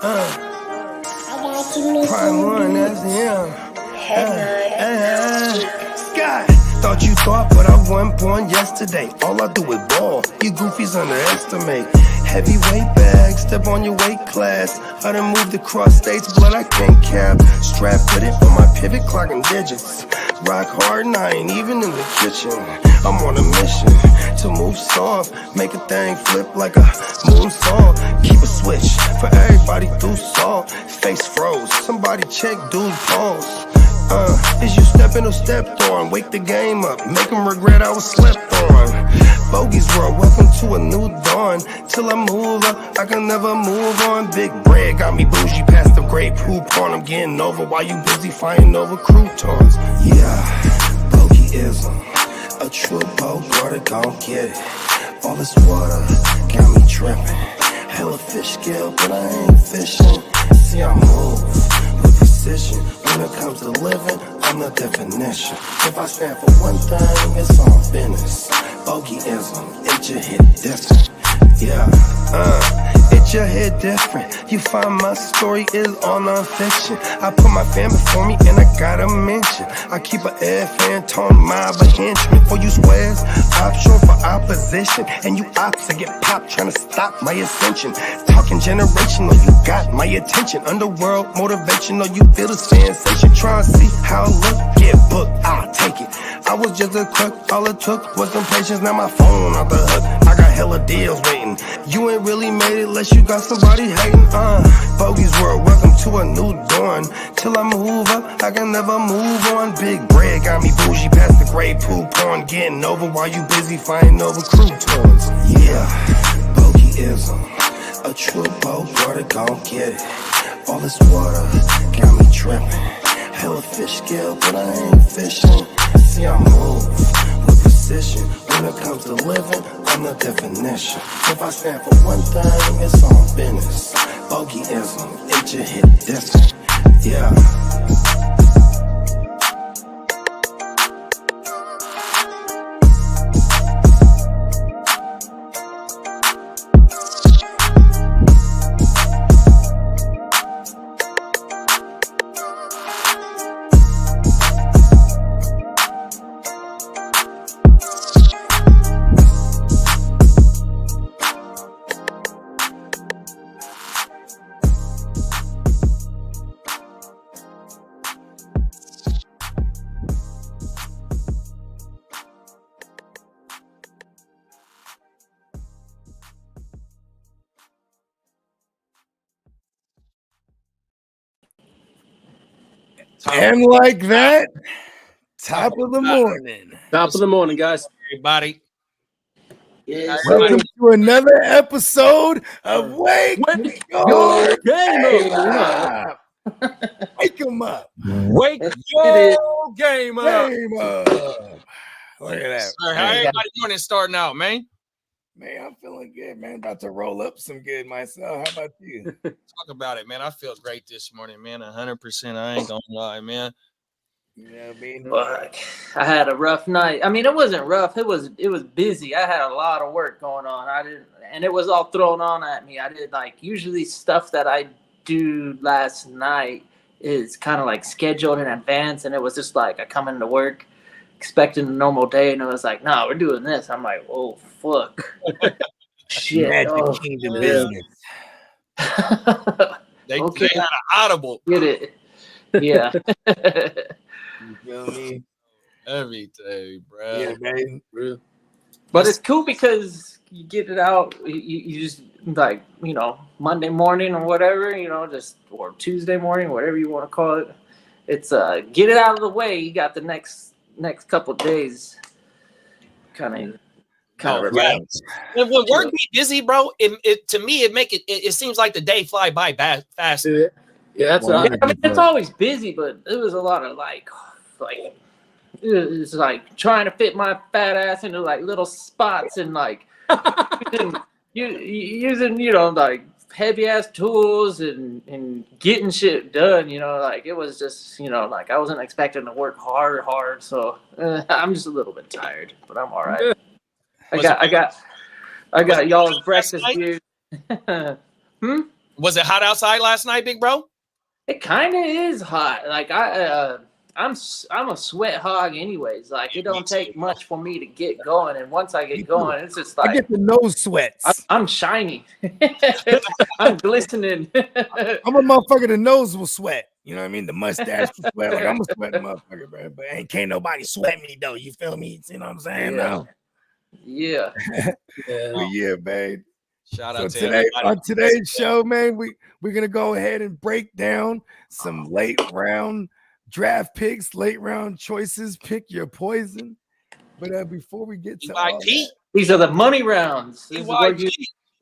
Prime one, that's him. Sky, thought you thought, but I wasn't born yesterday. All I do is ball, you goofies underestimate. Heavyweight bag, step on your weight class. I done moved across states, blood I can't cap. Strap with it on my pivot, clocking digits. Rock hard and I ain't even in the kitchen. I'm on a mission to move soft, make a thing flip like a moonsault. Keep a switch for everybody through salt. Face froze, somebody check dude's pulse. Is you stepping or stepped on? Wake the game up, make them regret I was slept on. Bogey's world, welcome to a new dawn. Till I move up, I can never move on. Big bread got me bougie past the great poop on. I'm getting over while you busy fighting over croutons. Yeah, bogeyism, a true Bogart, gon' get it. All this water got me tripping. Hella fish scale, but I ain't fishing. See, I move with precision. When it comes to living, I'm the definition. If I stand for one thing, it's on business. Bogeyism, it just hit different. Yeah, it just hit different. You find my story is all non-fiction. I put my fam before me and I gotta mention. I keep an air fan, tone mob a henchman. For you squares, option for opposition. And you ops that get popped trying to stop my ascension. Talking generational, you got my attention. Underworld motivational, you feel the sensation. Try and see how I look, get booked, I'll take it. I was just a crook, all it took was some patience. Now my phone off the hook, I got hella deals waiting. You ain't really made it unless you got somebody hating. Bogey's world, welcome to a new dawn. Till I move up, I can never move on. Big bread got me bougie past the gray poop on. Getting over while you busy fighting over croutons. Yeah, bogeyism, a true Bogart, gon' get it. All this water got me tripping. Hella fish scale, but I ain't fishing. See, I move with precision. When it comes to living, I'm the definition. If I stand for one thing, it's on business. Bogeyism, it just hit different. Yeah. And like that, top of the morning. Top of the morning, guys. Everybody. Yes, Welcome to another episode of Wake Your Game Up. Wake 'em up. Wake your game up. Game up. Look at that. Sir, how everybody morning starting out, man? Man, I'm feeling good, man. About to roll up some good myself. How about you? Talk about it, man. I feel great this morning, man. 100%. I ain't gonna lie, man. You know what I mean? Fuck. I had a rough night. I mean, it wasn't rough. It was busy. I had a lot of work going on. And it was all thrown on at me. I did usually stuff that I do last night is kind of scheduled in advance, and it was just I come into work expecting a normal day, and it was no, we're doing this. I'm like, oh fuck. Shit. Magic Kingdom business. They had an audible. Get it. Yeah. You feel me? Every day, bro. Yeah, man. Real. But it's cool because you get it out. You just Monday morning or whatever, or Tuesday morning, whatever you want to call it. It's get it out of the way. You got the next couple of days kind of relax. When work be busy, bro, it to me it seems like the day fly by fast. Yeah, that's what I mean. It's always busy, but it was a lot of it's trying to fit my fat ass into little spots and using heavy ass tools and getting shit done. It was just I wasn't expecting to work hard. So I'm just a little bit tired, but I'm all right. I got y'all's breakfast, dude. Was it hot outside last night, big bro? It kind of is hot. Like I'm a sweat hog anyways. Like it don't take much for me to get going, and once I get going, it's just like I get the nose sweats. I'm shiny. I'm glistening. I'm a motherfucker. The nose will sweat. You know what I mean? The mustache will sweat. Like I'm a sweating motherfucker, bro. But can't nobody sweat me though. You feel me? You know what I'm saying? Yeah. Yeah. Well, yeah, man. Shout out to today everybody. on today's show, man, we're gonna go ahead and break down some late round draft picks, late round choices. Pick your poison. But before we get to all that, these are the money rounds. This is where you,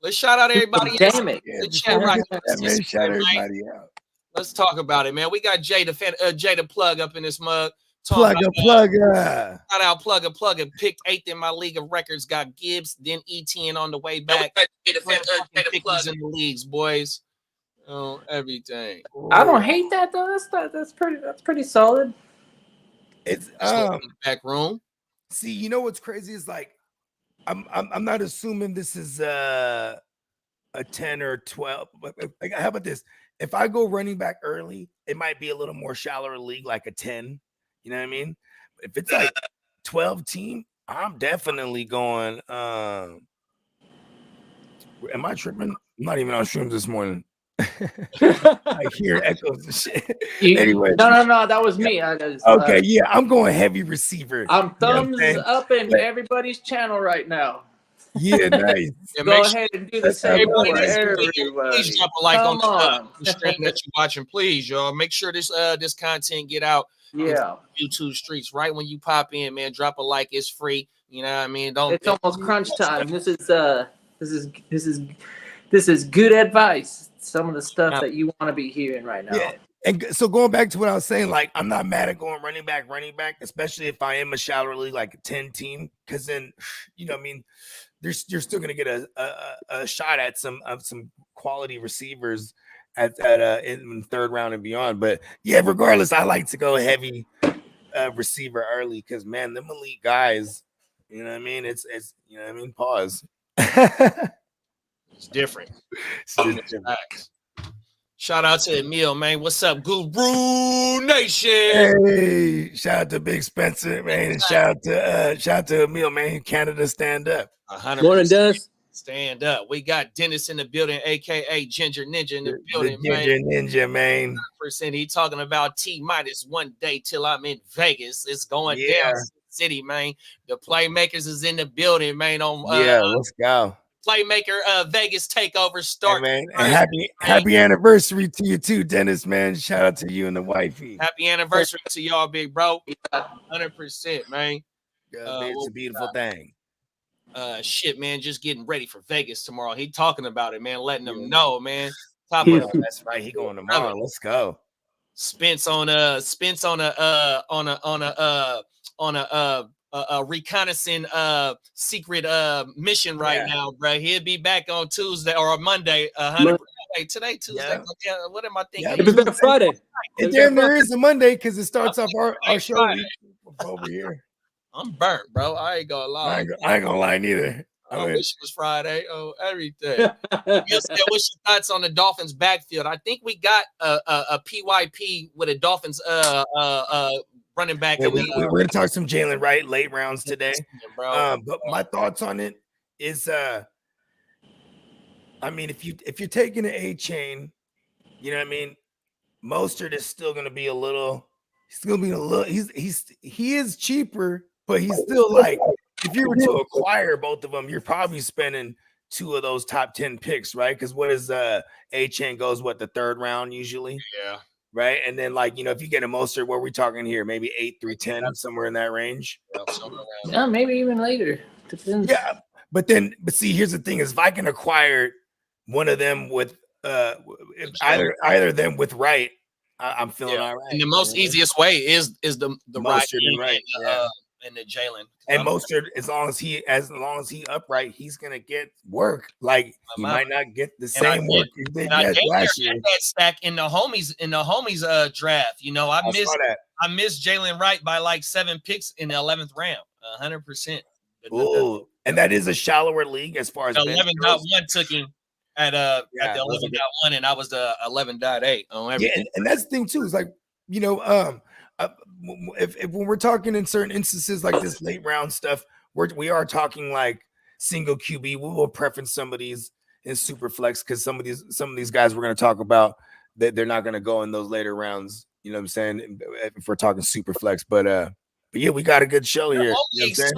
let's shout out everybody. Damn it. yeah, before we get to that, man, shout everybody out. Let's talk about it, man. We got Jay the plug up in this mug. Plug. Shout out plugger. Picked 8th in my league of records. Got Gibbs, then ETN on the way back. Jay the plug in the leagues, boys. Oh, everything. I don't hate that though. That's pretty solid. It's back room. See, you know what's crazy is like I'm not assuming this is a 10 or 12. But like, how about this? If I go running back early, it might be a little more shallower league, like a 10. You know what I mean? If it's like 12 team, I'm definitely going. Am I tripping? I'm not even on shrooms this morning. I hear echoes and shit. Anyway, no, that was me. Okay, yeah, I'm going heavy receiver. I'm thumbs up in everybody's channel right now. Yeah, nice. Go ahead and do the same for everybody. Please drop a like on the stream that you're watching, please, y'all. Make sure this content get out. Yeah, YouTube streets right when you pop in, man. Drop a like, it's free. You know what I mean? It's almost crunch time. This is good advice. Some of the stuff that you want to be hearing right now. Yeah. And so going back to what I was saying, like I'm not mad at going running back, especially if I am a shallow league, like a 10 team, because then you know, I mean, you're still gonna get a shot at some quality receivers at in third round and beyond. But yeah, regardless, I like to go heavy receiver early because man, them elite guys, you know what I mean? It's you know what I mean, pause. It's different. Shout out to Emil, man. What's up, Guru Nation? Hey, shout out to Big Spencer, man. And shout out to Emil, man. Canada, stand up. 100%. Morning, Dennis. Stand up. We got Dennis in the building, aka Ginger Ninja in the building, Ginger Ninja, man. 100%. He talking about T-minus 1 day till I'm in Vegas. It's going down city, man. The Playmakers is in the building, man. Let's go. Playmaker Vegas takeover start. Hey, man. And happy anniversary to you too, Dennis, man. Shout out to you and the wifey. Happy anniversary to y'all, big bro. 100%, man. It's a beautiful thing. Shit, man, just getting ready for Vegas tomorrow. He talking about it, man, letting them know, man. That's right. He going tomorrow. Let's go. Spence on a reconnaissance secret mission right now, bro. He'll be back on Tuesday or Monday. 100%. Hey, today Tuesday. Yeah. What am I thinking? It's been Friday. There is a Monday because it starts off our show over here. I'm burnt, bro. I ain't gonna lie. I ain't gonna lie neither. I wish it was Friday. Oh, everything. What's your thoughts on the Dolphins backfield? I think we got a PYP with a Dolphins running back. Yeah, we're gonna talk some Jalen Wright late rounds today. But my thoughts on it is I mean, if you're taking an A chain, you know what I mean, Mostert is still gonna be a little, he is cheaper, but he's still like, if you were to acquire both of them, you're probably spending 2 of those top 10 picks, right? Because what is A chain goes the 3rd round usually? Yeah. Right. And then, like, you know, if you get a Mostert, what are we talking here? Maybe 8 through 10, somewhere in that range. Yeah, maybe even later. Depends. Yeah. But see, here's the thing is if I can acquire one of them with either them with Wright, I'm feeling all right. And the most easiest way is the Mostert and Wright. And the Jalen. And Mostert, as long as he upright, he's gonna get work. Like he might not get the same work he did last year. That stack in the homies draft. You know, I missed Jalen Wright by like 7 picks in the 11th round. 100%. Oh, and that is a shallower league as far as 11.1 took him. at the Yeah, those are good. 11.1, and I was the 11.8 on Yeah, everything. and that's the thing too. Is like, if when we're talking in certain instances like this late round stuff, we are talking like single QB. We will preference some of these in super flex because some of these guys we're going to talk about that they're not going to go in those later rounds. You know what I'm saying? If we're talking super flex, but yeah, we got a good show here. You know what I'm saying?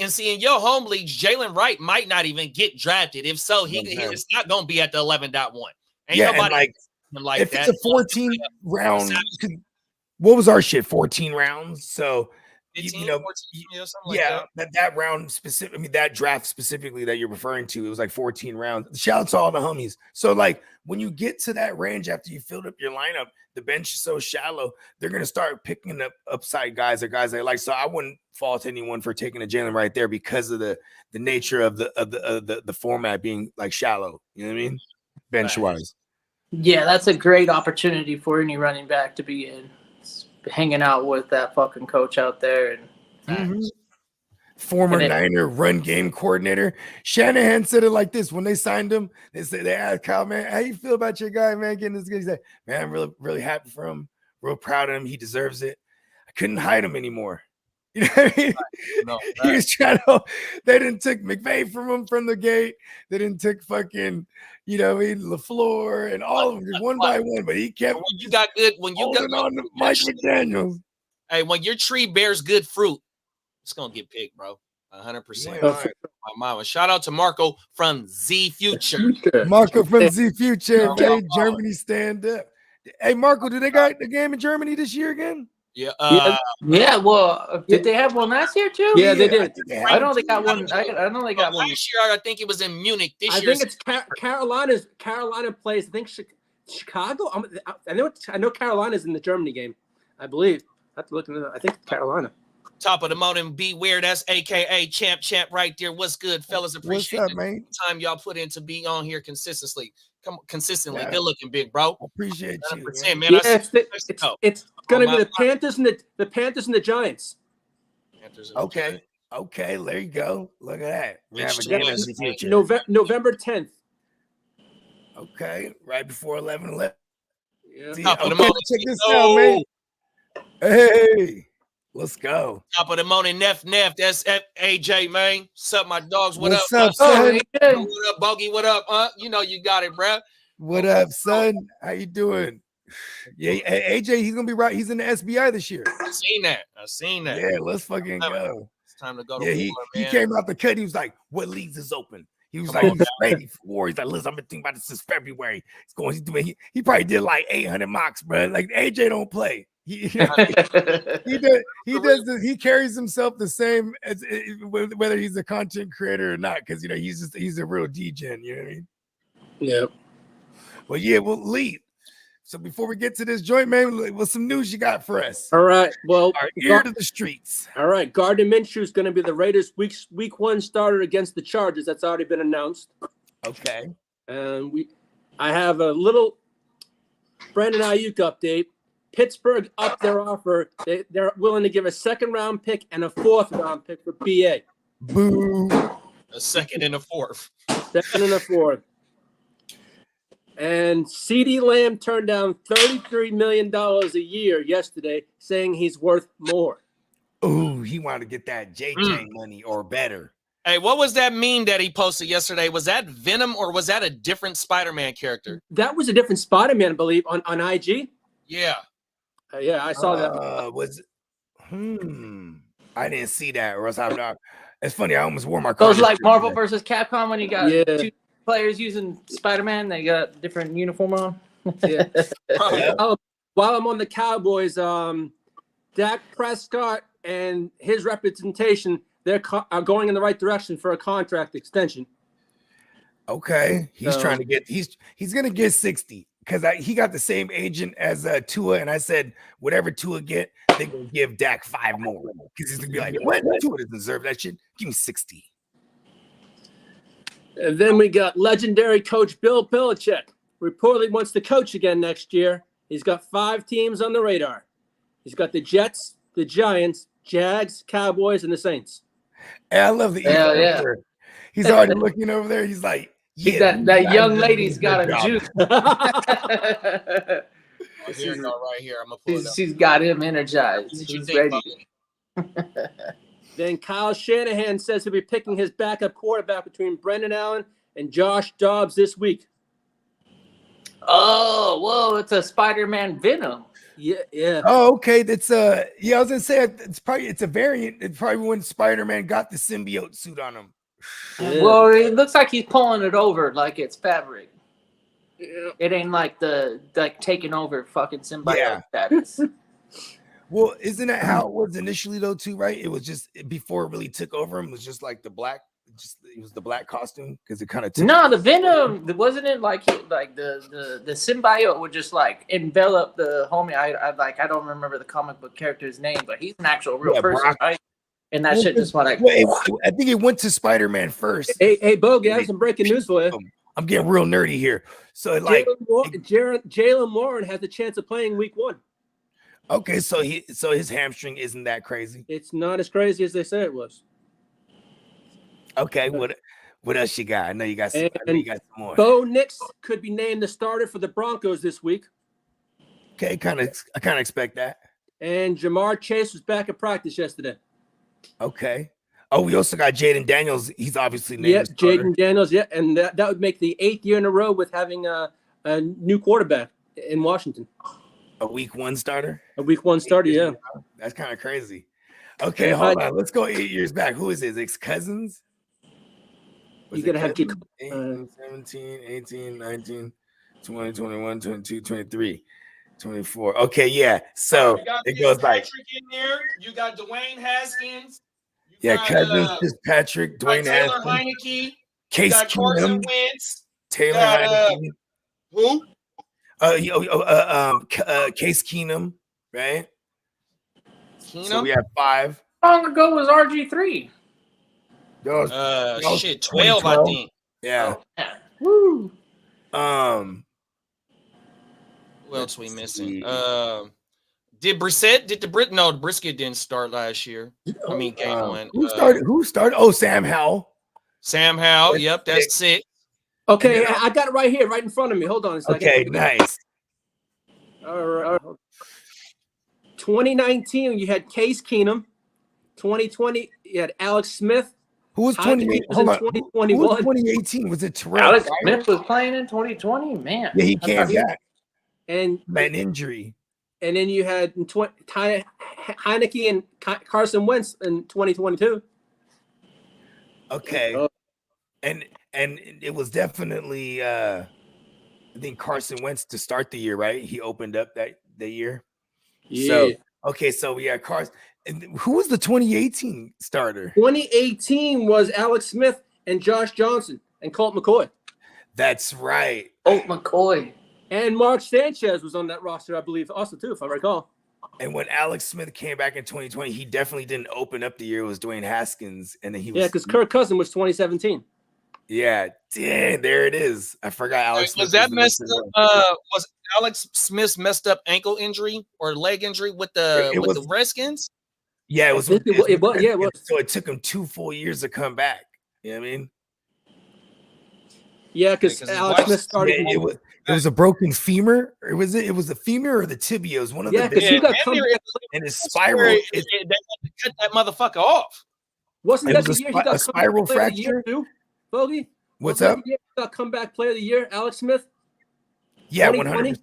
And see, in your home leagues, Jalen Wright might not even get drafted. If so, it's not going to be at the 11.1. Ain't Yeah, nobody like if that. It's a 14 round. What was our shit? 14 rounds. So 15, 14, something like that round specific. I mean, that draft specifically that you're referring to, it was like 14 rounds. Shout out to all the homies. So like when you get to that range after you filled up your lineup, the bench is so shallow, they're gonna start picking up upside guys or guys they like. So I wouldn't fault anyone for taking a Jalen right there because of the nature of the format being like shallow. You know what I mean? Bench wise. Yeah, that's a great opportunity for any running back to be in. Hanging out with that fucking coach out there and former Niner run game coordinator. Shanahan said it like this when they signed him. They asked Kyle, man, how you feel about your guy, man, getting this good? He said, man, I'm really, really happy for him. Real proud of him. He deserves it. I couldn't hide him anymore. You know what I mean? No, he was trying to. They didn't take McVay from him from the gate. They didn't take fucking, LaFleur and all of them just one by one. But he kept. When you got on to Mike McDaniels. Hey, when your tree bears good fruit, it's gonna get picked, bro. 100%. My mama. Shout out to Marco from Z Future. Marco from Z Future. Hey, Germany stand up. Hey, Marco, did they got the game in Germany this year again? Yeah. Well, did they have one last year too? Yeah, they did. I know they got one. I know they got one. Last year, I think it was in Munich. This year, I think it's Carolina plays. I think Chicago. I know Carolina's in the Germany game. I believe. I have to look into that. I think Carolina. Top of the morning, beware. That's AKA Champ right there. What's good, fellas? Appreciate the time y'all put in to be on here consistently. Consistently. Yeah. Good looking, big bro. Appreciate you, man. Yeah, it's gonna be the Panthers and the Panthers and the Giants. Okay, there you go. Look at that. We have a game in the future. November 10th. Okay, right before 11/11. Yeah. Top of the morning. Check this out, man. Hey, let's go. Top of the morning, Neff. That's AJ, man. Sup, my dogs. What's up, son? What up, Bogey? What up? You know you got it, bro. What up, son? How you doing? Yeah, AJ, he's gonna be right. He's in the SBI this year. I seen that. Yeah, let's fucking go. It's time to go. Yeah, he came out the cut. He was like, "What leagues is open?" He was like, "He's ready for war." He's like, "Listen, I've been thinking about this since February." He's doing. He probably did like 800 mocks, bro. Like AJ don't play. He does. He carries himself the same as whether he's a content creator or not, because he's a real degen. You know what I mean? Yeah. Well, yeah. Well, Lee. So before we get to this joint, man, what's some news you got for us? All right. Well, our ear to the streets. All right. Gardner Minshew is going to be the Raiders' week 1 starter against the Chargers. That's already been announced. Okay. And I have a little Brandon Ayuk update. Pittsburgh upped their offer. They're willing to give a 2nd-round pick and a 4th-round pick for BA. Boo. A 2nd and a 4th. 2nd and a 4th. And CeeDee Lamb turned down $33 million a year yesterday, saying he's worth more. Ooh, he wanted to get that JJ money or better. Hey, what was that meme that he posted yesterday? Was that Venom or was that a different Spider-Man character? That was a different Spider-Man, I believe, on IG. Yeah. Yeah, I saw that. I didn't see that, or else I'm not. It's funny, I almost wore my car. Those like Marvel versus Capcom when you got 2 players using Spider-Man, they got different uniform on. Yeah. While I'm on the Cowboys, Dak Prescott and his representation, are going in the right direction for a contract extension. Okay, he's trying to get. He's gonna get 60 because he got the same agent as Tua, and I said whatever Tua get, they gonna give Dak 5 more because he's gonna be like, what? Tua doesn't deserve that shit. Give me 60. And then we got legendary coach Bill Belichick. Reportedly wants to coach again next year. He's got 5 teams on the radar. He's got the Jets, the Giants, Jags, Cowboys, and the Saints. Hey, I love the yeah. He's already looking over there. He's like, Yeah, that young lady's got a job. juice. Oh, here you go, right here. I'm gonna pull it up. She's got him energized. What you He's think, ready. Bobby? Then Kyle Shanahan says he'll be picking his backup quarterback between Brendan Allen and Josh Dobbs this week. Oh, whoa! It's a Spider-Man Venom. Yeah. Oh, okay. That's yeah, I was gonna say it's a variant. It's probably when Spider-Man got the symbiote suit on him. Yeah. Well, it looks like he's pulling it over like it's fabric. Yeah. It ain't like taking over fucking symbiote status. Well, isn't that how it was initially though, too, right? It was just before it really took over him, it was just like the black, it was the black costume because it kind of took No, the Venom wasn't it like the symbiote would just like envelop the homie. I don't remember the comic book character's name, but he's an actual real person, Brock. right? And that shit just went like. I think it went to Spider-Man first. Hey, Bogey, I have some breaking news for you. I'm getting real nerdy here. So like Jalen Warren has a chance of playing week 1. okay, so his hamstring isn't that crazy. It's not as crazy as they say it was. Okay, what else you got? I know you got some, more. Bo Nix could be named the starter for the Broncos this week. Okay, I kind of expect that. And Jamar Chase was back at practice yesterday. Okay. Oh, we also got Jaden Daniels. He's obviously named. Yep, Jaden Daniels. Yeah, and that would make the 8th year in a row with having a new quarterback in Washington. A week 1 starter. A week 1 starter, yeah. That's kind of crazy. Okay, hold on. Let's go 8 years back. Who is his ex-cousins? You gotta have 18, 17, 18, 19, 20, 21, 22, 23, 24. Okay, yeah. So it goes like Patrick in there. You got Dwayne Haskins. Cousins, Fitzpatrick, Dwayne Taylor Haskins, Heineke. Case Carson Keenum, Wentz. Taylor Heineke. Who? Case Keenum, right? Keenum? So we have 5. How long ago was RG3? Shit, 12, I think. Yeah. Woo. What else we missing? Did Brissett? No, Brisket didn't start last year. I mean, game 1. Who started? Oh, Sam Howell. Sam Howell. Yep, that's 6. Okay, I got it right here, right in front of me. Hold on a second. Okay, nice. All right. 2019, you had Case Keenum. 2020, you had Alex Smith. Who was 2018? Hold on. 2021. Who was 2018? Was it Terrell? Alex Smith was playing in 2020, man. Yeah, he came back. And an injury. And then you had Heineke and Carson Wentz in 2022. Okay. And it was definitely I think Carson Wentz to start the year, right? He opened up the year. Yeah. So okay, so yeah, Carson. And who was the 2018 starter? 2018 was Alex Smith and Josh Johnson and Colt McCoy. That's right. Colt McCoy. And Mark Sanchez was on that roster, I believe, also too, if I recall. And when Alex Smith came back in 2020, he definitely didn't open up the year. It was Dwayne Haskins, and then he was because Kirk Cousins was 2017. Yeah, damn, there it is. I forgot Alex. Was that messed up? Was Alex Smith's messed up ankle injury or leg injury with the Redskins? Yeah, it was. It was. So it took him 2 full years to come back. You know what I mean? Yeah, because Alex Smith started. It was a broken femur. Or was it? It was the femur or the tibias. One of the. Because he got come back and his spiral. They had to cut that motherfucker off. Wasn't that the year he got a spiral fracture? Bogey? What's up? He got comeback player of the year, Alex Smith. Yeah, 100%.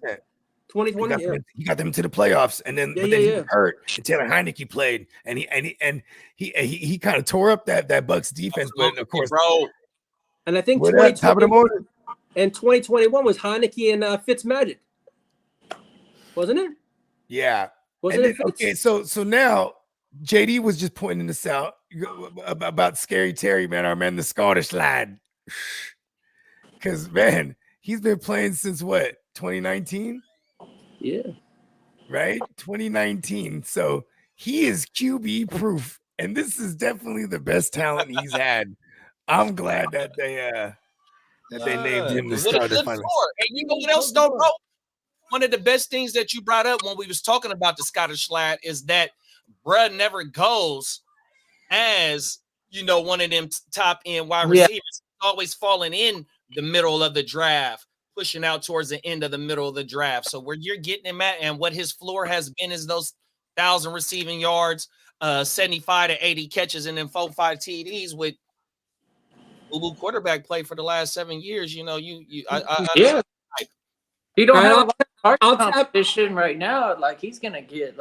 2020. He got them to the playoffs, and then he got hurt. And Taylor Heineke played, and he kind of tore up that Bucks defense. But of course, bro. And I think 2021 was Heineke and Fitzmagic, wasn't it? Yeah. Wasn't it? Okay, so now JD was just pointing this out about Scary Terry, man, our man, the Scottish lad. Because man, he's been playing since what, 2019? Yeah. Right? 2019. So he is QB proof. And this is definitely the best talent he's had. I'm glad that they named him the starter. And you know what else though, bro? One of the best things that you brought up when we was talking about the Scottish lad is that bruh never goes as one of them top end wide receivers. Always falling in the middle of the draft, pushing out towards the end of the middle of the draft. So where you're getting him at and what his floor has been is those 1,000 receiving yards, 75 to 80 catches, and then 4-5 TDs with boo quarterback play for the last 7 years. You know, yeah. He don't All right, have a lot of I'll target tap- competition right now. Like he's gonna get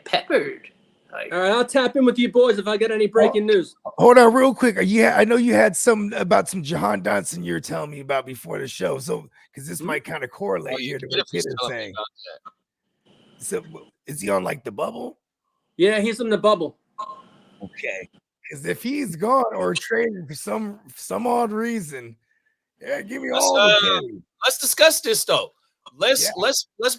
peppered. Like, All right, I'll tap in with you boys if I get any breaking news. Hold on, real quick. I know you had some about some Jahan Dotson you were telling me about before the show. So, because this might kind of correlate here to what Kid is saying. So, is he on like the bubble? Yeah, he's in the bubble. Okay, because if he's gone or traded for some odd reason, yeah, give me all the candy. Let's discuss this though. Let's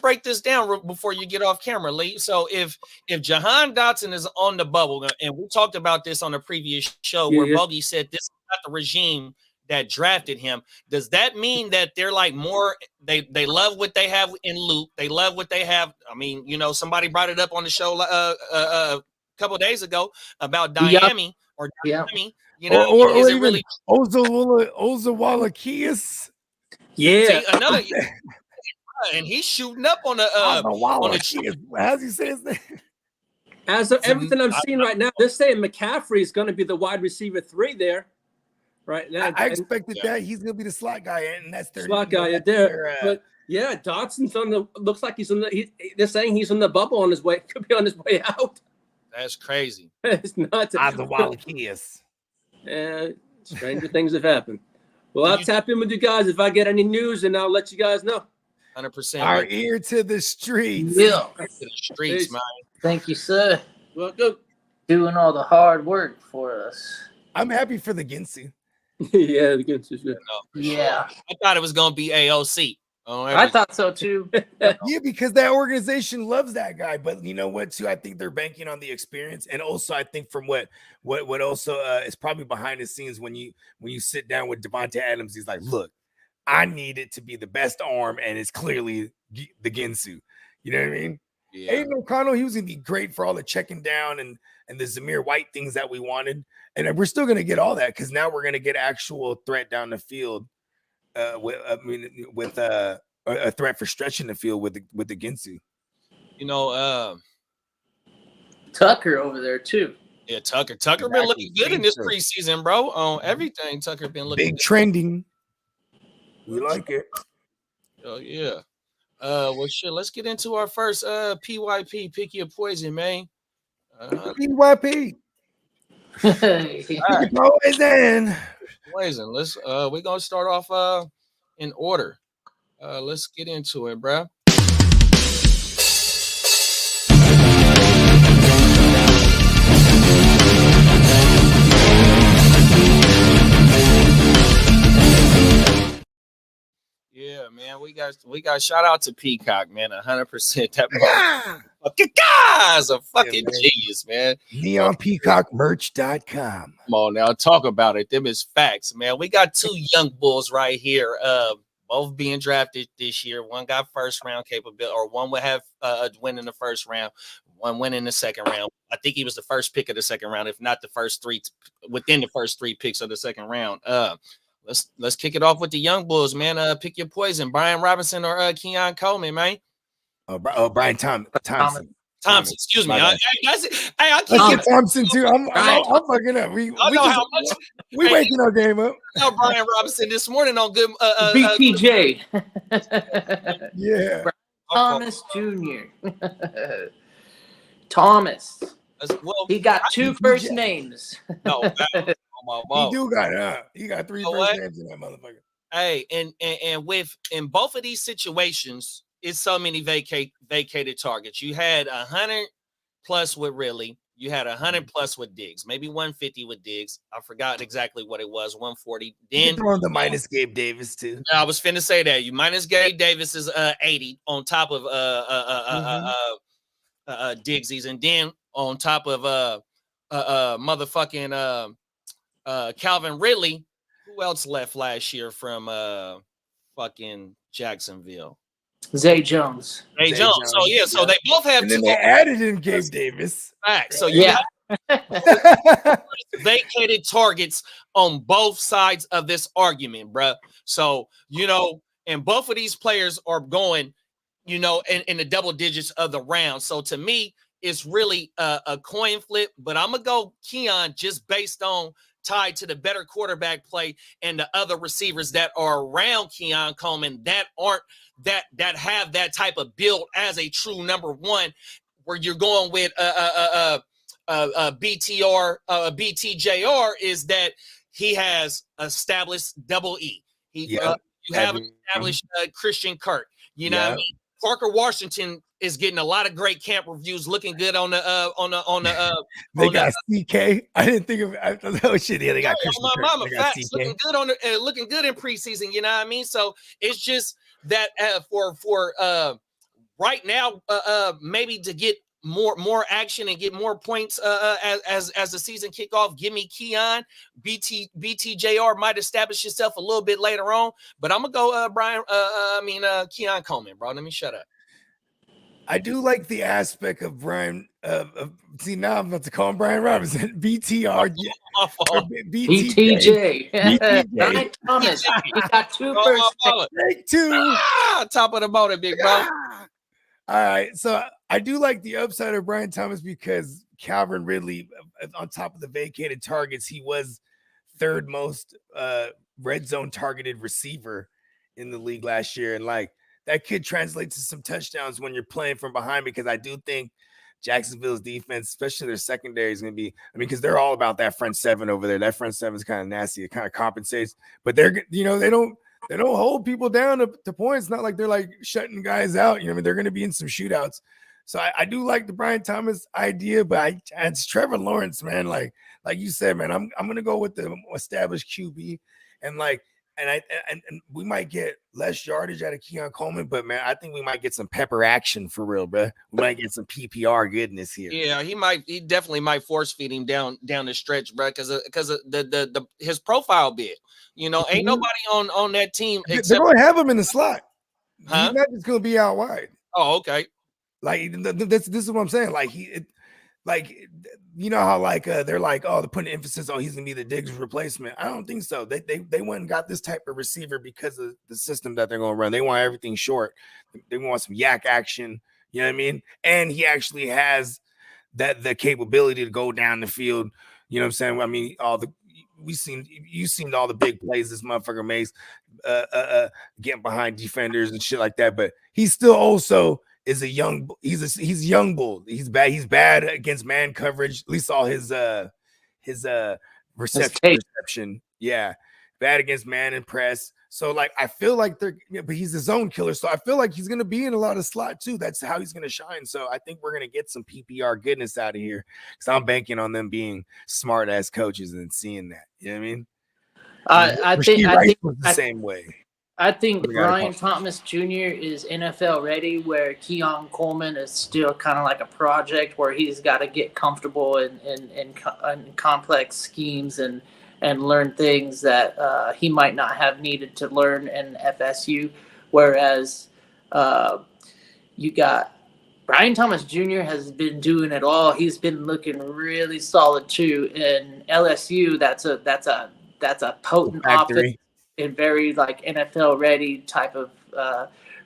break this down before you get off camera, Lee. So if Jahan Dotson is on the bubble, and we talked about this on a previous show where Bogey said this is not the regime that drafted him, does that mean that they're like more they love what they have in Luke? They love what they have. I mean, you know, somebody brought it up on the show a couple of days ago about Miami or Miami. You know, or is it even really Ozawalakias? Yeah, see, another. And he's shooting up on the how's he say his name? As of everything I'm seeing right now, they're saying McCaffrey is going to be the wide receiver 3 there. Right now, I expected that he's going to be the slot guy, and that's their slot guy there. But yeah, Dotson's on the. Looks like he's on the. They're saying he's on the bubble on his way. Could be on his way out. That's crazy. It's not. Ozawalakias. Stranger things have happened. Well, I'll tap in with you guys if I get any news, and I'll let you guys know. 100%. Our ear to the streets. Yeah. To the streets, man. Thank you, sir. Welcome. Doing all the hard work for us. I'm happy for the Ginsu. Yeah, the good. Yeah. I thought it was gonna be AOC. I thought so too. Yeah, because that organization loves that guy. But you know what? Too, I think they're banking on the experience, and also I think from what also is probably behind the scenes when you sit down with Devontae Adams, he's like, look, I need it to be the best arm, and it's clearly the Ginsu. You know what I mean? Yeah. Aiden O'Connell, he was gonna be great for all the checking down and the Zamir White things that we wanted, and we're still gonna get all that because now we're gonna get actual threat down the field. With a threat for stretching the field with the Ginsu. You know, Tucker over there too. Yeah, Tucker been looking good in this preseason, bro. On everything, Tucker been looking big good. Trending. We like it. Oh yeah. Well, shit. Let's get into our first PYP. Pick your poison, man. PYP. Poison. Let's. We're gonna start off in order. Let's get into it, bro. Yeah, man, we got shout out to Peacock, man, 100%. That fucking guy's a fucking genius, man. NeonPeacockMerch.com. Come on now, talk about it. Them is facts, man. We got 2 young bulls right here, both being drafted this year. One got first round capability, or one would have a win in the first round, one win in the second round. I think he was the first pick of the second round, if not the first 3 within the first 3 picks of the second round. Let's kick it off with the young bulls, man. Pick your poison, Brian Robinson or Keon Coleman, man. Brian Thompson. Thompson, excuse me. I keep Thompson too. I'm fucking up. We waking our game up. Brian Robinson this morning on good BTJ. Yeah. Thomas Jr. Thomas. Well, he got 2 first names. No, he got 3 first names in that motherfucker. Hey, and with in both of these situations, it's so many vacated targets. You had 100 plus with Ridley. You had 100 plus with Diggs. Maybe 150 with Diggs. I forgot exactly what it was. 140. Then throw in the minus Gabe Davis too. I was finna say that. You minus Gabe Davis is 80 on top of Diggsies, and then on top of motherfucking Calvin Ridley. Who else left last year from fucking Jacksonville? Zay Jones. Zay Jones. So yeah, so they both have and then they added in Gabe Davis. Back. So you vacated targets on both sides of this argument, bruh. So, and both of these players are going, in the double digits of the round. So to me, it's really a coin flip, but I'm going to go Keon just based on tied to the better quarterback play and the other receivers that are around Keon Coleman that aren't that have that type of build as a true number one, where you're going with BTJR is that he has established double E. You have established Christian Kirk. You know what I mean? Parker Washington is getting a lot of great camp reviews, looking good on the they got CK. I didn't think of oh shit. Yeah, they got Christian my Kirk. mama They got facts CK. looking good in preseason. You know what I mean? So it's just that for right now, maybe to get more action and get more points as the season kick off. Give me Keon. BTJR might establish himself a little bit later on, but I'm gonna go Keon Coleman, bro. Let me shut up. I do like the aspect of Brian. See, now I'm about to call him Brian Robinson. BTR. BTJ. Brian Thomas. He got two first. Take two. Top of the motor, big bro. All right. So I do like the upside of Brian Thomas because Calvin Ridley, on top of the vacated targets, he was third most red zone targeted receiver in the league last year. And like that could translate to some touchdowns when you're playing from behind, because I do think Jacksonville's defense, especially their secondary, is going to be, because they're all about that front seven over there. That front seven is kind of nasty. It kind of compensates, but they're, they don't hold people down to points. Not like they're like shutting guys out. They're going to be in some shootouts. So I do like the Brian Thomas idea, but it's Trevor Lawrence, man. Like you said, man, I'm going to go with the established QB, and we might get less yardage out of Keon Coleman, but man, I think we might get some pepper action for real, bro. We might get some PPR goodness here. Yeah, he definitely might force feed him down the stretch, bro, because the his profile bit. Ain't nobody on that team except they're going to have him in the slot. Huh? He's not just going to be out wide. Oh, okay. Like this is what I'm saying. Like how they're like, oh, they're putting emphasis on he's gonna be the Diggs replacement. I don't think so. They went and got this type of receiver because of the system that they're gonna run. They want everything short. They want some yak action. You know what I mean? And he actually has the capability to go down the field. You know what I'm saying? You've seen all the big plays this motherfucker makes, getting behind defenders and shit like that. But he's still also is he's young bull. He's bad against man coverage. At least all his reception. Yeah. Bad against man and press. So I feel like but he's a zone killer. So I feel like he's gonna be in a lot of slot too. That's how he's gonna shine. So I think we're gonna get some PPR goodness out of here, because I'm banking on them being smart ass coaches and seeing that. You know what I mean? I think the same way. I think Brian Thomas Jr. is NFL ready, where Keon Coleman is still kind of like a project where he's got to get comfortable in complex schemes and learn things that he might not have needed to learn in FSU. Whereas you got Brian Thomas Jr. has been doing it all. He's been looking really solid too. In LSU, that's a potent offense. And very NFL ready type of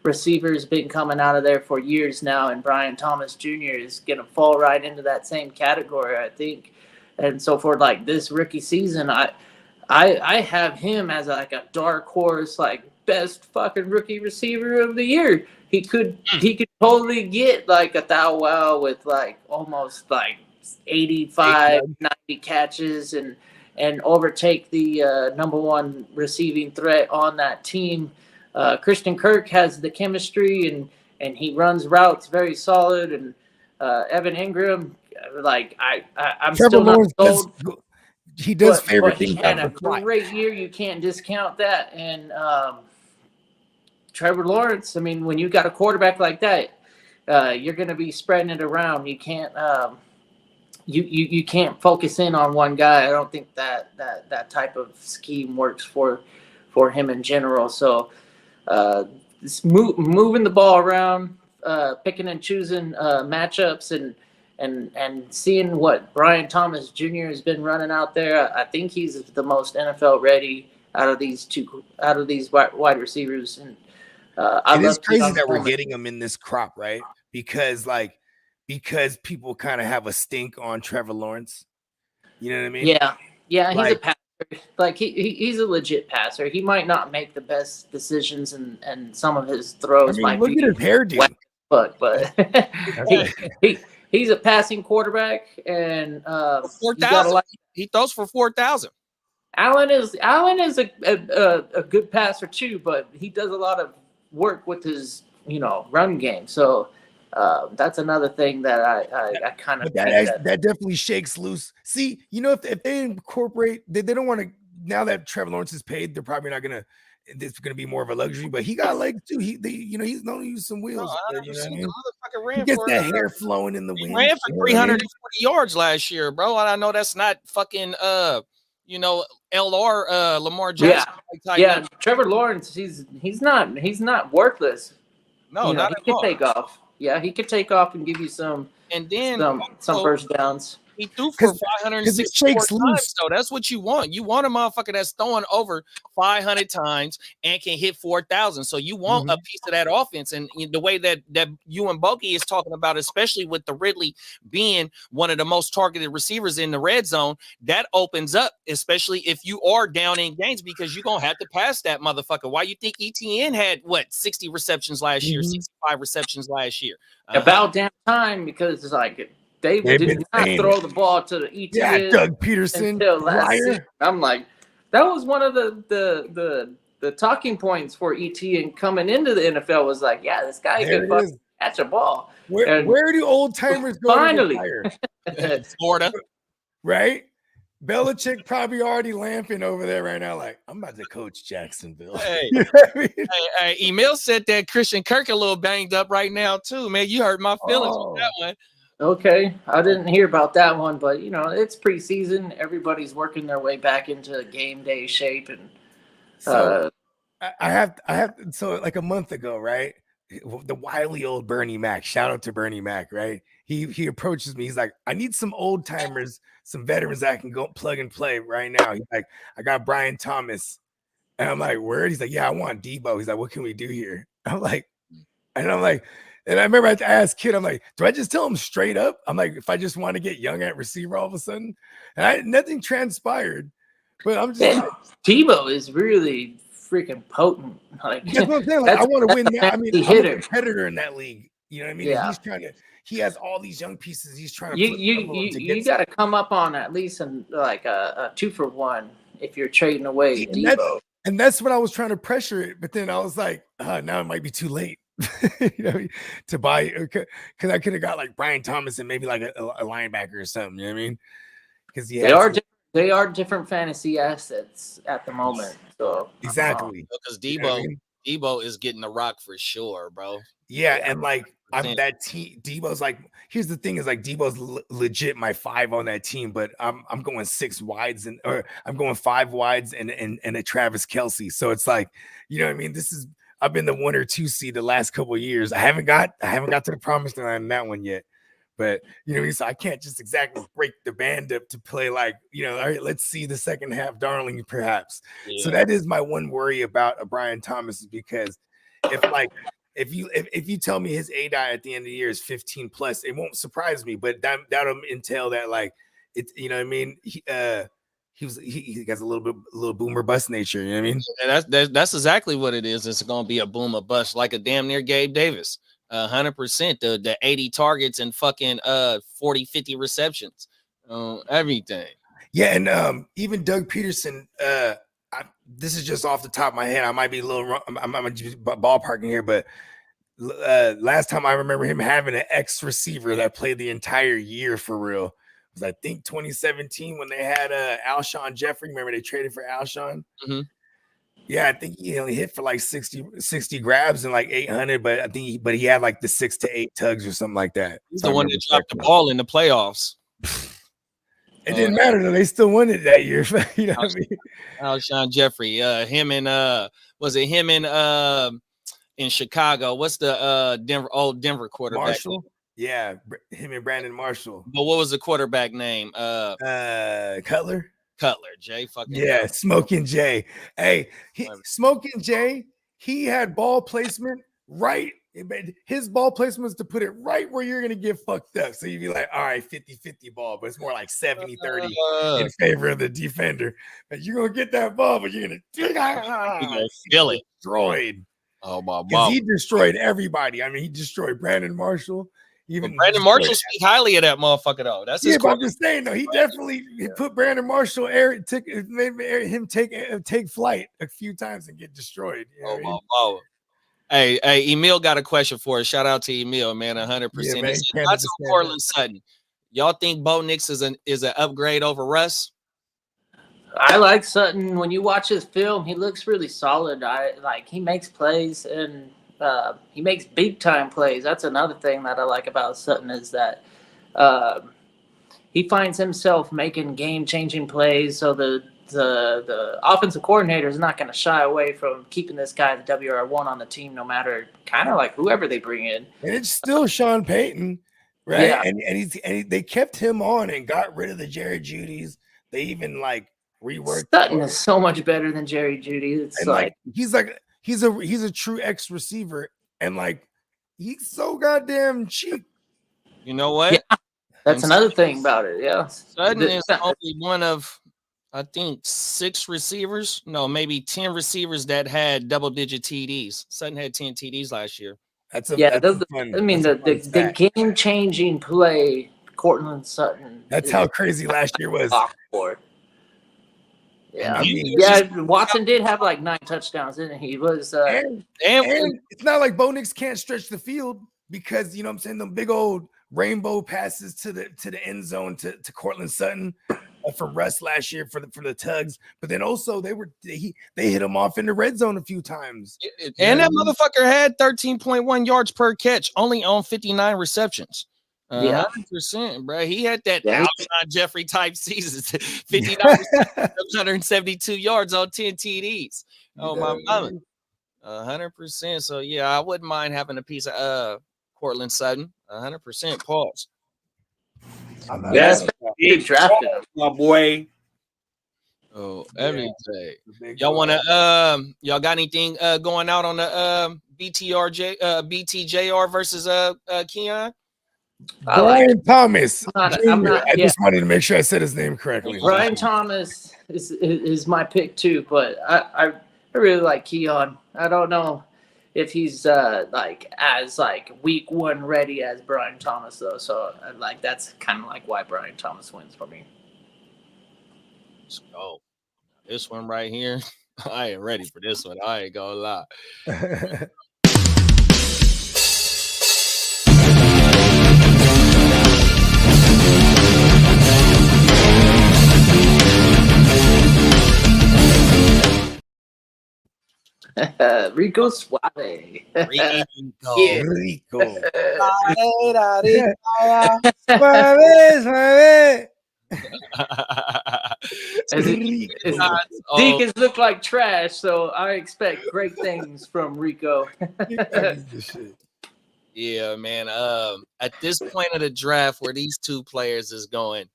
receivers been coming out of there for years now, and Brian Thomas Jr. is gonna fall right into that same category, I think. And so for this rookie season, I have him as a dark horse, best fucking rookie receiver of the year. He could totally get a Thou Wow with almost 85, 90 catches and overtake the number one receiving threat on that team. Christian Kirk has the chemistry and he runs routes very solid. And Evan Ingram, I'm Trevor still Lawrence not sold. He does favorite things. He had a great year. You can't discount that. And Trevor Lawrence, when you got a quarterback like that, you're going to be spreading it around. You can't. You can't focus in on one guy. I don't think that type of scheme works for him in general. So moving the ball around, picking and choosing matchups, and seeing what Brian Thomas Jr. has been running out there, I think he's the most NFL ready out of these wide receivers. And it is crazy that we're getting them in this crop, right? Because people kind of have a stink on Trevor Lawrence. You know what I mean? Yeah, he's a passer. Like he's a legit passer. He might not make the best decisions, and some of his throws might look be at his hairdo. But he's a passing quarterback, and 4,000. He throws for 4,000. Allen is a good passer too, but he does a lot of work with his run game. So that's another thing that I kind of that definitely shakes loose. See, if they incorporate, they don't want to. Now that Trevor Lawrence is paid, they're probably not gonna. It's gonna be more of a luxury, but he got legs too. He's known to use some wheels. No, you know what I mean? He gets that hair flowing in the wind. Ran for 340 yards last year, bro. And I know that's not fucking LR Lamar Jackson. Yeah. Trevor Lawrence, he's not worthless. No, not he could take off. Yeah, he could take off and give you some first downs. He threw for 564 times, though. That's what you want. You want a motherfucker that's throwing over 500 times and can hit 4,000. So you want a piece of that offense. And the way that you and Bogey is talking about, especially with the Ridley being one of the most targeted receivers in the red zone, that opens up, especially if you are down in games, because you're going to have to pass that motherfucker. Why you think ETN had, 60 receptions last year, 65 receptions last year? About damn time, because it's like – They did not throw the ball to the ETN. Yeah, Doug Peterson. I'm like, that was one of the talking points for ETN coming into the NFL was like, yeah, this guy can fucking catch a ball. Where do old timers go? Finally, Florida, right? Belichick probably already lamping over there right now, like, I'm about to coach Jacksonville. Hey, hey, Emil said that Christian Kirk a little banged up right now too, man. You hurt my feelings with that one. Okay, I didn't hear about that one, but it's preseason. Everybody's working their way back into game day shape, and so I have so like a month ago, right? The wily old Bernie Mac. Shout out to Bernie Mac, right? He approaches me. He's like, I need some old timers, some veterans that I can go plug and play right now. He's like, I got Brian Thomas, and I'm like, word? He's like, yeah, I want Debo. He's like, what can we do here? I'm like, and I remember I asked Kid, I'm like, do I just tell him straight up? I'm like, if I just want to get young at receiver all of a sudden, and nothing transpired. But I'm just Tebow is really freaking potent. Like, that's what I'm saying. Like, I want to win now. I mean, I'm a competitor in that league. You know what I mean? Yeah. He's trying to. He has all these young pieces. He's trying to. You got to come up on at least a 2-for-1 if you're trading away Tebow. And that's what I was trying to pressure it, but then I was like, now it might be too late. To buy, because I could have got like Brian Thomas and maybe like a linebacker or something. You know what I mean? Because they are different fantasy assets at the moment. So exactly, because Debo is getting the rock for sure, bro. Yeah, and like I'm that team. Debo's like, here's the thing: is like Debo's legit my 5 on that team, but I'm going 6 wides or I'm going 5 wides and a Travis Kelce. So it's like, you know what I mean? I've been the 1 or 2 seed the last couple of years. I haven't got to the promised land on that one yet. But so I can't just exactly break the band up to play like, all right, let's see the second half, darling, perhaps. Yeah. So that is my one worry about a Brian Thomas, is because if you tell me his ADI at the end of the year is 15 plus, it won't surprise me. But that'll entail that like it's, you know what I mean? He has a little boomer bust nature, you know what I mean? And that's exactly what it is. It's going to be a boomer bust, like a damn near Gabe Davis. 100%, the 80 targets and fucking 40, 50 receptions, everything. Yeah, and even Doug Peterson, this is just off the top of my head. I might be a little wrong. I'm just ballparking here, but last time I remember him having an ex-receiver that played the entire year for real was, I think, 2017 when they had Alshon Jeffrey. Remember they traded for Alshon? Mm-hmm. Yeah, I think he only hit for like 60 grabs and like 800, but I think he had like the 6 to 8 tugs or something like that. He's the one that dropped the ball in the playoffs. It didn't matter though; they still won it that year. You know what I mean? Alshon Jeffrey, him and in Chicago? What's the Denver quarterback? Marshall. Yeah, him and Brandon Marshall. But what was the quarterback name? Cutler. Cutler. Jay fucking Yeah, Cutler. Smoking Jay. Hey, Smoking Jay, he had ball placement right. His ball placement was to put it right where you're going to get fucked up. So you'd be like, all right, 50-50 ball, but it's more like 70-30 in favor of the defender. But you're going to get that ball, but you're going to feel it. Destroyed. Oh, my Because he destroyed everybody. I mean, he destroyed Brandon Marshall. Even Brandon Marshall speak highly of that motherfucker, though. That's his but I'm just saying, though, he definitely put Brandon Marshall, made him take flight a few times and get destroyed. You know oh. Hey, Emil got a question for us. Shout out to Emil, man, 100%. Yeah, man, that's on Cortland Sutton. Y'all think Bo Nix is an upgrade over Russ? I like Sutton. When you watch his film, he looks really solid. He makes plays and he makes big time plays. That's another thing that I like about Sutton is that he finds himself making game changing plays. So the offensive coordinator is not going to shy away from keeping this guy the WR1 on the team, no matter kind of like whoever they bring in. And it's still Sean Payton, right? Yeah. And they kept him on and got rid of the Jerry Judys. They even reworked. Sutton is so much better than Jerry Jeudy. It's he's a true X receiver, and he's so goddamn cheap. You know what? Yeah, that's another thing about it. Yeah, Sutton is only one of, I think, 6 receivers. No, maybe 10 receivers that had double-digit TDs. Sutton had 10 TDs last year. The game-changing play, Cortland Sutton. That's how crazy last year was. Yeah, Watson did have 9 touchdowns, didn't he? He was and it's not like Bo Nix can't stretch the field because you know what I'm saying, the big old rainbow passes to the end zone to Cortland Sutton from Russ last year for the Tugs, but then also they hit him off in the red zone a few times. And that motherfucker had 13.1 yards per catch, only on 59 receptions. 100%, bro. He had that Alshon Jeffrey type season, 59 172 yards on 10 TDs. Oh, my mama. 100%. So, yeah, I wouldn't mind having a piece of Cortland Sutton. 100%. Pause. Yes, he drafted him, my boy. Oh, every day. Y'all want to y'all got anything going out on the BTJR versus Keon? Brian Thomas. I just wanted to make sure I said his name correctly. Brian Thomas is my pick too, but I really like Keon. I don't know if he's as week 1 ready as Brian Thomas though. So that's kind of why Brian Thomas wins for me. Let's go. This one right here. I ain't ready for this one. I ain't gonna lie. Rico Suave. Rico. Deacons look like trash, so I expect great things from Rico. Yeah, man. At this point of the draft where these 2 players is going,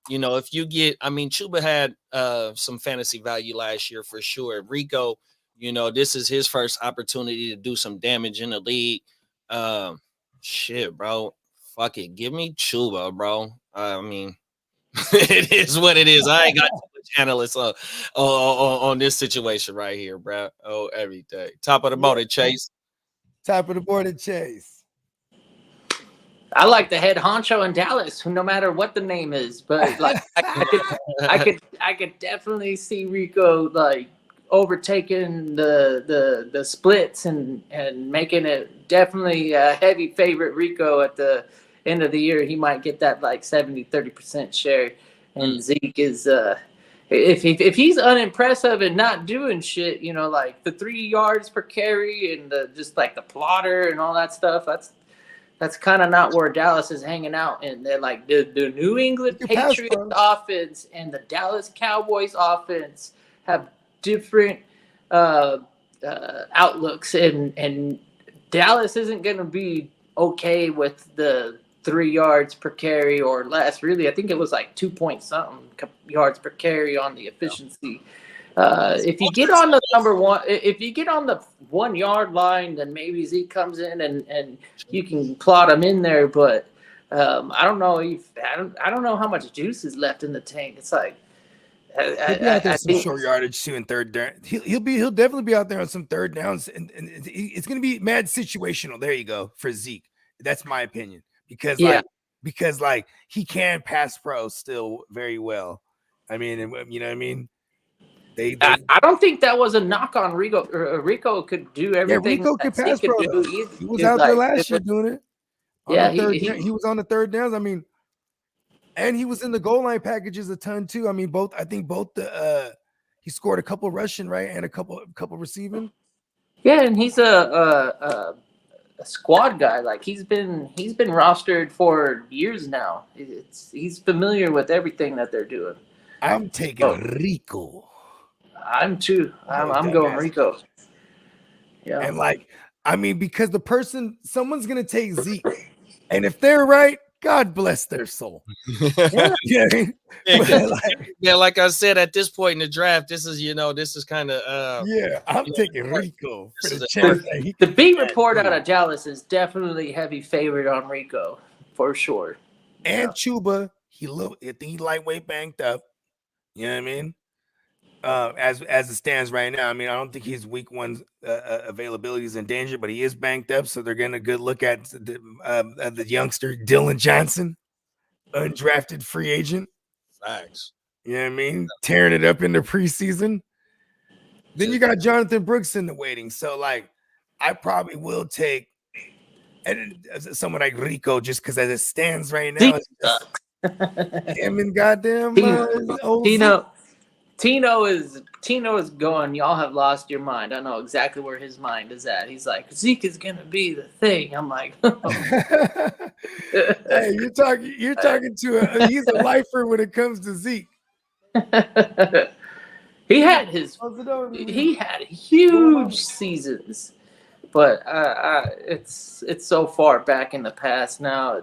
if you get, Chuba had some fantasy value last year for sure. Rico, this is his first opportunity to do some damage in the league. Shit, bro. Fuck it. Give me Chuba, bro. It is what it is. I ain't got too much analysts on this situation right here, bro. Oh, every day. Top of the board, Chase. Top of the board, Chase. I like the head honcho in Dallas, no matter what the name is. But I could definitely see Rico overtaking the splits and making it definitely a heavy favorite. Rico at the end of the year, he might get that 70-30% share. And Zeke is if he's unimpressive and not doing shit, the 3 yards per carry and the plotter and all that stuff, that's kind of not where Dallas is hanging out. And they're the New England Patriots offense and the Dallas Cowboys offense have different outlooks, and Dallas isn't going to be okay with the 3 yards per carry or less. Really, I think it was like 2 point something yards per carry on the efficiency. If you get on the number one, if you get on the 1 yard line, then maybe Zeke comes in and you can plot him in there. But I don't know I don't know how much juice is left in the tank. It's like He'll be out there I some think short yardage too, and third down. He'll definitely be out there on some third downs, and it's gonna be mad situational. There you go for Zeke. That's my opinion because like he can pass pro still very well. I mean, you know what I mean. I don't think that was a knock on Rico. Rico could do everything. Rico could pass Zeke pro. could do. He was out there last year doing it. He was on the third downs. I mean, and he was in the goal line packages a ton too. I mean, I think both he scored a couple rushing, right, and a couple receiving. Yeah, and he's a squad guy. Like he's been rostered for years now. He's familiar with everything that they're doing. I'm taking Rico. I'm too. I'm going Rico. Yeah. And like, I mean, because someone's gonna take Zeke, and if they're right, God bless their soul. Like I said, at this point in the draft, this is kind of I'm taking Rico for the chance. The beat report out of Dallas is definitely heavy favorite on Rico for sure. And Chuba, I think he lightweight banked up. You know what I mean? As it stands right now, I mean, I don't think his week 1 availability is in danger, but he is banked up, so they're getting a good look at the youngster Dylan Johnson, undrafted free agent. Facts. You know what I mean? Tearing it up in the preseason. Then you got Jonathan Brooks in the waiting, so like, I probably will take someone like Rico just because as it stands right now, him and goddamn Tino is going. Y'all have lost your mind. I know exactly where his mind is at. He's like, Zeke is gonna be the thing. I'm like, hey, you're talking to he's a lifer when it comes to Zeke. He had huge seasons, but it's so far back in the past now.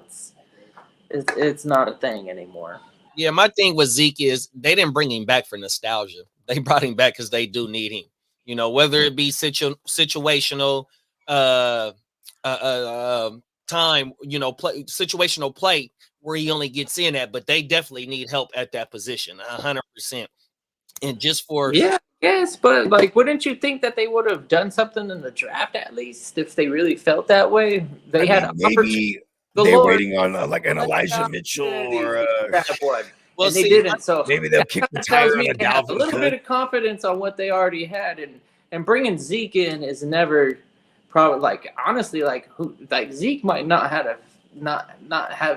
It's not a thing anymore. Yeah, my thing with Zeke is they didn't bring him back for nostalgia. They brought him back because they do need him. You know, whether it be situational time, situational play where he only gets in at, but they definitely need help at that position, 100%. And just for yes, but like, wouldn't you think that they would have done something in the draft at least if they really felt that way? Maybe they're waiting on like an Elijah Mitchell or well, they didn't. So maybe they'll kick the tire on a Dalvin. A little bit of confidence on what they already had, and bringing Zeke in is never probably like honestly like Zeke might not have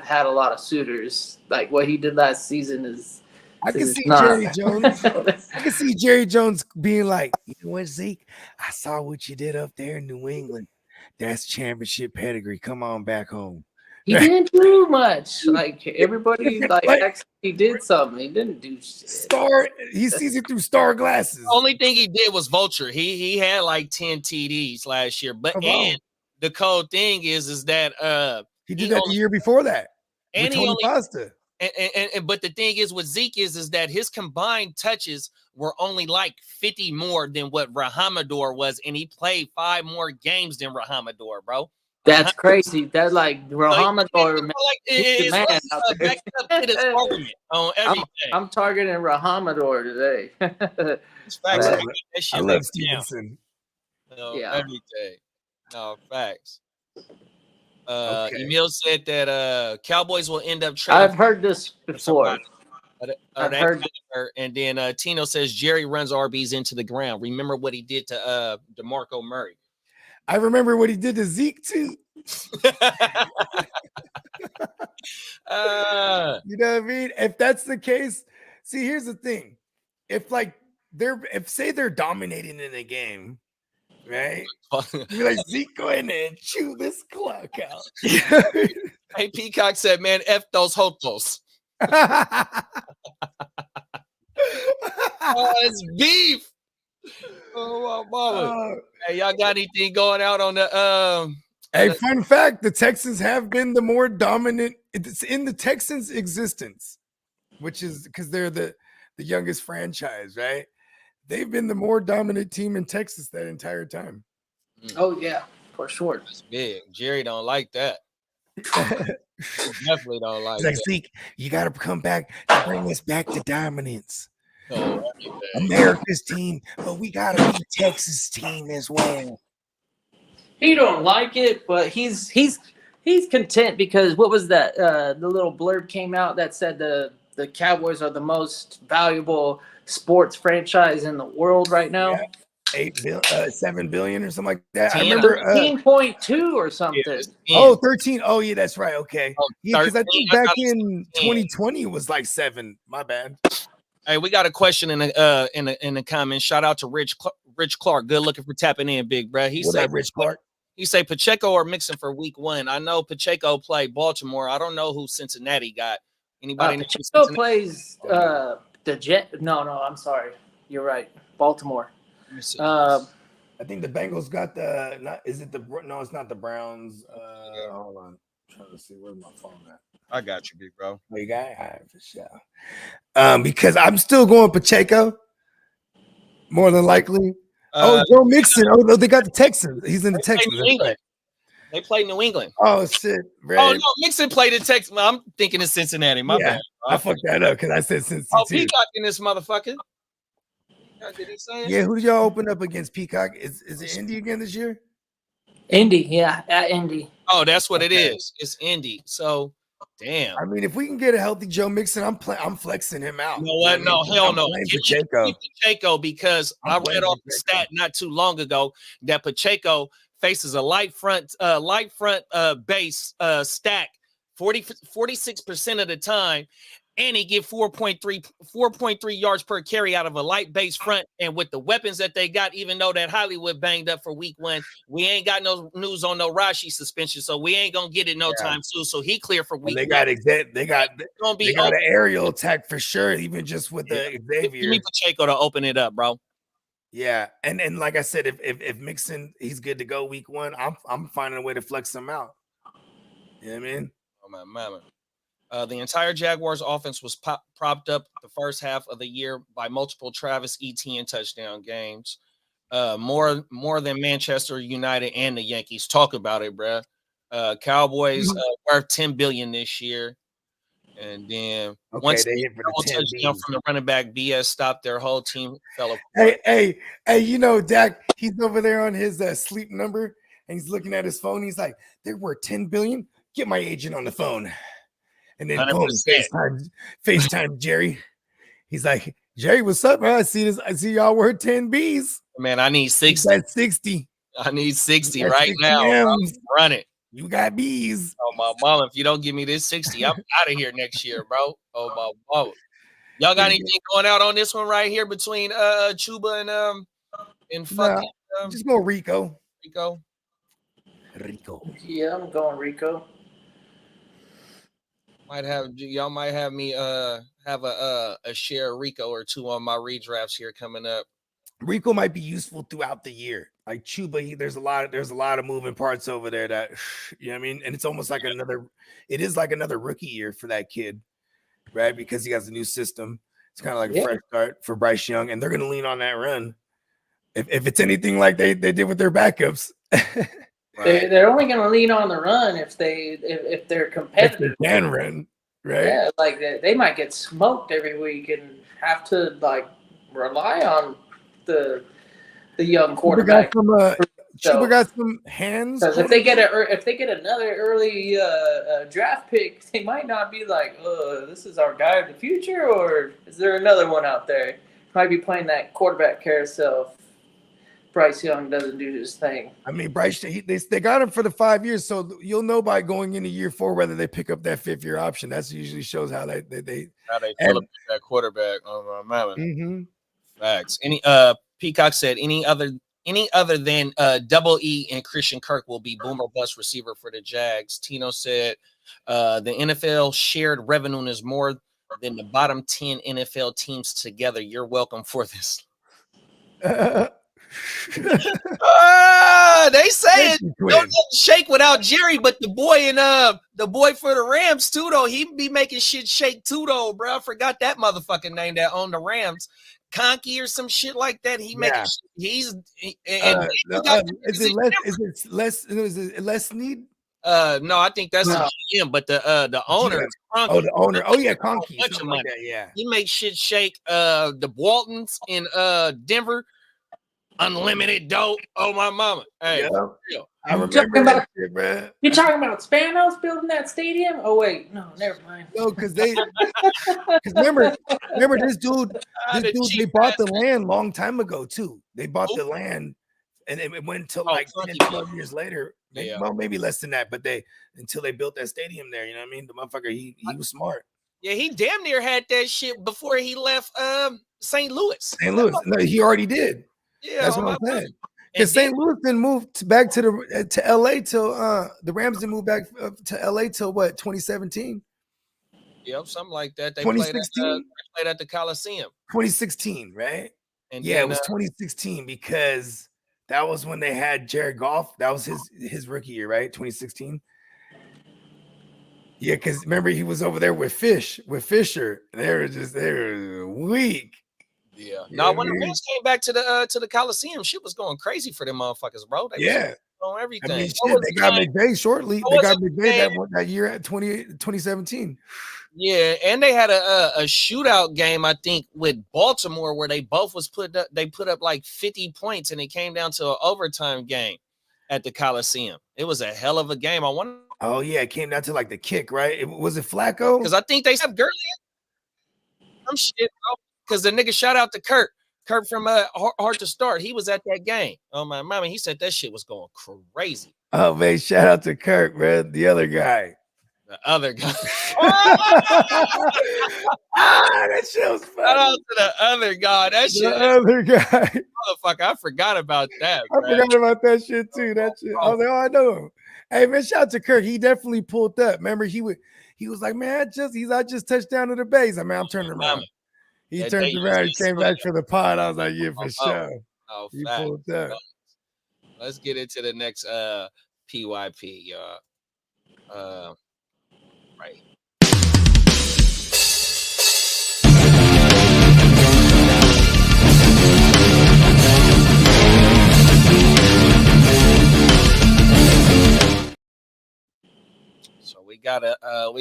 had a lot of suitors. Like what he did last season is. I can see Jerry Jones. I can see Jerry Jones being like, you know what, Zeke? I saw what you did up there in New England. That's championship pedigree. Come on back home. He didn't do much. Like everybody, actually did something. He didn't do shit. He sees it through star glasses. The only thing he did was vulture. He had like 10 TDs last year. But and the cold thing is that he did that the year before that. And Tony Pasta. And but the thing is with Zeke is that his combined touches were only like 50 more than what Rahamador was, and he played 5 more games than Rahamador, bro. That's crazy. That's like Rahamador. I'm targeting Rahamador today. I love Stevenson. Every day. No, facts. Emil said that Cowboys will end up trading. I've heard this before. And then Tino says Jerry runs RBs into the ground. Remember what he did to DeMarco Murray. I remember what he did to Zeke too. You know what I mean? If that's the case, see, here's the thing. If say they're dominating in a game, right? Be like, Zeke, go in there and chew this clock out. Hey, Peacock said, man, F those hotos. It's beef. Oh, my mama. Hey, y'all got anything going out on the Hey, fun fact: the Texans have been the more dominant. It's in the Texans' existence, which is because they're the youngest franchise, right? They've been the more dominant team in Texas that entire time. Oh yeah, for sure. That's big. Jerry don't like that. Definitely don't like It's like, that. Zeke, you got to come back to bring us back to dominance. So, America's team, but we got to be Texas team as well. He don't like it, but he's content because what was that? The little blurb came out that said the Cowboys are the most valuable sports franchise in the world right now. Yeah. 7 billion or something like that. 10, I remember 13.2 or something. Yeah, 13. Oh, yeah, that's right. Okay. Oh, Yeah, because I 13, think I back thought it was in 2020 was like 7. My bad. Hey, we got a question in the comments. Shout out to Rich Clark. Good looking for tapping in, big bro. He said Rich Clark. He say Pacheco or Mixon for week 1. I know Pacheco played Baltimore. I don't know who Cincinnati got. Anybody? Pacheco plays the Jet. No, I'm sorry. You're right. Baltimore. I think the Bengals got the. Not is it the? No, it's not the Browns. Hold on. I'm trying to see where's my phone at. I got you, big bro. Oh, you got it? All right, for sure. Because I'm still going Pacheco. More than likely. Joe Mixon. Oh no, they got the Texans. He's in the Texans. New England. They play New England. Oh shit! Right. Oh no, Mixon played in Texas. I'm thinking it's Cincinnati. My bad. I fucked that up because I said Cincinnati. Oh, Peacock in this motherfucker. Did he say it? Yeah, who did y'all open up against Peacock? Is it Indy again this year? Indy, yeah, at Indy. Oh, that's what it is. It's Indy. So, damn. I mean, if we can get a healthy Joe Mixon, I'm flexing him out. You know what? No, hell no. Give me Pacheco because I read off the stat not too long ago that Pacheco faces a light front base stack 46% of the time, and he get 4.3 yards per carry out of a light base front. And with the weapons that they got, even though that Hollywood banged up for week 1, we ain't got no news on no Rashi suspension, so we ain't gonna get it no time soon. So he clear for week 1. They got an aerial attack for sure, even just with the Xavier. Give me Pacheco to open it up, bro. Yeah, and like I said, if Mixon he's good to go week 1, I'm finding a way to flex him out. You know what I mean? Oh my mama. The entire Jaguars offense was propped up the first half of the year by multiple Travis Etienne touchdown games. More than Manchester United and the Yankees. Talk about it, bruh. Cowboys worth $10 billion this year. And then once they hit for the touchdown from the running back, BS stopped, their whole team fell apart. Hey, you know, Dak, he's over there on his sleep number and he's looking at his phone. He's like, they're worth $10 billion. Get my agent on the phone. And then boom, FaceTime Jerry. He's like, Jerry, what's up, man? I see y'all worth 10 Bs. Man, I need 60. That's 60. I need 60 right now. Run it. You got Bs. Oh my mama, if you don't give me this 60, I'm out of here next year, bro. Oh my mama. Y'all got anything going out on this one right here between Chuba and fucking just go Rico. Yeah, I'm going Rico. Y'all might have me have a share Rico or 2 on my redrafts here coming up. Rico might be useful throughout the year. Like Chuba, there's a lot of moving parts over there that, you know what I mean? And it's almost like another rookie year for that kid, right? Because he has a new system. It's kind of like a fresh start for Bryce Young, and they're going to lean on that run. If it's anything like they did with their backups. Right. They're only going to lean on the run if they're competitive. If they can run, right? Yeah, like they might get smoked every week and have to like rely on the young quarterback. Chuba got some hands. Because if they get another early draft pick, they might not be like, "Oh, this is our guy of the future," or is there another one out there? Might be playing that quarterback carousel. Bryce Young doesn't do his thing. I mean, Bryce, they got him for the 5 years, so you'll know by going into year 4 whether they pick up that 5th-year option. That usually shows how they fill up that quarterback. Oh my man. Mm-hmm. Facts. Peacock said any other than Double E and Christian Kirk will be boomer bust receiver for the Jags. Tino said the NFL shared revenue is more than the bottom 10 NFL teams together. You're welcome for this. They say it don't shake without Jerry, but the boy for the Rams too, though, he be making shit shake too, though, bro. I forgot that motherfucking name that owned the Rams, Conkey or some shit like that. He making is it Les Need? No, I think that's the GM, but the owner. Oh, the owner. Oh yeah, Conkey. Bunch of money. Like that, yeah. He makes shit shake. The Waltons in Denver. Unlimited dope. Oh my mama. Hey, I remember that shit, man. You talking about Spanos building that stadium? Oh wait, no, never mind. No, because remember this dude, they bought the land long time ago too. They bought the land, and it went until like 10, 12 years later. Well, maybe less than that, but until they built that stadium there. You know what I mean? The motherfucker, he was smart. Yeah, he damn near had that shit before he left St. Louis. St. Louis. No, he already did. Yeah, that's what I'm saying. Because St. Louis didn't move back to LA till the Rams didn't move back to LA till what, 2017? Yep, something like that. They 2016? Played at the Coliseum. 2016, right? And yeah, it was 2016 because that was when they had Jared Goff. That was his rookie year, right? 2016. Yeah, because remember he was over there with Fisher. They were weak. Yeah. Now when the Rams came back to the Coliseum, shit was going crazy for them motherfuckers, bro. They was on everything. I mean, shit, they got McVay shortly. They got McVay that year at 2017. Yeah, and they had a shootout game, I think, with Baltimore where they both was put up like 50 points, and it came down to an overtime game at the Coliseum. It was a hell of a game. I wonder. Oh yeah, it came down to like the kick, right? Was it Flacco? Because I think they have Gurley. Some shit, bro. Because the nigga shout out to Kurt from Hard to Start. He was at that game. Oh my mama, he said that shit was going crazy. Oh man, shout out to Kurt, man. The other guy. The other guy. That shit was funny. Shout out to the other guy. That shit. The other guy. Motherfucker, I forgot about that. I forgot about that shit too. That shit. I was like, oh, I know him. Hey man, shout out to Kurt. He definitely pulled up. Remember, he was like, man, I just touched down to the base. I mean, I'm turning around. He turned around. He came back for the pod. I was like, yeah, for sure. Oh, he pulled up. Let's get into the next PYP, y'all. Right. So we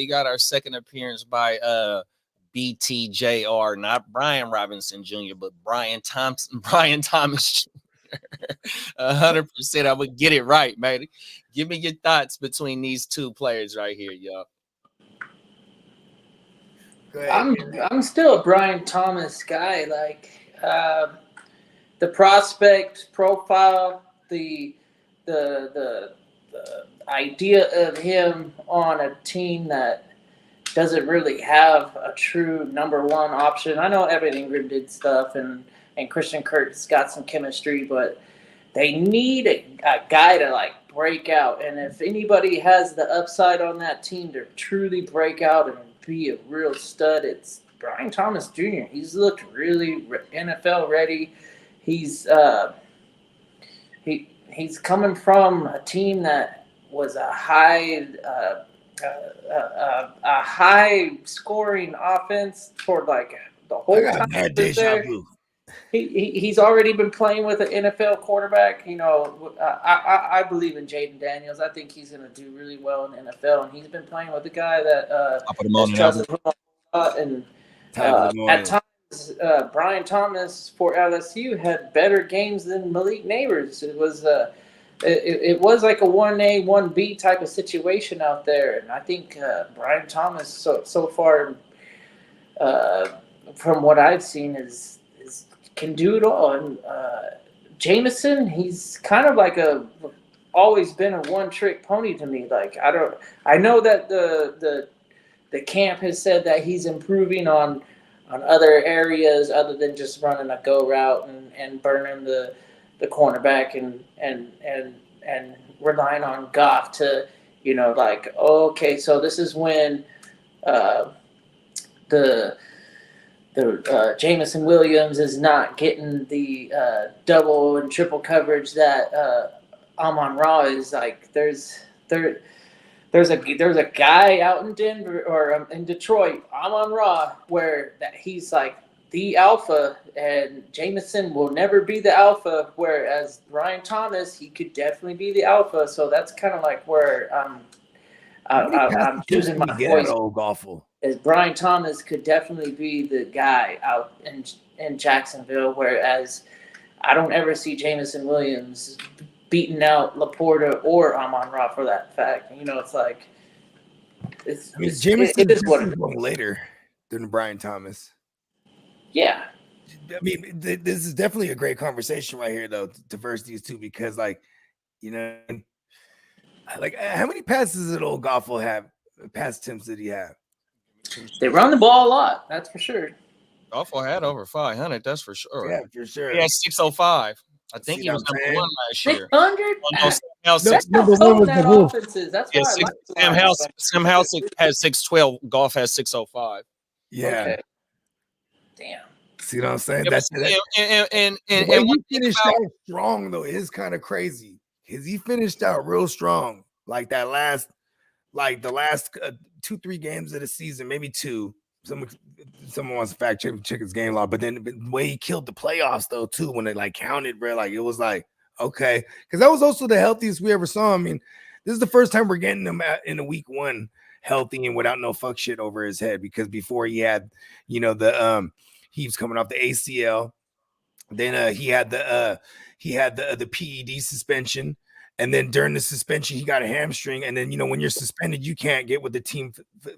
got our second appearance by BTJR, not Brian Robinson Jr., but Brian Thomas Jr. 100%. I would get it right, man. Give me your thoughts between these two players right here, y'all. I'm still a Brian Thomas guy. Like the prospect profile, the idea of him on a team that doesn't really have a true number one option. I know Evan Ingram did stuff and Christian Kirk's got some chemistry, but they need a guy to like break out. And if anybody has the upside on that team to truly break out and be a real stud, it's Brian Thomas Jr. He's looked really NFL ready. He's coming from a team that was a high scoring offense for like the whole time. He's already been playing with an NFL quarterback. You know, I believe in Jaden Daniels. I think he's going to do really well in the NFL, and he's been playing with a guy that trusted him a lot. And at times, Brian Thomas for LSU had better games than Malik Neighbors. It was like a 1A, 1B type of situation out there. And I think Brian Thomas so far, from what I've seen, can do it all. And Jameson, he's kind of like always been a one-trick pony to me. Like I know that the camp has said that he's improving on other areas other than just running a go route and burning the cornerback and relying on Goff to, you know, like, okay, so this is when the Jamison Williams is not getting the double and triple coverage that Amon-Ra is. Like there's a guy out in Denver or in Detroit, Amon-Ra, where that he's like the alpha, and Jamison will never be the alpha. Whereas Brian Thomas, he could definitely be the alpha. So that's kind of like where I'm choosing my voice. Old Goffle. As Brian Thomas could definitely be the guy out in Jacksonville, whereas I don't ever see Jamison Williams beating out Laporta or Amon-Ra for that fact. You know, it's like Jamison it is what it is. Later than Brian Thomas. Yeah. I mean, this is definitely a great conversation right here, though, to verse these two, because, like, you know, like how many passes did old Goffle have? Pass attempts did he have? They run the ball a lot, that's for sure. Goffle had over 500, that's for sure. Yeah, for sure. He had 605. I think he was number one last year. 600? That's number one was the Wolf. That's why Sam House has 612. Goff has 605. Yeah. Okay. Damn. See what I'm saying? And he finished out strong though is kind of crazy because he finished out real strong. Like the last 2-3 games of the season, maybe 2. Someone wants to fact check his game log, but then the way he killed the playoffs though too, when it like counted, bro, like it was like okay, because that was also the healthiest we ever saw. I mean, this is the first time we're getting him in a week 1 healthy and without no fuck shit over his head, because before he had, you know, he was coming off the ACL, then he had the PED suspension. And then during the suspension, he got a hamstring. And then, you know, when you're suspended, you can't get with the team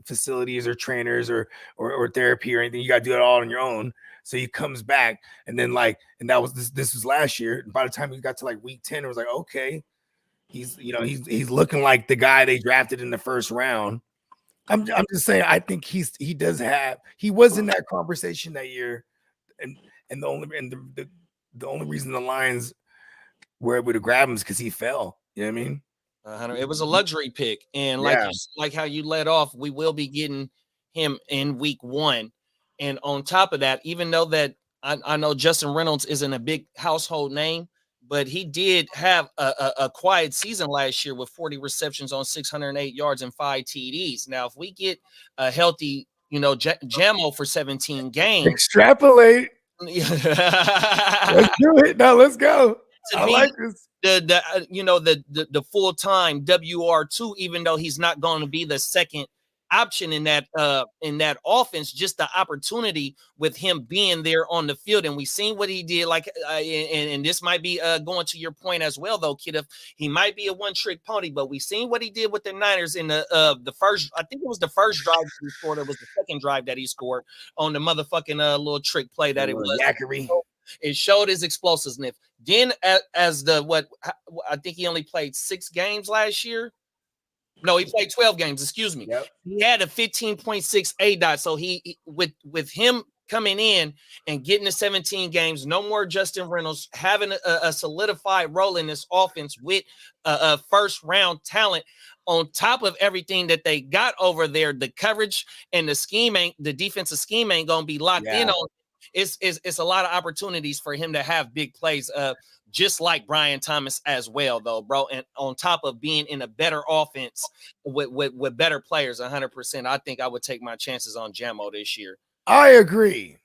facilities or trainers or therapy or anything. You got to do it all on your own. So he comes back. And then and that was this was last year. And by the time he got to like week 10, it was like, okay, he's looking like the guy they drafted in the first round. I'm just saying, I think he was in that conversation that year. And the only reason the Lions were able to grab him is because he fell. You know what I mean? It was a luxury pick, and like how you led off, we will be getting him in week 1. And on top of that, even though that I know Justin Reynolds isn't a big household name, but he did have a quiet season last year with 40 receptions on 608 yards and 5 TDs. Now, if we get a healthy, you know, Jamo for 17 games, extrapolate. Let's do it. Now let's go. I like this. The full-time WR2, even though he's not going to be the second option in that offense, just the opportunity with him being there on the field. And we seen what he did, and this might be going to your point as well, though, kid. If he might be a one-trick pony, but we seen what he did with the Niners in the first. I think it was the first drive he scored. It was the second drive that he scored on the motherfucking little trick play that it was. Yakkery. It showed his explosiveness. Then, as I think he only played 6 games last year. No, he played 12 games. Excuse me. Yep. He had a 15.6 ADOT. So he with him coming in and getting the 17 games, no more Justin Reynolds, having a solidified role in this offense with a first round talent. On top of everything that they got over there, the coverage and the defensive scheme ain't gonna be locked in on. It's a lot of opportunities for him to have big plays, just like Brian Thomas as well, though, bro. And on top of being in a better offense with better players, 100%, I think I would take my chances on Jamo this year. I agree.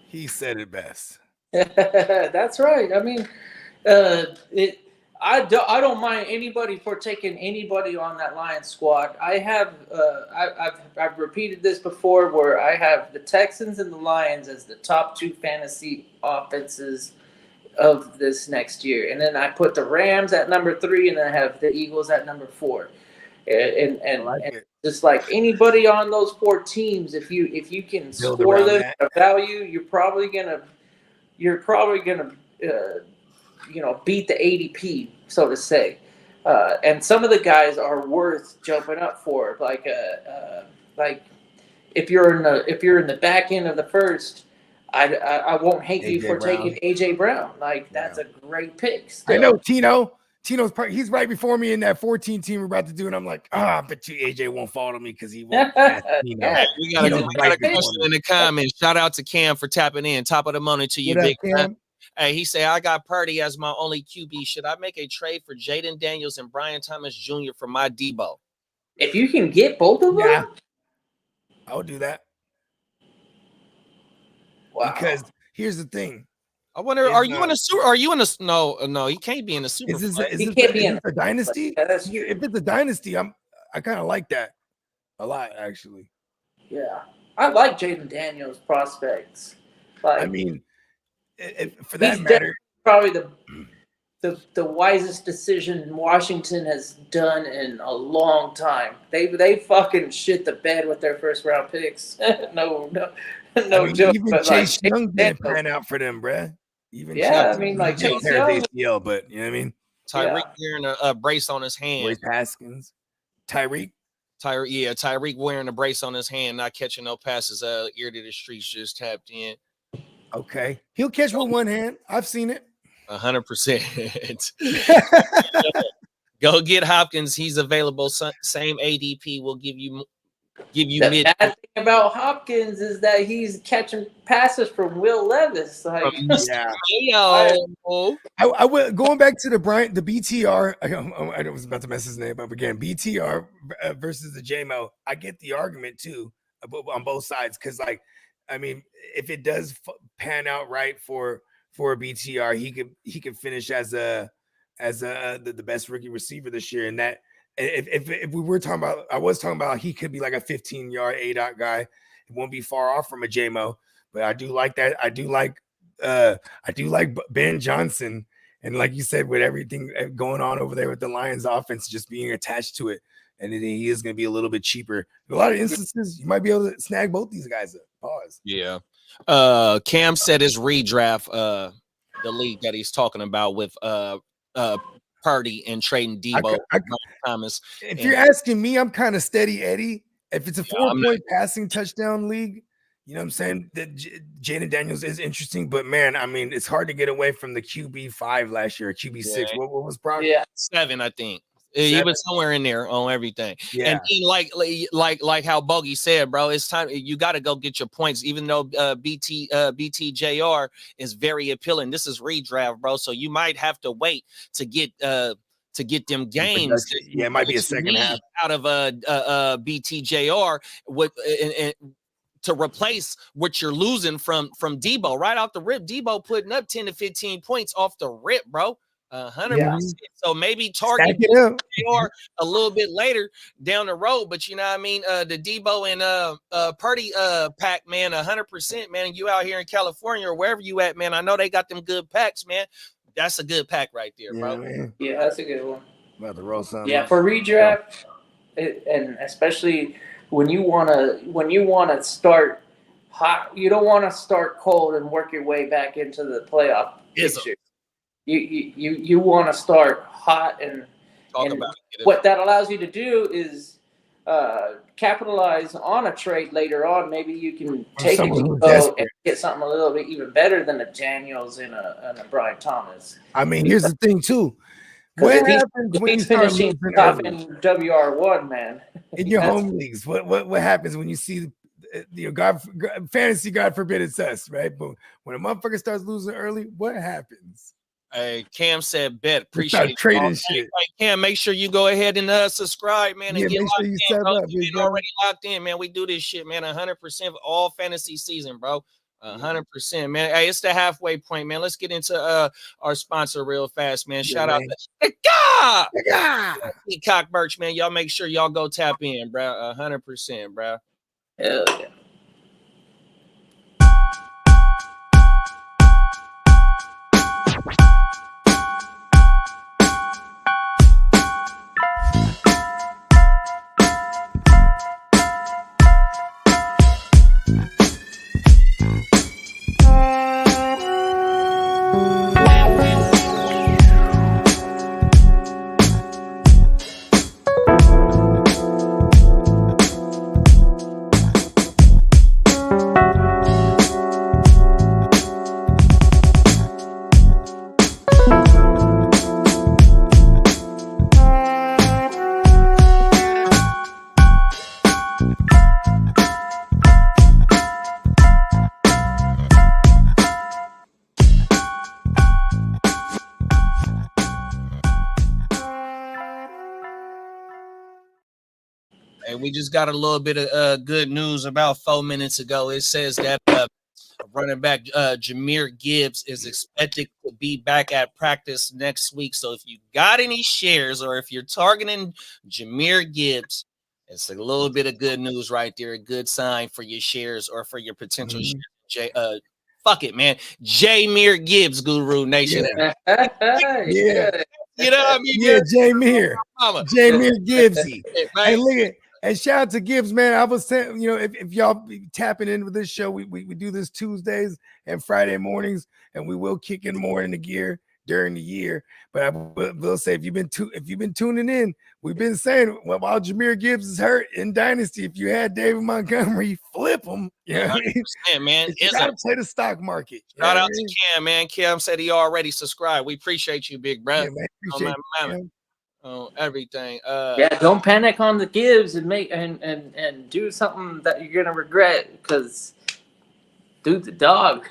He said it best. That's right. I mean, I don't mind anybody for taking anybody on that Lions squad. I've repeated this before, where I have the Texans and the Lions as the top 2 fantasy offenses of this next year, and then I put the Rams at number 3, and then I have the Eagles at number 4. And just like anybody on those 4 teams, if you can score them at a value, you're probably gonna beat the ADP, so to say. And some of the guys are worth jumping up for. Like if you're in the back end of the first, I won't hate you for taking AJ Brown. Like that's a great pick. Still. I know, Tino. he's right before me in that 14 team we're about to do, and I'm like, I bet you AJ won't follow me because he won't. Yeah. We got a question in the comments. Shout out to Cam for tapping in. Top of the morning to you, big Cam. Hey, he said, I got Purdy as my only QB. Should I make a trade for Jaden Daniels and Brian Thomas Jr. for my Debo? If you can get both of them, I would do that. Wow. Because here's the thing. I wonder, are you in a super? Are you in a no? He can't be in a super. Is this a dynasty? If it's a dynasty, I kind of like that a lot, actually. Yeah, I like Jaden Daniels' prospects. Like, I mean, for that matter, probably the wisest decision Washington has done in a long time. They fucking shit the bed with their first round picks. no joke. Even Chase Young didn't pan out for them, bruh. Even I mean, like Chase Young, ACL, but you know what I mean. Tyreek wearing a brace on his hand. Where's Haskins? Tyreek wearing a brace on his hand, not catching no passes. Ear to the streets just tapped in. Okay, he'll catch with one hand. I've seen it. 100%. Go get Hopkins. He's available. Same ADP. Will give you the bad thing about Hopkins is that he's catching passes from Will Levis. Like, I will going back to the BTR. I was about to mess his name up again. BTR versus the JMO. I get the argument too on both sides because, like, I mean, if it does pan out right for a BTR, he could finish as the best rookie receiver this year. And that if we were talking about, I was talking about he could be like a 15-yard ADOT guy. It won't be far off from a JMO, but I do like that. I do like Ben Johnson, and like you said, with everything going on over there with the Lions offense, just being attached to it, and then he is going to be a little bit cheaper. In a lot of instances, you might be able to snag both these guys up. Pause. Yeah. Cam said his redraft, the league that he's talking about with Purdy and trading Debo, Thomas. If you're asking me, I'm kind of steady Eddie. If it's a 4-point passing touchdown league, you know what I'm saying? That Jaden Daniels is interesting, but man, I mean, it's hard to get away from the QB5 last year, QB6. What was probably 7, I think. He was somewhere in there on everything. Yeah. And he, like how Bogey said, bro, it's time. You got to go get your points, even though BTJR is very appealing. This is redraft, bro. So you might have to wait to get them games. Yeah, it might be a second half out of BTJR with to replace what you're losing from Debo right off the rip. Debo putting up 10 to 15 points off the rip, bro. 100%. So maybe target or a little bit later down the road, but you know what I mean? The Debo and Purdy pack, man, 100%, man. You out here in California or wherever you at, man. I know they got them good packs, man. That's a good pack right there, bro. Man. Yeah, that's a good one. About to roll something. Yeah, for redraft, and especially when you wanna start hot, you don't want to start cold and work your way back into the playoff picture. You want to start hot and what that allows you to do is capitalize on a trade later on. Maybe you can take a Debo and get something a little bit even better than a Daniels and a Brian Thomas. I mean, here's the thing too. What happens when you start losing top in WR1, man? In your home leagues, what happens when you see fantasy? God forbid it's us, right? But when a motherfucker starts losing early, what happens? Hey, Cam said, bet. Appreciate it. Trading shit. Hey, Cam, make sure you go ahead and subscribe, man. And get locked in, bro. You've been already locked in, man. We do this shit, man. 100% of all fantasy season, bro. 100%, man. Hey, it's the halfway point, man. Let's get into our sponsor real fast, man. Shout out to Peacock Merch, man. Y'all make sure y'all go tap in, bro. 100%, bro. Hell yeah. And we just got a little bit of good news about 4 minutes ago. It says that running back Jahmyr Gibbs is expected to be back at practice next week. So if you got any shares or if you're targeting Jahmyr Gibbs, it's a little bit of good news right there. A good sign for your shares or for your potential shares. Fuck it, man. Jahmyr Gibbs, Guru Nation. Yeah. You know what I mean? Yeah, Jahmyr Gibbsy. Hey, look at. And shout out to Gibbs, man. I was saying, you know, if y'all be tapping in with this show, we do this Tuesdays and Friday mornings, and we will kick in more in the gear during the year. But I will say, if you've been tuning in, we've been saying, well, while Jahmyr Gibbs is hurt in Dynasty, if you had David Montgomery, flip him. You know what I mean? Man, you gotta play the stock market. Shout out to Cam, man. Cam said he already subscribed. We appreciate you, big bro. Yeah, man, appreciate you. Everything. Don't panic on the Gibbs and make and do something that you're gonna regret because dude's a dog.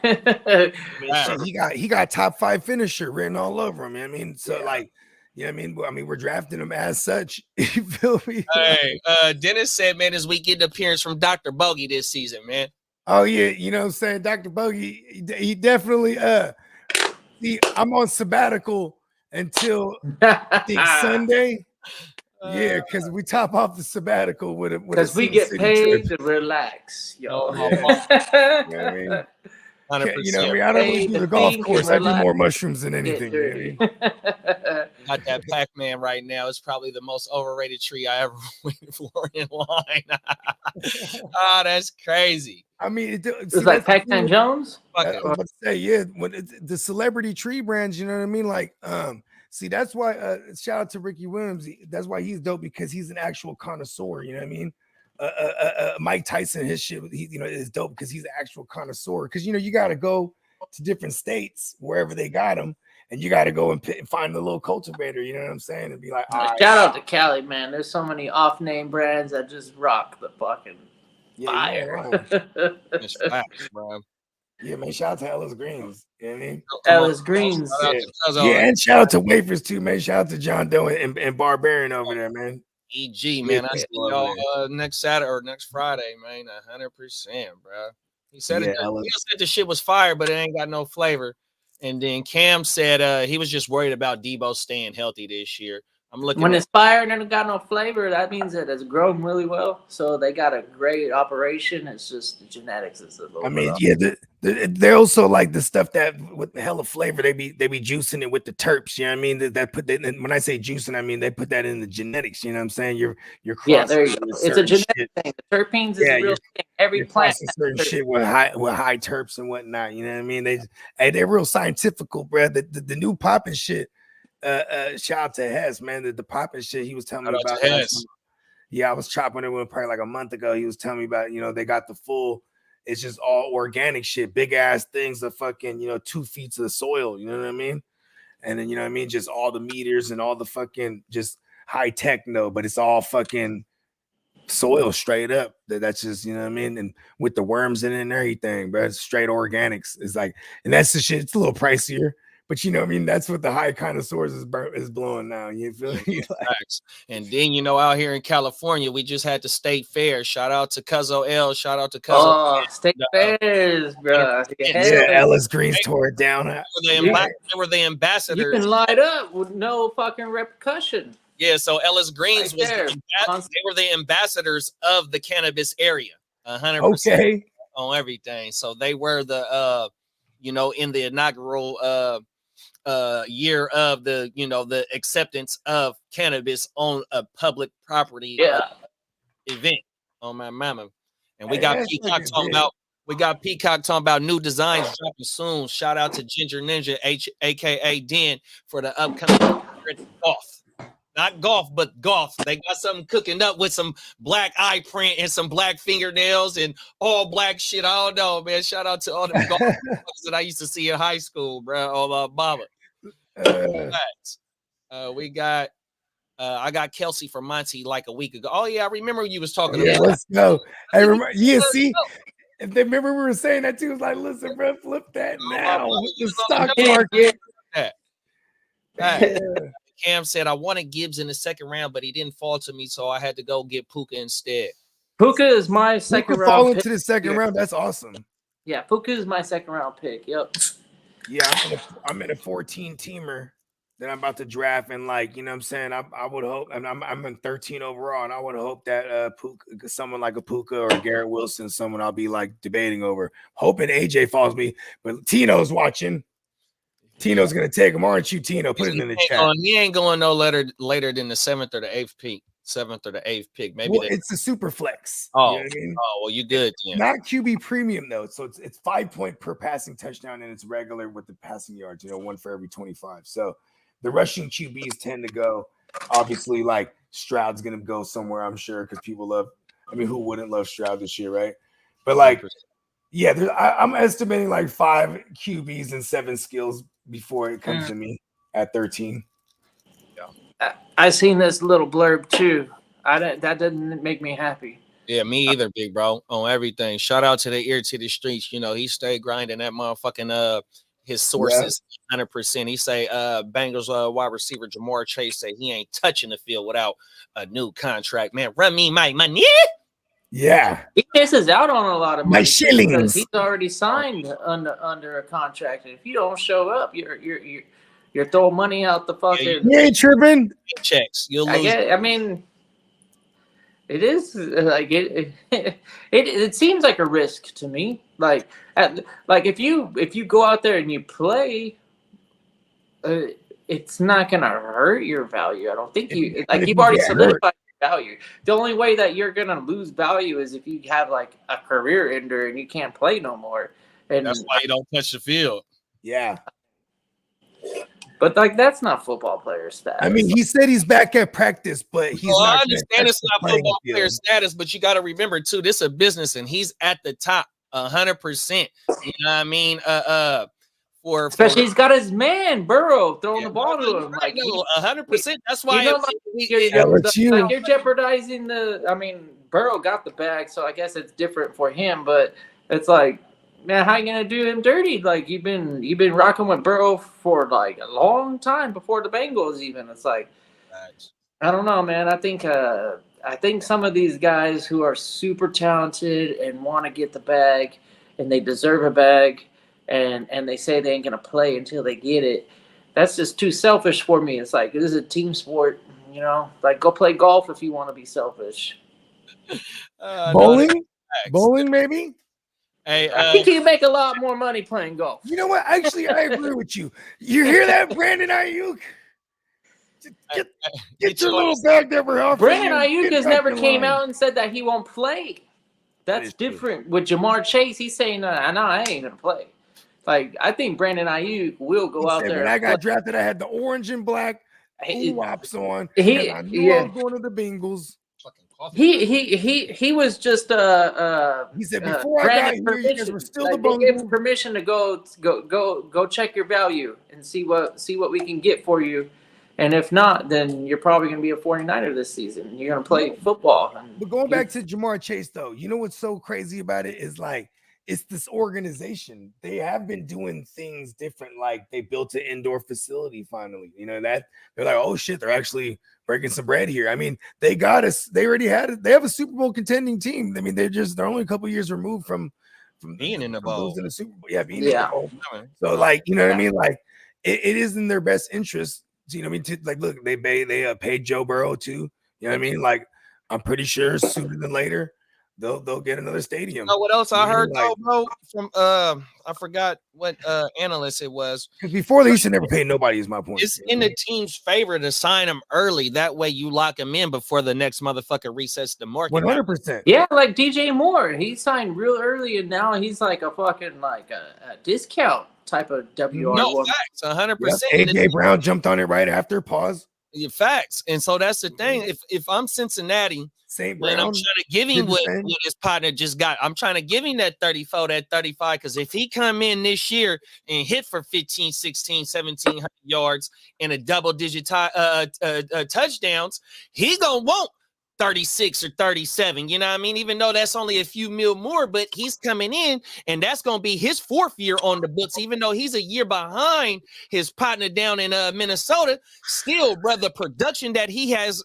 he got top 5 finisher written all over him. I mean, so like, you know what I mean? We're drafting him as such. You feel me? Hey, Dennis said, man, as we get an appearance from Dr. Bogey this season, man. Oh yeah, you know what I'm saying? Dr. Bogey, he definitely I'm on sabbatical until I think Sunday. Yeah, because we top off the sabbatical with a because we get paid to relax, yo. You know what I mean? 100%. You know what I mean? I don't really do the golf course. I do more mushrooms than anything. You know what I mean? Got that Pac-Man right now. It's probably the most overrated tree I ever waited for in line. Oh, that's crazy. I mean, it's like Pac-Man Jones. I was about to say, yeah, when the celebrity tree brands, you know what I mean? Like, see, that's why. Shout out to Ricky Williams. That's why he's dope because he's an actual connoisseur. You know what I mean? Mike Tyson, his shit, is dope because he's an actual connoisseur. Because you got to go to different states wherever they got them, and you got to go and find the little cultivator. You know what I'm saying? And be like, shout out to Cali, man. There's so many off-name brands that just rock the fucking fire. It's facts, bro. Yeah, man. Shout out to Ellis Greens. You know what I mean? Ellis Greens. And shout out to Wafers too, man. Shout out to John Doe and Barbarian over there, man. EG, man. I see y'all next Saturday or next Friday, man. 100%, bro. He said he said the shit was fire, but it ain't got no flavor. And then Cam said he was just worried about Debo staying healthy this year. I'm looking when it's fire and it got no flavor, that means that it's grown really well. So they got a great operation. It's just the genetics is a little. I mean, they're also like the stuff that with the hell of flavor, they be juicing it with the terps. You know what I mean? When I say juicing, I mean they put that in the genetics. You know what I'm saying? You're there you go. It's a genetic thing. The terpenes is a real thing. Every plant has certain shit with high terps and whatnot. You know what I mean? They're real scientifical, bro. The new popping shit. Shout out to Hess, man. The popping shit he was telling me about. Yeah, I was chopping it with probably like a month ago. He was telling me about, they got the full, it's just all organic shit, big ass things of fucking, 2 feet of the soil, you know what I mean? And then, just all the meters and all the fucking just high tech, but it's all fucking soil straight up. That's just, you know what I mean? And with the worms in it and everything, but it's straight organics. It's like, and that's the shit, it's a little pricier. But you know what I mean? That's what the high connoisseurs is blowing now. You feel me? And then, out here in California, we just had the state fair. Shout out to Cuzzo L. Shout out to Cuzzo. Oh, state fairs, bro. Yeah, Ellis Greens tore it down. They were the ambassadors. You can light up with no fucking repercussion. Yeah, so Ellis Greens they were the ambassadors of the cannabis area. 100% on everything. So they were the in the inaugural year of the the acceptance of cannabis on a public property event on my mama. And we got Peacock talking about new designs dropping soon. Shout out to Ginger Ninja aka Den for the upcoming golf. Not golf, but golf. They got something cooking up with some black eye print and some black fingernails and all black shit. I don't know, man. Shout out to all the golf that I used to see in high school, bro. All Baba. We got I got Kelsey from Monty like a week ago. Oh yeah, I remember you was talking about. Let's go. I remember. Yeah, see, if they remember we were saying that too. It was like, listen, bro, flip that now. The stock market. Cam said I wanted Gibbs in the second round, but he didn't fall to me, so I had to go get Puka instead. Puka is my second Puka round fall pick. into the second round. That's awesome. Yeah, Puka is my second round pick. Yep. Yeah, I'm in a 14 teamer that I'm about to draft, and like, you know what I'm saying, I would hope, and I'm in 13 overall, and I would hope that Puka, someone like a Puka or Garrett Wilson, someone I'll be like debating over, hoping AJ falls me, but Tino's watching. Tino's gonna take him, aren't you, Tino? Put it in the chat. He ain't going no later than the 7th or the 8th pick. 7th or the 8th pick. Maybe it's a super flex. Oh, you know what I mean? Oh, well, you good then. Not QB premium though, so it's 5 point per passing touchdown, and it's regular with the passing yards. You know, 1 for every 25. So the rushing QBs tend to go. Obviously, like Stroud's gonna go somewhere, I'm sure, because people love. I mean, who wouldn't love Stroud this year, right? But like, 100%. Yeah, I'm estimating like 5 QBs and 7 skills before it comes to me at 13. Yeah, I seen this little blurb too. That didn't make me happy. Yeah, me either, big bro. On everything. Shout out to the ear to the streets. You know, he stayed grinding that motherfucking his sources 100%. He say Bengals wide receiver Jamar Chase say he ain't touching the field without a new contract. Man, run me my money. Yeah, he misses out on a lot of money. My shillings. He's already signed under a contract. If you don't show up, you're throwing money out the fucking. You ain't tripping. Checks. You'll lose. I mean, it is like it seems like a risk to me. Like if you go out there and you play, it's not gonna hurt your value. I don't think you've already solidified your value. The only way that you're gonna lose value is if you have like a career ender and you can't play no more. And that's why you don't touch the field. Yeah. But like that's not football player status. I mean, he said he's back at practice, but he's not. I understand it's not football player status, but you got to remember too, this is a business, and he's at the top 100%. You know what I mean? Especially he's got his man Burrow throwing the ball to him. Like 100%. That's why you're jeopardizing the. I mean, Burrow got the bag, so I guess it's different for him. But it's like, man, how you gonna do him dirty? Like you've been rocking with Burrow for like a long time before the Bengals even. It's like, I don't know, man. I think some of these guys who are super talented and want to get the bag and they deserve a bag and they say they ain't gonna play until they get it. That's just too selfish for me. It's like this is a team sport, you know. Like go play golf if you want to be selfish. Bowling maybe. Hey, I think you make a lot more money playing golf. You know what? Actually, I agree with you. You hear that, Brandon Ayuk? Get your little bag never off. Brandon Ayuk has never came out and said that he won't play. That's different. With Jamar Chase, he's saying, "No, I ain't gonna play." Like I think Brandon Ayuk will go out there. When I got drafted, I had the orange and black wops on. I knew I was going to the Bengals. He was just he said before I got here, you guys were still the Bengals. They gave him permission to go check your value and see what we can get for you. And if not, then you're probably going to be a 49er this season. You're going to play football. But going back to Jamar Chase, though, you know what's so crazy about it is like it's this organization. They have been doing things different. Like they built an indoor facility finally. You know that they're like, oh shit, they're actually breaking some bread here. I mean, they got us. They already had it. They have a Super Bowl contending team. I mean, they're only a couple years removed from being in the bowl. Losing the Super Bowl. Yeah, being in the bowl. So like, you know what I mean? Like it is in their best interest. You know what I mean? Like, look, they paid Joe Burrow too. You know what I mean? Like, I'm pretty sure sooner than later they'll get another stadium. You know what else I heard, bro? From I forgot what analyst it was. Because before they used to never pay nobody. Is my point. It's in the team's favor to sign them early. That way, you lock them in before the next motherfucker resets the market. 100%. Yeah, like DJ Moore, he signed real early, and now he's like a fucking like a discount type of WR. No facts, 100%. AJ Brown jumped on it right after. Pause. Facts, and so that's the thing. If I'm Cincinnati, St. Brown, I'm trying to give him what his partner just got. I'm trying to give him that 34, that 35, because if he come in this year and hit for 15, 16, 1700 yards and a double-digit touchdowns, he gonna want 36 or 37, you know what I mean? Even though that's only a few mil more, but he's coming in and that's going to be his 4th year on the books, even though he's a year behind his partner down in Minnesota. Still, brother, production that he's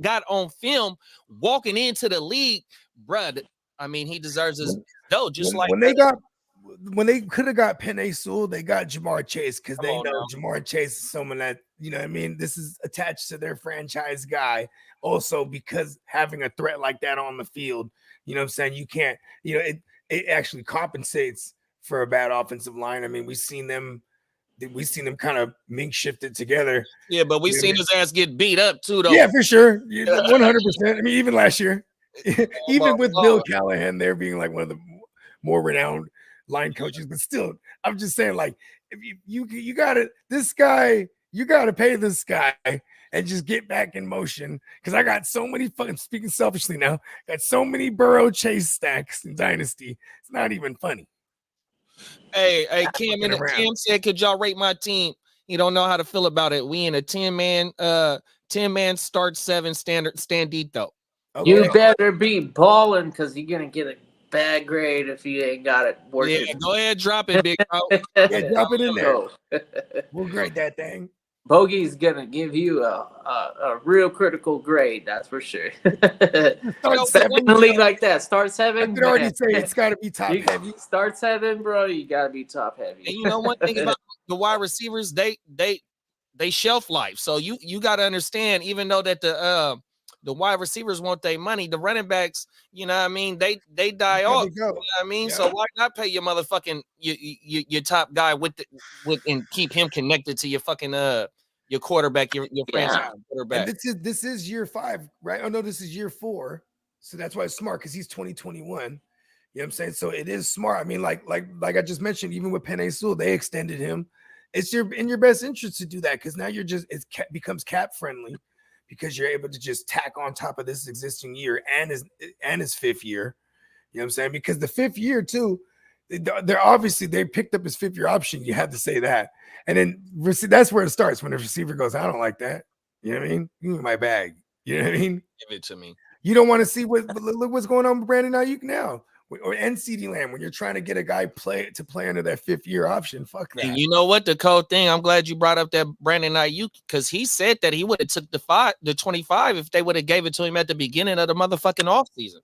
got on film walking into the league, brother, I mean, he deserves his dough, just when they could have got Penei Sewell, they got Jamar Chase because they know Jamar Chase is someone that, you know what I mean, this is attached to their franchise guy. Also, because having a threat like that on the field, you know what I'm saying, you can't, you know, it actually compensates for a bad offensive line. I mean, we've seen them kind of mink shifted together. Yeah, but we've seen his ass get beat up too, though. Yeah, for sure. 100%. I mean, even last year, even with Bill Callahan there being like one of the more renowned line coaches, but still, I'm just saying, like, if you gotta pay this guy and just get back in motion, because I got so many fucking, speaking selfishly now, got so many Burrow Chase stacks in Dynasty. It's not even funny. Hey, Cam said, could y'all rate my team? You don't know how to feel about it. We in a 10-man start 7 standito. Okay. You better be balling because you're gonna get a bad grade if you ain't got it working. Yeah, go ahead, drop it, big bro. Yeah, drop it in there. We'll grade that thing. Bogey's gonna give you a real critical grade, that's for sure. Start 7 in a league like that. Start 7. I could already say it's got to be top heavy. Start 7, bro. You got to be top heavy. And you know one thing about the wide receivers, they shelf life. So you got to understand, even though that the wide receivers want their money, the running backs, you know what I mean, they die off. You know what I mean? Yeah. So why not pay your motherfucking your top guy with and keep him connected to your fucking your quarterback, your franchise quarterback. And this is year 5, right? Oh no, this is year 4. So that's why it's smart, because he's 2021. You know what I'm saying? So it is smart. I mean, like I just mentioned, even with Penei Sewell, they extended him. It's in your best interest to do that, because now it becomes cap friendly, because you're able to just tack on top of this existing year and his 5th year. You know what I'm saying? Because the 5th year too, they're obviously, they picked up his 5th year option. You have to say that. And then that's where it starts, when the receiver goes, I don't like that. You know what I mean? Give me my bag. You know what I mean? Give it to me. You don't want to see look what's going on with Brandon Ayuk now, or CeeDee Lamb, when you're trying to get a guy play under that 5th year option. Fuck that. And you know what? The cold thing, I'm glad you brought up that Brandon Ayuk, because he said that he would have took the 25 if they would have gave it to him at the beginning of the motherfucking offseason.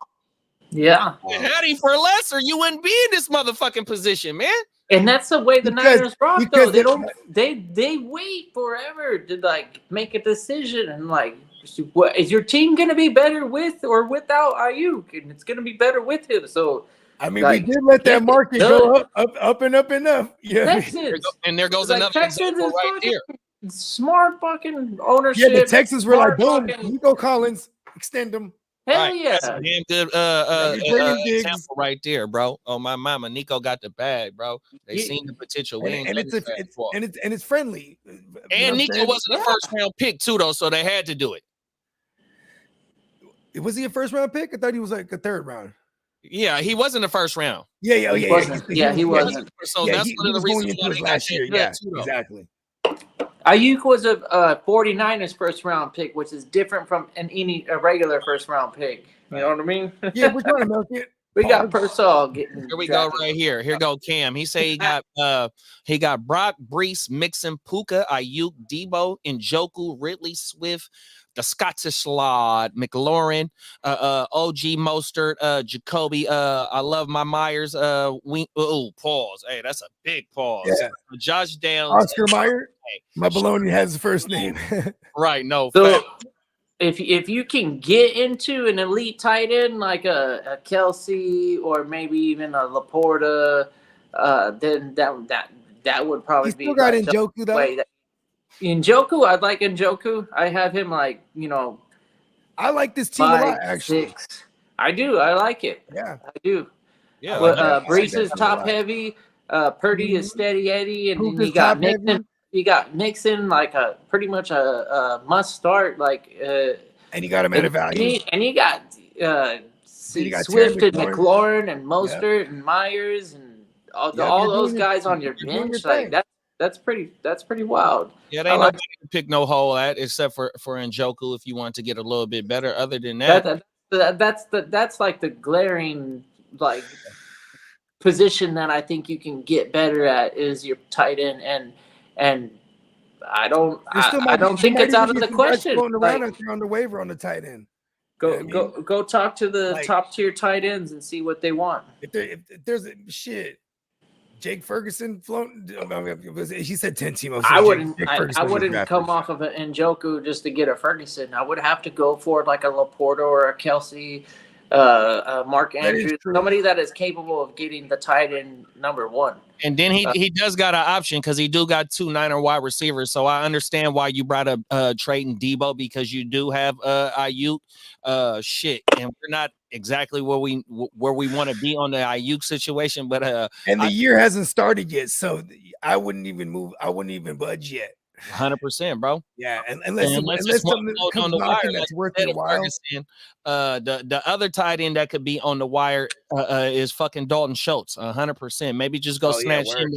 Yeah. You had him for less, or you wouldn't be in this motherfucking position, man. And that's the way the Niners rock, though. They wait forever to like make a decision, and like, what is your team gonna be better with or without Ayuk? And it's gonna be better with him. So I mean, like, we did let that market go up and up enough. Yeah. Texans. And there goes another example right there. Smart fucking ownership. Yeah, the Texans were like, boom, Nico Collins, extend them. Hell yeah. That's a damn good example right there, bro. Oh, my mama, Nico got the bag, bro. They seen the potential. And it's friendly. And Nico wasn't a first round pick too, though, so they had to do it. Was he a first round pick? I thought he was like a 3rd round. Yeah, he wasn't the first round. Yeah. He wasn't. So that's one of the reasons why they last year. Yeah, exactly. Ayuk was a 49ers first round pick, which is different from a regular first round pick. You know what I mean? Yeah, we're trying to milk it. We got Persall getting. Here we go right here. Here go Cam. He say he got Brock, Brees, Mixon, Puka, Ayuk, Debo, Njoku, Ridley, Swift, the Scottish Lord, McLaurin, OG Mostert, Jacoby. I love my Myers. Pause. Hey, that's a big pause. Yeah. Josh Downs, Oscar Meyer. My baloney has the first name. Right. No. So if you can get into an elite tight end like a Kelsey or maybe even a Laporta, then that would probably be. Still got Njoku though. Njoku, I'd like Njoku. I have him like, I like this team 5, a lot, actually. 6. I do. I like it. Yeah. I do. Yeah. Brees is top heavy. Purdy is steady Eddie, and then you got Mixon. Heavy. You got Mixon like pretty much a must start. Like, and you got him at a value. And you got Swift and McLaurin and Mostert and Myers and all those guys on your bench. Like That's pretty wild. Yeah, they ain't nobody to pick no hole at except for Njoku if you want to get a little bit better. Other than that, that's like the glaring like position that I think you can get better at is your tight end, and I don't think it's out of the question. Floating around if you're on the waiver on the tight end. Go talk to the top tier tight ends and see what they want. If there's a shit. Jake Ferguson floating. He said 10 team. I wouldn't come off of an Njoku just to get a Ferguson. I would have to go for like a Laporta or a Kelsey, Mark Andrews, somebody that is capable of getting the tight end number one. And then he does got an option because he do got 2 Niner wide receivers. So I understand why you brought up trading Debo because you do have Ayuk. Shit, and we're not exactly where we want to be on the Ayuk situation, but and the year hasn't started yet, so I wouldn't even move. I wouldn't even budge yet. 100%, bro. Yeah, and unless something comes knocking that's worth your while. The other tight end that could be on the wire is fucking Dalton Schultz. 100%. Maybe just go snatch him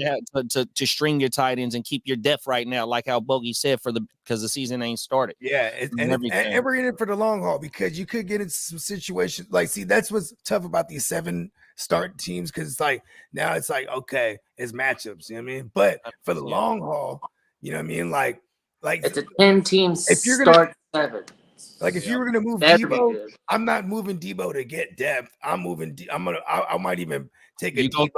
to string your tight ends and keep your depth right now, like how Bogey said because the season ain't started. Yeah, and we're in it for the long haul because you could get into some situations like that's what's tough about these 7 start teams because it's like now it's like okay, it's matchups. You know what I mean? But for the long haul. You know what I mean? Like it's a 10-team start 7. Like if you were gonna move Debo, I'm not moving Debo to get depth. I might even take a Debo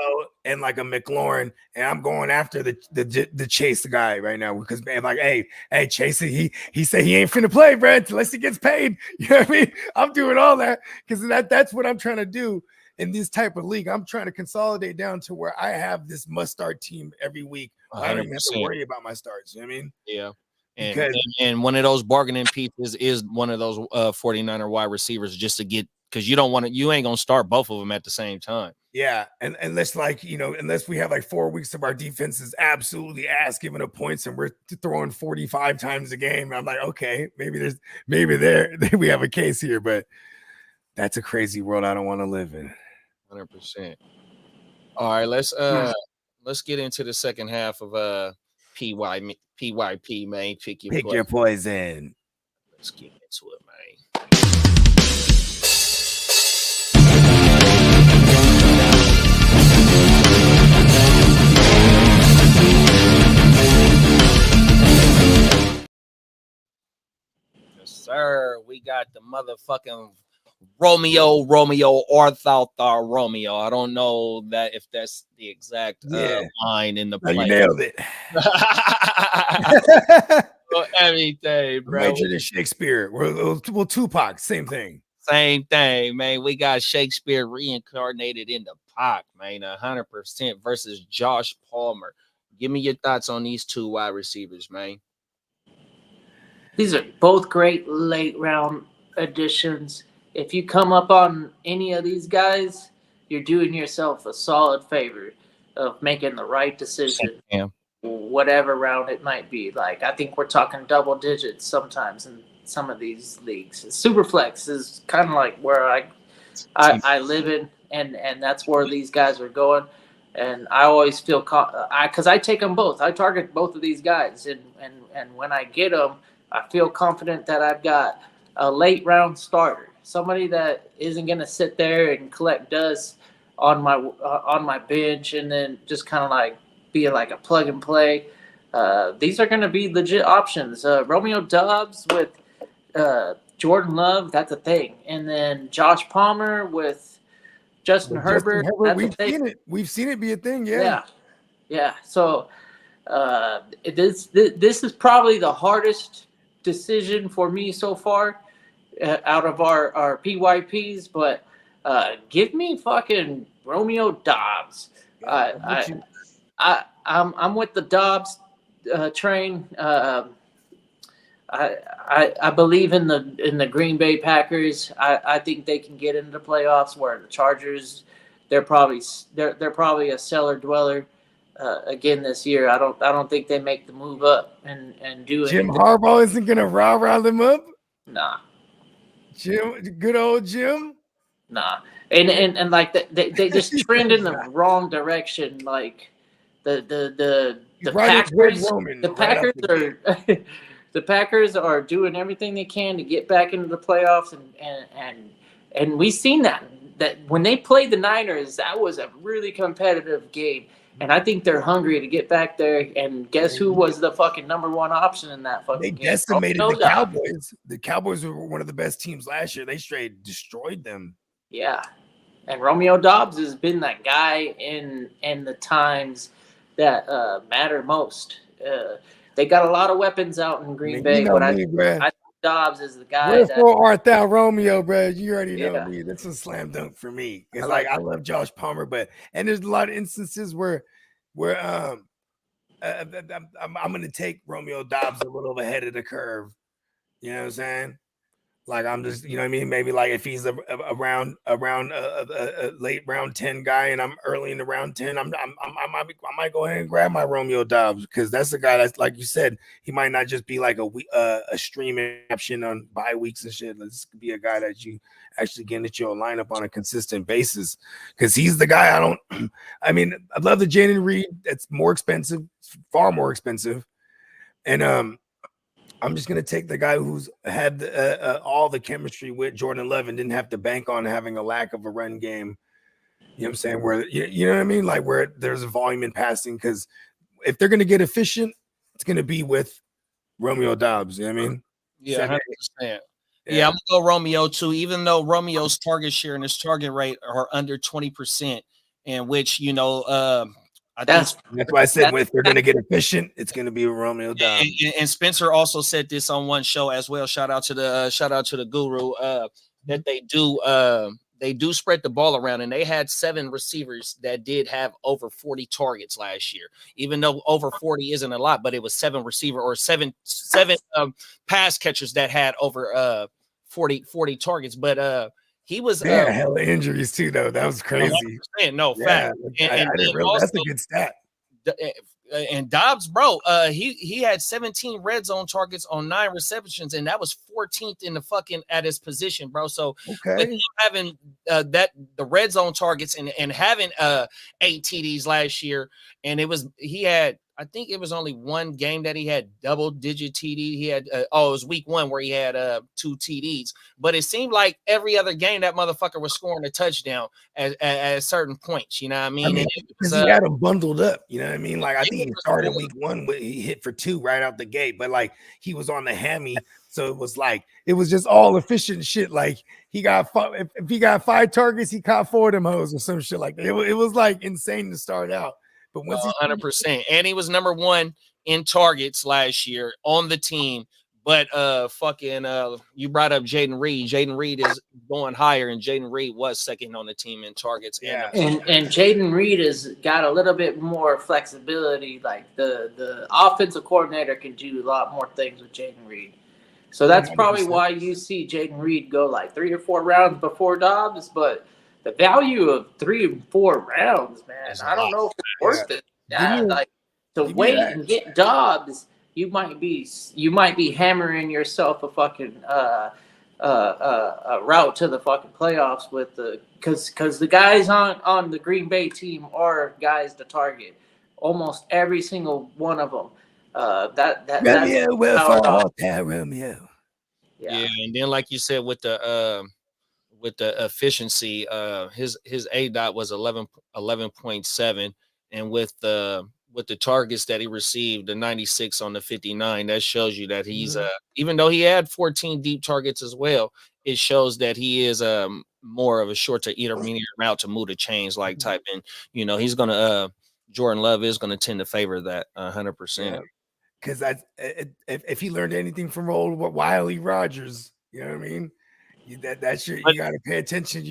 and like a McLaurin, and I'm going after the Chase guy right now because man, like, hey, Chase, he said he ain't finna play, bro, unless he gets paid. You know what I mean? I'm doing all that because that's what I'm trying to do. In this type of league, I'm trying to consolidate down to where I have this must-start team every week. 100%. I don't even have to worry about my starts. You know what I mean? Yeah. And one of those bargaining pieces is one of those 49er wide receivers just to get because you ain't gonna start both of them at the same time. Yeah, and unless unless we have like 4 weeks of our defense is absolutely ass giving up points and we're throwing 45 times a game. I'm like, okay, maybe we have a case here, but that's a crazy world I don't want to live in. 100%. All right, let's get into the second half of PYP, man. Pick your poison. Let's get into it, man. Yes, sir. We got the motherfucking Romeo, Arthur Romeo. I don't know if that's the exact line in the play. You nailed it. Everything, bro. Major than Shakespeare. Well, Tupac, same thing. Same thing, man. We got Shakespeare reincarnated in the Pac, man. 100% versus Josh Palmer. Give me your thoughts on these 2 wide receivers, man. These are both great late round additions. If you come up on any of these guys, you're doing yourself a solid favor of making the right decision, whatever round it might be. Like, I think we're talking double digits sometimes in some of these leagues. Superflex is kind of like where I live in, and that's where these guys are going. And I always feel because I take them both. I target both of these guys, and when I get them, I feel confident that I've got a late round starter. Somebody that isn't going to sit there and collect dust on my bench and then just kind of like be like a plug and play. These are going to be legit options. Romeo Doubs with Jordan Love, that's a thing. And then Josh Palmer with Justin Herbert. We've seen it be a thing. Yeah. So this is probably the hardest decision for me so far. Out of our PYPs, but give me fucking Romeo Doubs. I'm with the Doubs train. I believe in the Green Bay Packers. I think they can get into the playoffs. Where the Chargers, they're probably a cellar dweller again this year. I don't think they make the move up and do it. Jim Harbaugh isn't gonna rah them up. Nah. Good old Jim. Nah, and like they just trend in the wrong direction. Like the the Greg Packers, Roman the right Packers off the are the Packers are doing everything they can to get back into the playoffs, and we've seen that when they played the Niners, that was a really competitive game. And I think they're hungry to get back there. And guess who was the fucking number one option in that fucking They game? decimated Romeo the Doubs. Cowboys. The Cowboys were one of the best teams last year. They straight destroyed them. Yeah. And Romeo Doubs has been that guy in the times that matter most. They got a lot of weapons out in Green Bay, you know but me, I think Dobbs is the guy Wherefore art thou Romeo, bro? You already know Yeah. me. That's a slam dunk for me. It's I I love Josh Palmer, and there's a lot of instances where I'm gonna take Romeo Dobbs a little ahead of the curve. You know what I'm saying? Like I'm just, you know what I mean? Maybe like if he's around a late round 10 guy and I'm early in the round 10, I might go ahead and grab my Romeo Dobbs because that's the guy that's like you said, he might not just be like a streaming option on bye weeks and shit. This could be a guy that you actually get into your lineup on a consistent basis because he's the guy I mean, I love the Jaden Reed. It's more expensive, far more expensive. And I'm just going to take the guy who's had all the chemistry with Jordan Love and didn't have to bank on having a lack of a run game. You know what I'm saying? Where, you know what I mean? Like where there's a volume in passing. Because if they're going to get efficient, it's going to be with Romeo Dobbs. You know what I mean? Yeah, 100%. Yeah, I'm going to go Romeo too, even though Romeo's target share and his target rate are under 20%, in which, that's why I said if they're going to get efficient, it's going to be a Romeo Dobbs. And Spencer also said this on one show as well. Shout out to the guru that they do spread the ball around, and they had 7 receivers that did have over 40 targets last year. Even though over 40 isn't a lot, but it was 7 pass catchers that had over 40 targets. But he was hell of injuries too, though. That was crazy. No, fact. I didn't realize that's a good stat. And Dobbs, bro, he had 17 red zone targets on 9 receptions, and that was 14th in the fucking at his position, bro. So with him having the red zone targets and having 8 TDs last year, and he had. I think it was only one game that he had double-digit TD. He had it was week 1 where he had 2 TDs. But it seemed like every other game that motherfucker was scoring a touchdown at certain points. You know what I mean? Because he had them bundled up. You know what I mean? Like I think he started week 1, he hit for 2 right out the gate. But like he was on the hammy, so it was just all efficient shit. Like he got if he got 5 targets, he caught 4 of them hoes or some shit like that. It was like insane to start out. But once 100%, and he was number 1 in targets last year on the team. But you brought up Jaden Reed. Jaden Reed is going higher, and Jaden Reed was second on the team in targets. Yeah, and Jaden Reed has got a little bit more flexibility. Like the offensive coordinator can do a lot more things with Jaden Reed. So that's probably why you see Jaden Reed go like 3 or 4 rounds before Dobbs, but the value of 3 and 4 rounds, man, I don't know if it's worth it. Like to wait and get Dobbs, you might be hammering yourself a fucking a route to the fucking playoffs with because the guys on the Green Bay team are guys to target, almost every single one of them. Romeo. Yeah, and then like you said with the efficiency, his A dot was 11.7, and with the targets that he received, the 96 on the 59, that shows you that he's even though he had 14 deep targets as well, it shows that he is more of a short to intermediate route to move the chains like type. And he's gonna Jordan Love is gonna tend to favor that 100%. Because if he learned anything from old Wiley Rogers, you know what I mean. You got to pay attention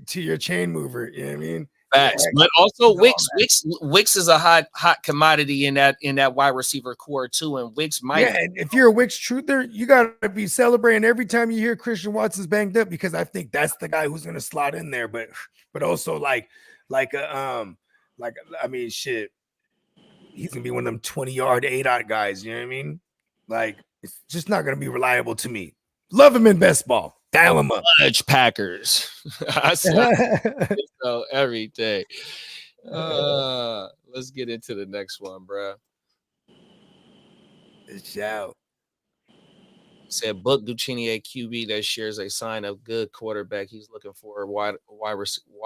to your chain mover. You know what I mean? Facts. But also Wicks is a hot commodity in that wide receiver core too. And Wicks might. Yeah, and if you're a Wicks truther, you gotta be celebrating every time you hear Christian Watson's banged up because I think that's the guy who's gonna slot in there. But also I mean shit. He's gonna be one of them 20-yard 8-out guys. You know what I mean? Like it's just not gonna be reliable to me. Love him in best ball. Dial him up. Fudge Packers. I so every day. Let's get into the next one, bro. Shout. Said book Duchenne a QB that shares a sign of good quarterback. He's looking for a wide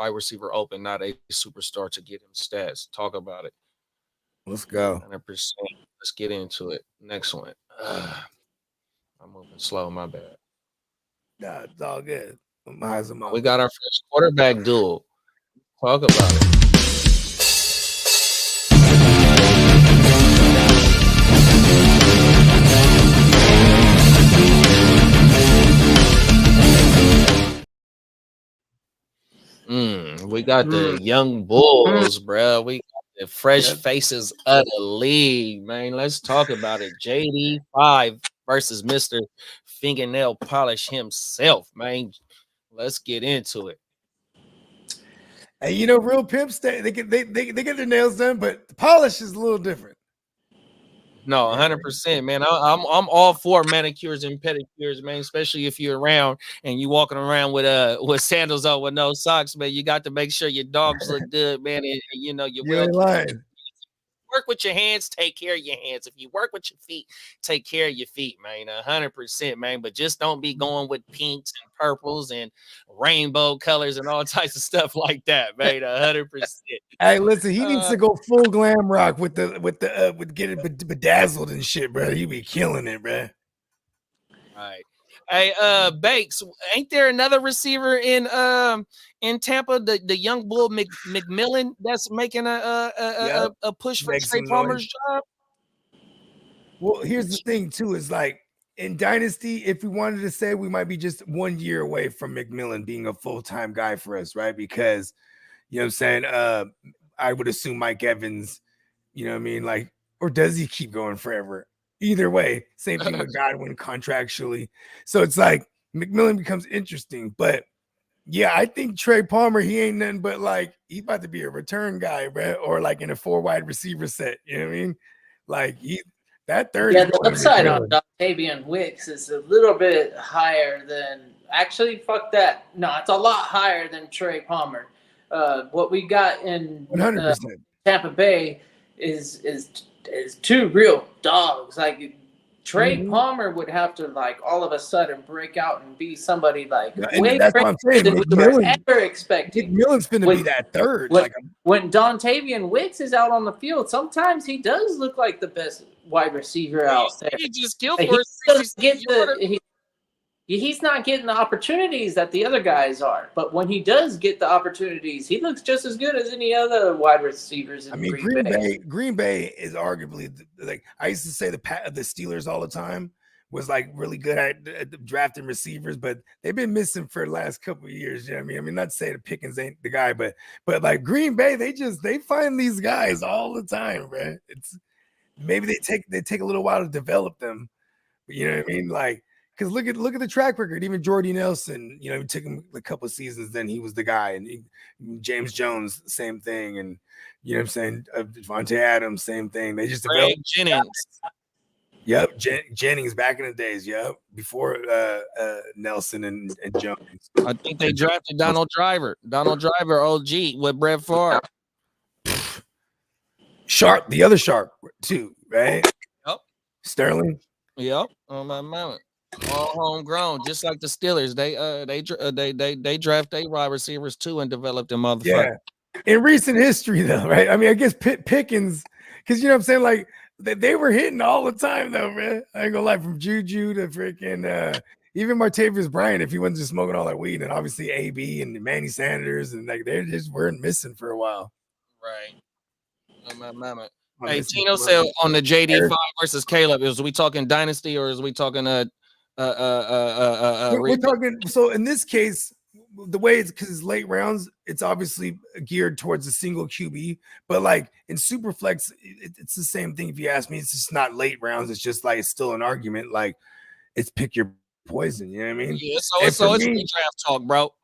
receiver open, not a superstar to get him stats. Talk about it. Let's go. 100%. Let's get into it. Next one. I'm moving slow. My bad. Nah, it's all good. We got our first quarterback duel. Talk about it. We got the young bulls, bro. We got the fresh faces of the league, man. Let's talk about it. JD5 versus Mr. Fingernail Polish himself, man. Let's get into it. And you know, real pimps, they get their nails done, but the polish is a little different. No, 100%, man. I'm all for manicures and pedicures, man. Especially if you're around and you walking around with sandals on with no socks, man. You got to make sure your dogs look good, man. And you know you're well. Lying. Work with your hands, take care of your hands. If you work with your feet, take care of your feet, man. 100%, man. But just don't be going with pinks and purples and rainbow colors and all types of stuff like that, man. 100%. Hey, listen, he needs to go full glam rock with getting bedazzled and shit, bro. He be killing it, bro. All right. Hey, Bakes, ain't there another receiver in Tampa, the young bull McMillan that's making a push for Trey Palmer's job? Well, here's the thing too, is like in Dynasty, if we wanted to say, we might be just 1 year away from McMillan being a full-time guy for us, right? Because you know what I'm saying, I would assume Mike Evans, you know what I mean, like, or does he keep going forever? Either way, same thing with Godwin contractually. So it's like McMillan becomes interesting. But yeah, I think Trey Palmer, he ain't nothing but like, he about to be a return guy, bro, or like in a 4 wide receiver set. You know what I mean? Like that third. Yeah, the upside on Dontavian Wicks is a little bit higher than actually. Fuck that. No, it's a lot higher than Trey Palmer. What we got in 100%. Tampa Bay is two real dogs. Like Trey Palmer would have to like all of a sudden break out and be somebody like way that's what I'm saying. than we were ever expecting. McMillan's going to be that third. When Dontavian Wicks is out on the field, sometimes he does look like the best wide receiver out there. He just killed for he's not getting the opportunities that the other guys are. But when he does get the opportunities, he looks just as good as any other wide receivers in Green Bay is arguably, like, I used to say the Steelers all the time was like really good at drafting receivers, but they've been missing for the last couple of years. You know what I mean? Not to say that Pickens ain't the guy, but like Green Bay, they find these guys all the time, man. It's maybe they take a little while to develop them, but you know what I mean? Like, because look at the track record. Even Jordy Nelson, you know, it took him a couple of seasons, then he was the guy. And James Jones, same thing. And you know what I'm saying? Devontae Adams, same thing. They just developed Jennings. Yep, Jennings back in the days. Yep, before Nelson and Jones. I think they drafted Donald Driver, OG with Brett Favre. Sharp, the other Sharp too, right? Yep. Sterling. Yep. On my moment. All homegrown, just like the Steelers. They draft their wide receivers too and develop them motherfuckers. Yeah. In recent history, though, right? I mean, I guess Pickens, because you know what I'm saying, like they were hitting all the time, though, man. I ain't gonna lie, from Juju to freaking even Martavis Bryant, if he wasn't just smoking all that weed, and obviously AB and Manny Sanders, and like they just weren't missing for a while. Right. On my mama. Hey, Tino said on the JD5 versus Caleb, is we talking dynasty or is we talking we're talking, so in this case, the way it's because it's late rounds, it's obviously geared towards a single QB, but like in Superflex, it's the same thing. If you ask me, it's just not late rounds. It's just like it's still an argument. Like it's pick your poison. You know what I mean? Yeah. So it's redraft talk, bro.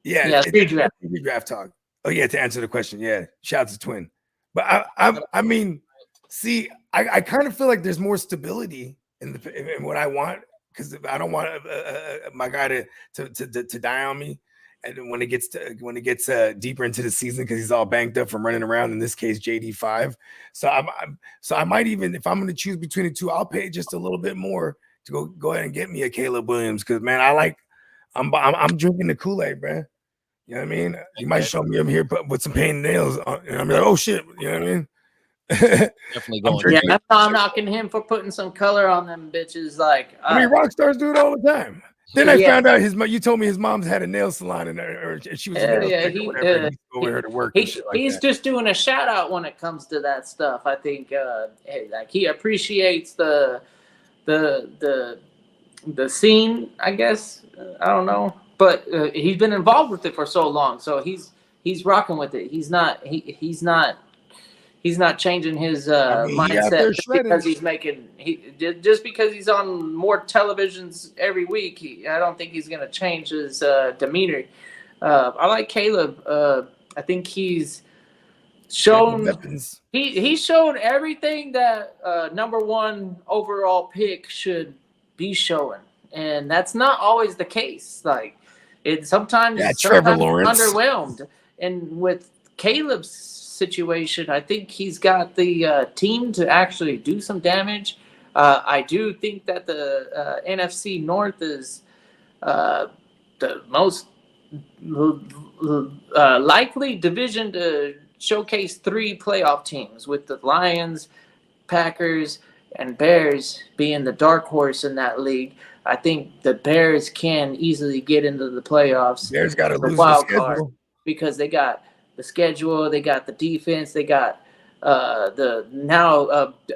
Yeah, it's redraft talk. Oh yeah, to answer the question, yeah. Shout out to Twin. But I mean, see, I kind of feel like there's more stability in what I want, because I don't want my guy to die on me. And then when it gets deeper into the season, because he's all banked up from running around, in this case JD5. So I might even, if I'm going to choose between the two, I'll pay just a little bit more to go ahead and get me a Caleb Williams, because man, I'm drinking the Kool-Aid, man. You know what I mean? You might show me him here with some painted nails on, and I'm like, oh shit, you know what I mean? Definitely going. Yeah, I'm not knocking him for putting some color on them bitches. Like, I mean, rock stars do it all the time. Then I found out you told me his mom's had a nail salon and she was a nail tech or whatever. He go with her to work. He's just doing a shout out when it comes to that stuff. I think like he appreciates the scene, I guess. I don't know, but he's been involved with it for so long, so he's rocking with it. He's not changing his mindset just because he's just because he's on more televisions every week. I don't think he's going to change his demeanor. I like Caleb. I think he's shown he showed everything that number one overall pick should be showing, and that's not always the case. Like sometimes Trevor Lawrence underwhelmed, and with Caleb's situation, I think he's got the team to actually do some damage. I do think that the NFC North is the most likely division to showcase 3 playoff teams, with the Lions, Packers, and Bears being the dark horse in that league. I think the Bears can easily get into the playoffs. Bears got to lose wild the card schedule because they got the schedule, they got the defense, they got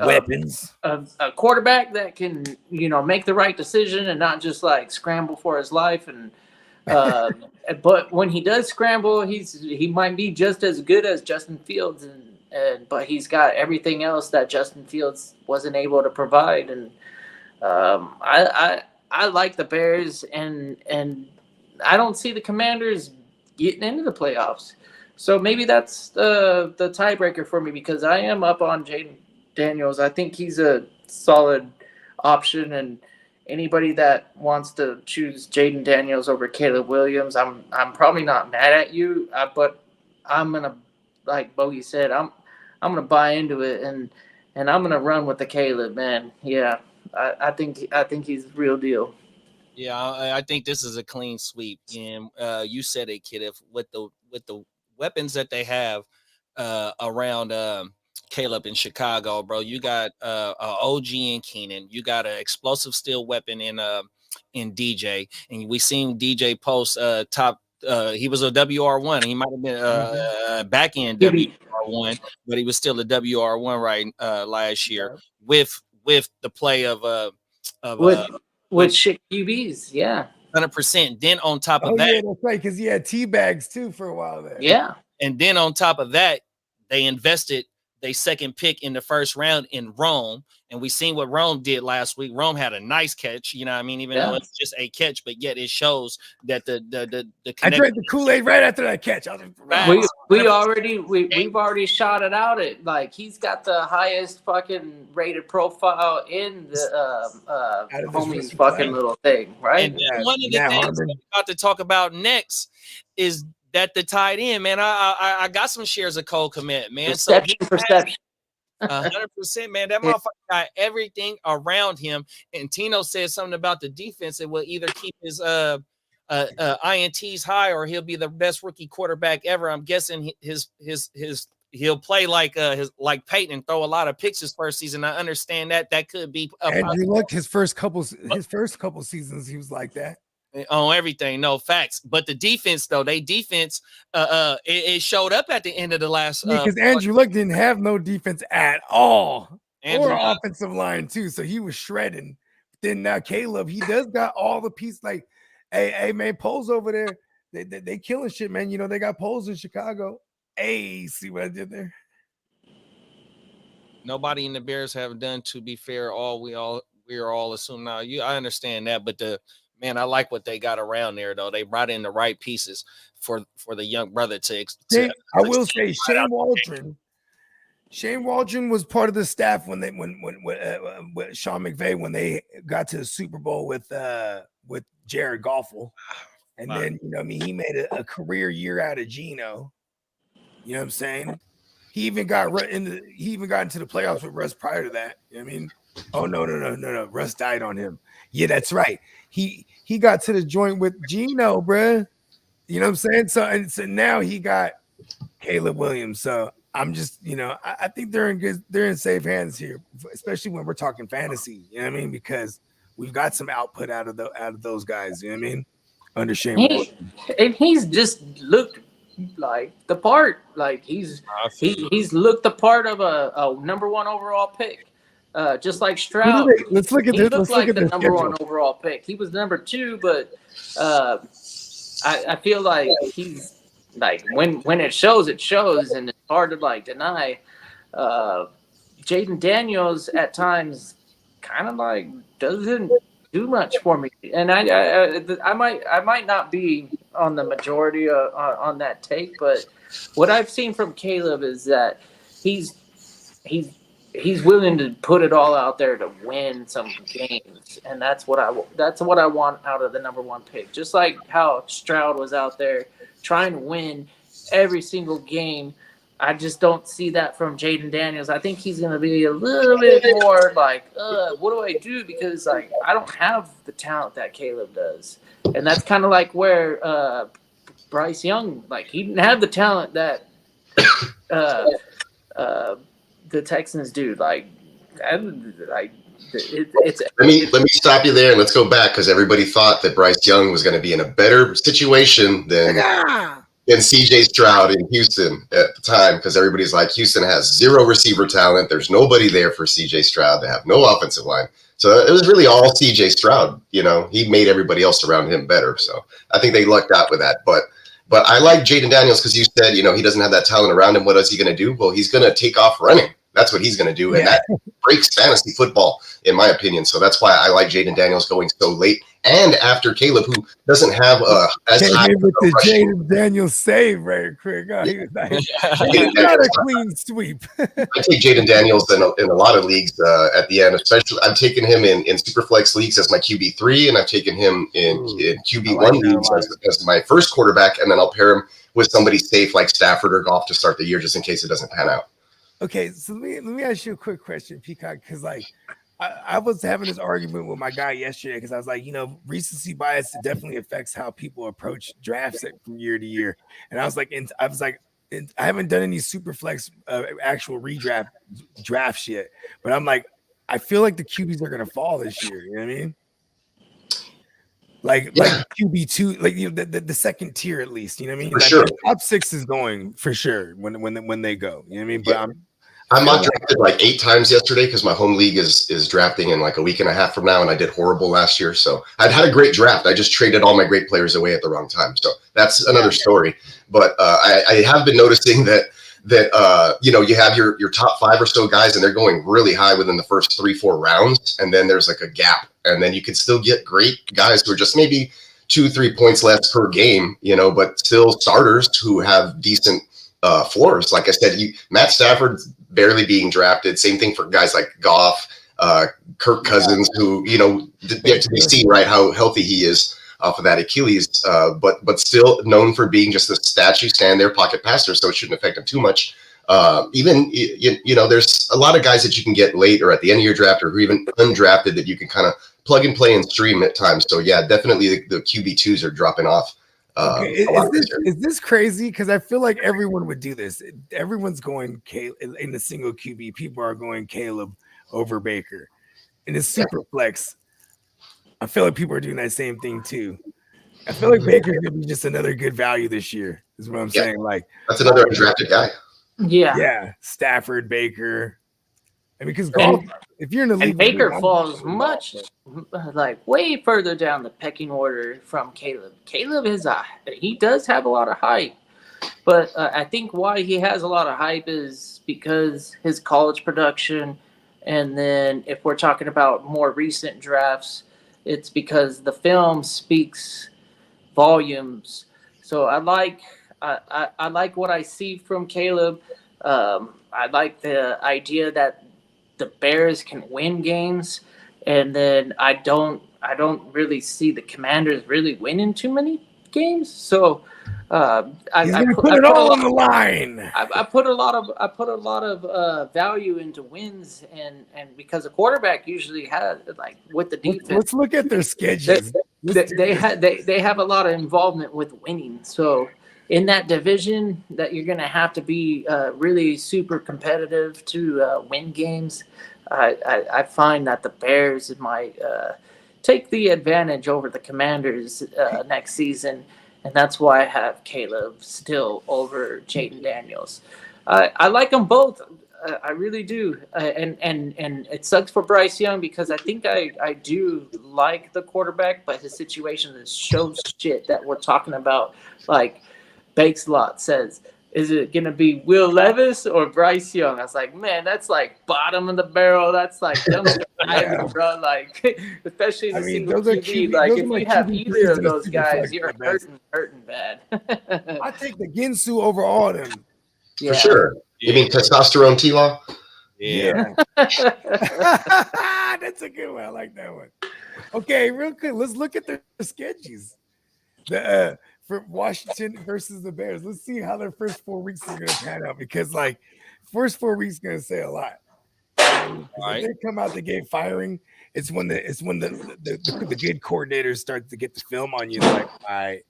weapons, a quarterback that can make the right decision and not just like scramble for his life. And but when he does scramble, he might be just as good as Justin Fields, but he's got everything else that Justin Fields wasn't able to provide. And I like the Bears, and I don't see the Commanders getting into the playoffs. So maybe that's the tiebreaker for me, because I am up on Jaden Daniels. I think he's a solid option, and anybody that wants to choose Jaden Daniels over Caleb Williams, I'm probably not mad at you, but I'm gonna, like Bogey said, I'm gonna buy into it, and I'm gonna run with the Caleb, man. Yeah, I think he's the real deal. Yeah, I think this is a clean sweep, and you said it, kid. If with the weapons that they have around Caleb in Chicago, bro, you got OG in Keenan, you got an explosive steel weapon in DJ, and we seen DJ post top. He was a WR1. He might have been back end WR1, but he was still a WR1 last year with the play of shit QBs, yeah. 100%. Then on top of that, yeah, that's right, because he had tea bags too for a while there. Yeah, and then on top of that, they invested their second pick in the first round in Rome, and we seen what Rome did last week. Rome had a nice catch, you know what I mean, even though it's just a catch, but yet it shows that the I drank the Kool-Aid right after that catch. We've already shot it out. At like he's got the highest fucking rated profile in the homie's fucking little thing, right? And one of the things we're about to talk about next is that the tight end, man. I got some shares of Cole Kmet, man. Perception. 100%, man. That motherfucker got everything around him. And Tino said something about the defense. It will either keep his INTs high, or he'll be the best rookie quarterback ever. I'm guessing he'll play like Peyton and throw a lot of picks his first season. I understand that could be Andrew Luck. His first couple seasons, he was like that. On everything, no facts. But the defense, though, it showed up at the end of the last. Because Andrew Luck didn't have no defense at all, or offensive line too. So he was shredding. Then now Caleb, he does got all the pieces. Like, hey, man, Poles over there, they killing shit, man. You know they got Poles in Chicago. Hey, see what I did there? Nobody in the Bears have done. To be fair, we are all assuming now. I understand that, but man, I like what they got around there, though. They brought in the right pieces for the young brother to I will say Shane Waldron was part of the staff when Sean McVay, when they got to the Super Bowl with Jared Goff. And then, you know what I mean, he made a career year out of Geno. You know what I'm saying? He even got into the playoffs with Russ prior to that. You know what I mean? Oh no. Russ died on him. Yeah, that's right. He got to the joint with Geno, bruh. You know what I'm saying? So now he got Caleb Williams. So I'm just, you know, I think they're in safe hands here, especially when we're talking fantasy. You know what I mean? Because we've got some output out of those guys. You know what I mean? Under Shane. And he's just looked like the part. Like he's looked the part of a number 1 overall pick. Just like Stroud. Let's look at this. Let's look at the number 1 overall pick. He was number 2, but I feel like he's like when it shows, and it's hard to like deny. Jaden Daniels at times kind of like doesn't do much for me, and I might not be on the majority on that take, but what I've seen from Caleb is that he's willing to put it all out there to win some games, and that's what I want out of the number 1 pick. Just like how Stroud was out there trying to win every single game, I just don't see that from Jaden Daniels. I think he's going to be a little bit more like, what do I do? Because like I don't have the talent that Caleb does, and that's kind of like where Bryce Young, like he didn't have the talent that the Texans do. Like it's. Let me stop you there and let's go back, because everybody thought that Bryce Young was going to be in a better situation than CJ Stroud in Houston at the time, because everybody's like, Houston has 0 receiver talent. There's nobody there for CJ Stroud. They have no offensive line. So it was really all CJ Stroud. You know, he made everybody else around him better. So I think they lucked out with that. But I like Jaden Daniels because you said, you know, he doesn't have that talent around him. What is he going to do? Well, he's going to take off running. That's what he's going to do. And that breaks fantasy football, in my opinion. So that's why I like Jaden Daniels going so late. And after Caleb, who doesn't have as high with the Jaden Daniels save very quick. Oh, he was like, he got a clean sweep. I take Jaden Daniels in a lot of leagues at the end, especially I've taken him in Superflex leagues as my QB3, and I've taken him in QB1 leagues as my first quarterback, and then I'll pair him with somebody safe like Stafford or Goff to start the year just in case it doesn't pan out. Okay, so let me ask you a quick question, Peacock, because like I was having this argument with my guy yesterday because I was like, you know, recency bias definitely affects how people approach drafts from year to year, and I was like, I haven't done any Superflex actual drafts yet, but I'm like, I feel like the QBs are gonna fall this year. You know what I mean? Like QB2, like you know, the second tier at least. You know what I mean? For like, sure. The top 6 is going for sure when they go. You know what I mean? But I'm not drafted like 8 times yesterday because my home league is drafting in like a week and a half from now, and I did horrible last year. So I'd had a great draft. I just traded all my great players away at the wrong time. So that's another story. But I have been noticing that you know, you have your top 5 or so guys, and they're going really high within the first 3-4 rounds, and then there's like a gap, and then you can still get great guys who are just maybe 2-3 points less per game, you know, but still starters who have decent floors. Like I said, Matt Stafford barely being drafted. Same thing for guys like Goff, Kirk Cousins, who, you know, yet to be seen, right, how healthy he is off of that Achilles, but still known for being just a statue, stand there, pocket passer, so it shouldn't affect him too much. Even, you know, there's a lot of guys that you can get late or at the end of your draft or even undrafted that you can kind of plug and play and stream at times. So, yeah, definitely the QB2s are dropping off. Okay. Is this crazy? Because I feel like everyone would do this. Everyone's going in the single QB. People are going Caleb over Baker. In a super flex, I feel like people are doing that same thing too. I feel like Baker's gonna be just another good value this year. Is what I'm saying. Like that's another undrafted guy. Yeah. Stafford, Baker. I mean, because if you're in the league, and Baker falls much like way further down the pecking order from Caleb. Caleb he does have a lot of hype, but I think why he has a lot of hype is because his college production, and then if we're talking about more recent drafts, it's because the film speaks volumes. So I like what I see from Caleb. I like the idea that the Bears can win games, and then I don't really see the Commanders really winning too many. games. So he's gonna put it all on the line. I put a lot of value into wins, and because a quarterback usually has, like, with the defense. Let's look at their schedules. They have a lot of involvement with winning. So in that division, that you're going to have to be really super competitive to win games. I find that the Bears might take the advantage over the Commanders next season, and that's why I have Caleb still over Jaden Daniels. I like them both. I really do, and it sucks for Bryce Young because I think I do like the quarterback, but his situation is so shit that we're talking about. Like Bakeslot says, is it going to be Will Levis or Bryce Young? I was like, man, that's like bottom of the barrel. That's like dumpster diving, bro. Like, especially in the single QB. Like, if you have either of those guys, you're hurting bad. I take the Ginsu over all of them. For sure. You mean testosterone T-Law? Yeah. That's a good one. I like that one. Okay, real quick. Let's look at their schedules. For Washington versus the Bears. Let's see how their first 4 weeks are going to pan out, because like first 4 weeks is going to say a lot. If they come out the gate firing, it's when the good coordinators start to get the film on you. Like, I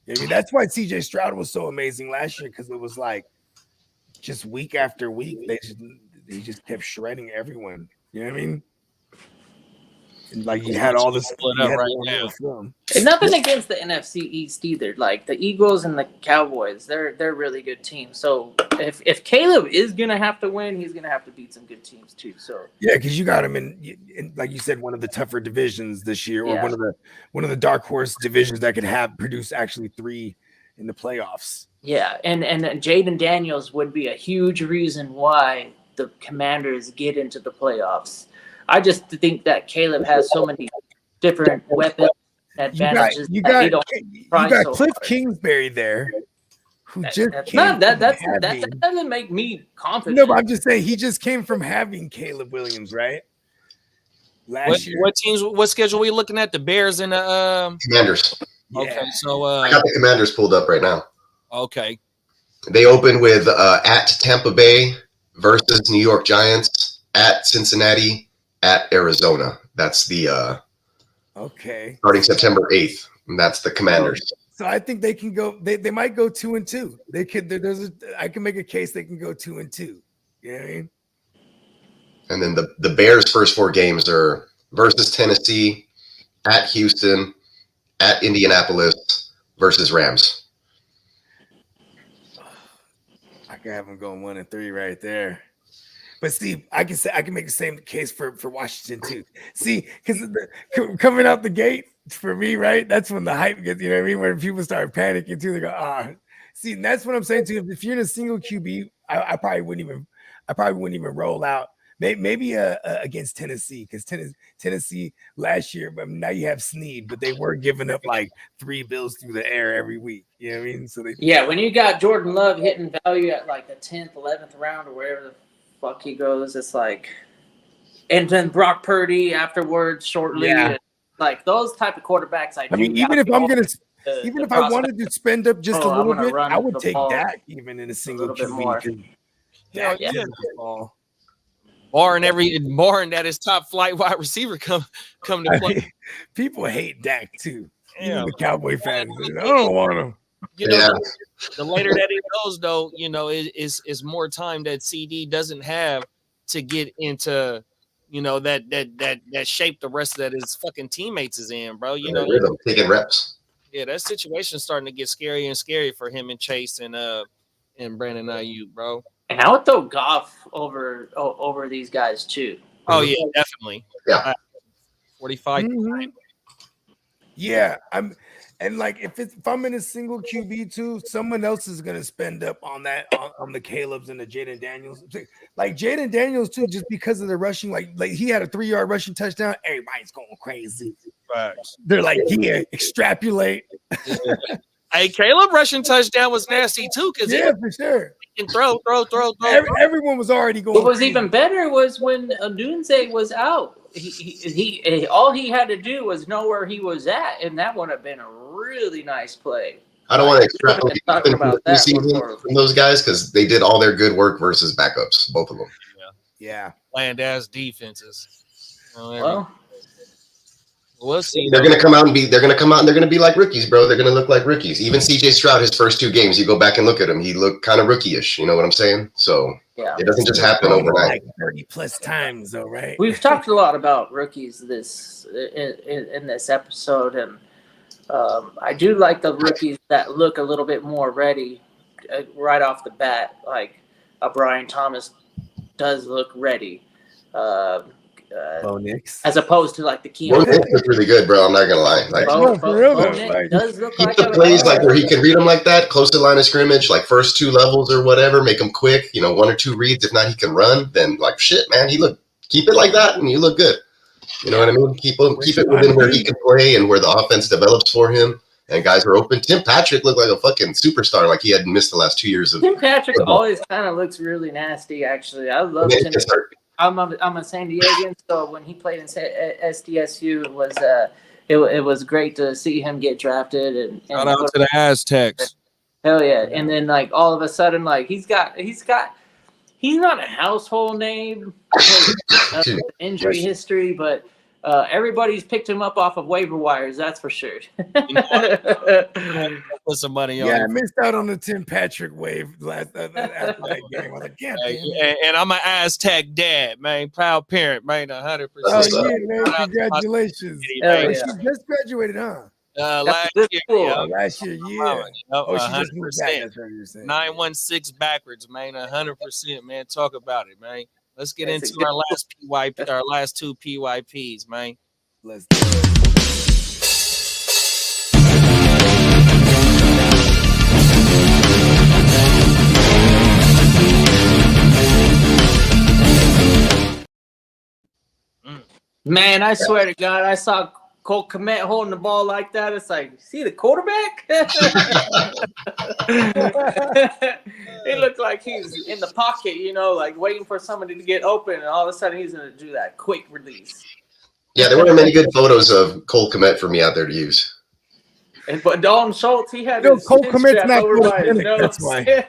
mean, that's why CJ Stroud was so amazing last year, because it was like just week after week they just kept shredding everyone. You know what I mean? And like you had all this right now. And nothing against the NFC East either. Like the Eagles and the Cowboys, they're really good teams. So if Caleb is gonna have to win, he's gonna have to beat some good teams too. So yeah, because you got him in, like you said, one of the tougher divisions this year, or one of the dark horse divisions that could produce actually 3 in the playoffs. Yeah, and Jaden Daniels would be a huge reason why the Commanders get into the playoffs. I just think that Caleb has so many different weapons advantages. You got Cliff Kingsbury there, who that doesn't make me confident. No, but I'm just saying he just came from having Caleb Williams, right? Last year. What schedule are we looking at? The Bears and the Commanders. Okay, so I got the Commanders pulled up right now. Okay. They open with at Tampa Bay versus New York Giants, at Cincinnati, at Arizona. That's the starting September 8th. And that's the Commanders. So I think they can go. They might go 2-2. They could. I can make a case they can go 2-2. You know what I mean? And then the Bears' first 4 games are versus Tennessee, at Houston, at Indianapolis, versus Rams. I can have them going 1-3 right there. But see, I can make the same case for Washington too. See, because coming out the gate for me, right? That's when the hype gets. You know what I mean? When people start panicking too, they go, See, and that's what I'm saying too. If you're in a single QB, I probably wouldn't even roll out. Maybe against Tennessee, because Tennessee last year, but now you have Snead, but they were giving up like 3 bills through the air every week. You know what I mean? So when you got Jordan Love hitting value at like the 10th, 11th round or wherever the fuck he goes, it's like, and then Brock Purdy afterwards shortly, like those type of quarterbacks. I mean, even if I wanted to spend up just a little bit, I would take Dak even in a single QB. Barring that his top flight wide receiver come to play. People hate Dak too. Even the Cowboy fans. I don't want him. The later that it goes, though, is more time that CD doesn't have to get into, that shape the rest of his fucking teammates is in, bro. Rhythm, taking reps. Yeah, that situation's starting to get scarier and scarier for him and Chase and Brandon Ayuk, bro. And I would throw Goff over these guys too. Oh yeah, definitely. Yeah, 45. Mm-hmm. Yeah, if I'm in a single QB too, someone else is gonna spend up on that on the Caleb's and the Jaden Daniels. Like Jaden Daniels too, just because of the rushing. Like he had a 3-yard rushing touchdown. Everybody's going crazy. Facts. They're like, extrapolate. Hey, Caleb rushing touchdown was nasty too, because for sure. He can throw. Everyone was already going. What was even better was when Odunze was out. He all he had to do was know where he was at, and that would have been a really nice play. I don't want to extrapolate talk about that season from those guys because they did all their good work versus backups, both of them. Yeah. Land ass defenses. Well, we'll see. They're gonna come out and they're gonna be like rookies, bro. They're gonna look like rookies. Even CJ Stroud, his first 2 games, you go back and look at him, he looked kind of rookie-ish. You know what I'm saying? So it doesn't just happen overnight. Like 30+ times, though, right? We've talked a lot about rookies in this episode, and I do like the rookies that look a little bit more ready right off the bat. Like Brian Thomas does look ready. Bo Nix. As opposed to like the key. Bo Nix is really good, bro. I'm not gonna lie. Like, Bo Nix does look like the plays like where he can read them like that, close to line of scrimmage, like first 2 levels or whatever, make them quick. 1 or 2 reads. If not, he can run. Then like shit, man, keep it like that, and you look good. You know what I mean? Keep it within where he can play and where the offense develops for him. And guys are open. Tim Patrick looked like a fucking superstar, like he had missed the last 2 years of. Tim Patrick always kind of looks really nasty. Actually, I love Tim. I'm a San Diegan, so when he played in SDSU, it was great to see him get drafted. And shout out to the Aztecs. Hell yeah! And then like all of a sudden, like he's not a household name because of injury history, but everybody's picked him up off of waiver wires. That's for sure. Put some money on. Yeah, I missed out on the Tim Patrick wave after that game. I was like, and I'm an Aztec dad, man, proud parent, man, 100%. Oh yeah, man! Congratulations! She just graduated, huh? Last year, last year, yeah. She just moved back. That's what you're saying. 916 backwards, man, 100%, man. Talk about it, man. Let's get into our last 2 PYPs, man. Let's do it. Man, I swear to God, I saw Cole Kmet holding the ball like that. It's like, see the quarterback? He looked like he's in the pocket, like waiting for somebody to get open, and all of a sudden he's going to do that quick release. Yeah, there weren't many good photos of Cole Kmet for me out there to use. But Dalton Schultz, he had Cole Kmet's not good. That's why.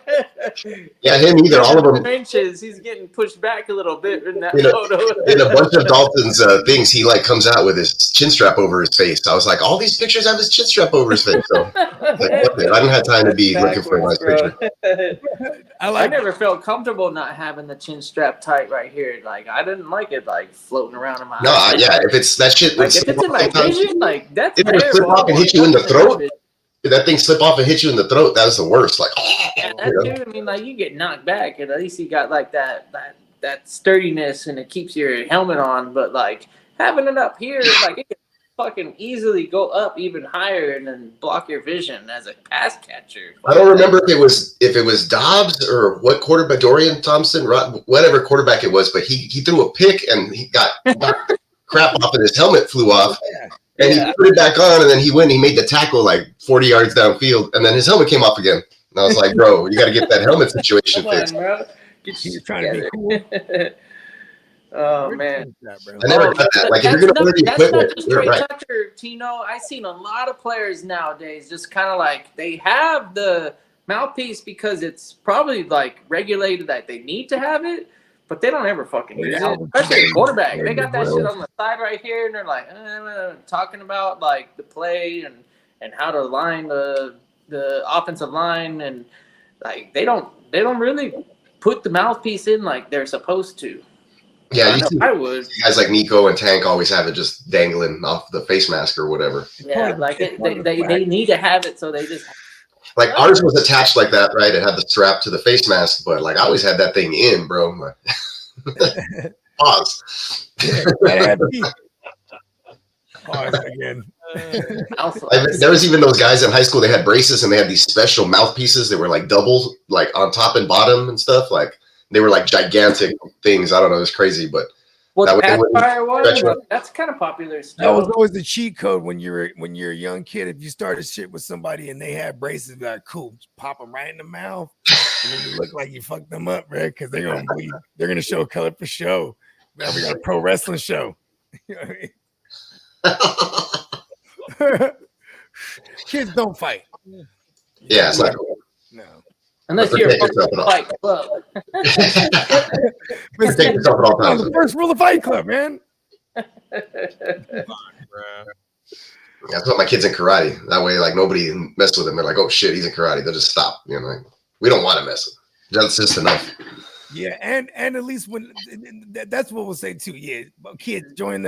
Yeah, him either. All of them. Trenches, he's getting pushed back a little bit in that photo. In a bunch of Dalton's things, he like comes out with his chin strap over his face. I was like, all these pictures have his chin strap over his face. So I didn't have time to be looking for a nice picture. I never felt comfortable not having the chin strap tight right here. Like I didn't like it like floating around in my eyes. Yeah, if it's that shit, like if it's in my vision, like that's terrible. Slip off and hit you in the throat. Did that thing slip off and hit you in the throat? That was the worst. Like, I mean, like you get knocked back, and at least you got like that sturdiness, and it keeps your helmet on. But like having it up here, like it can fucking easily go up even higher and then block your vision as a pass catcher. I don't remember if it was Dobbs or what quarterback, Dorian Thompson, whatever quarterback it was, but he threw a pick and he got crap off and his helmet flew off. And he put it back on, and then he made the tackle like 40 yards downfield, and then his helmet came off again. And I was like, bro, you got to get that helmet situation fixed. You're trying to be cool. Oh, man. I never got that. Like, if you're going to wear the equipment, that's not just Tucker, Tino. I've seen a lot of players nowadays just kind of like they have the mouthpiece because it's probably like regulated that they need to have it. But they don't ever fucking use it. Especially the quarterback. They got that shit on the side right here, and they're like talking about like the play and how to line the offensive line, and like they don't really put the mouthpiece in like they're supposed to. Yeah, I would. Guys like Nico and Tank always have it just dangling off the face mask or whatever. Yeah, like they need to have it, so they just. Like ours was attached like that, right? It had the strap to the face mask, but like I always had that thing in, bro. Pause. Pause again. There was even those guys in high school. They had braces and they had these special mouthpieces. They were like double, like on top and bottom and stuff. Like they were like gigantic things. I don't know. It was crazy, but. Well, Pathfire one, that's kind of popular stuff. That was always the cheat code when you're a young kid. If you started shit with somebody and they had braces, like cool, just pop them right in the mouth, and then you look like you fucked them up, right? Because they're gonna show color for show. Now we got a pro wrestling show. You know what I mean? kids don't fight. Yeah, it's not cool. No. Unless you're a fight club. Protect yourself at all times. The first rule of Fight Club, man. That's what my kids in karate. That way, like nobody mess with them. They're like, "Oh shit, he's in karate." They'll just stop. You know, like, we don't want to mess with him. That's just enough. Yeah, and at least when that's what we'll say too. Yeah, kids join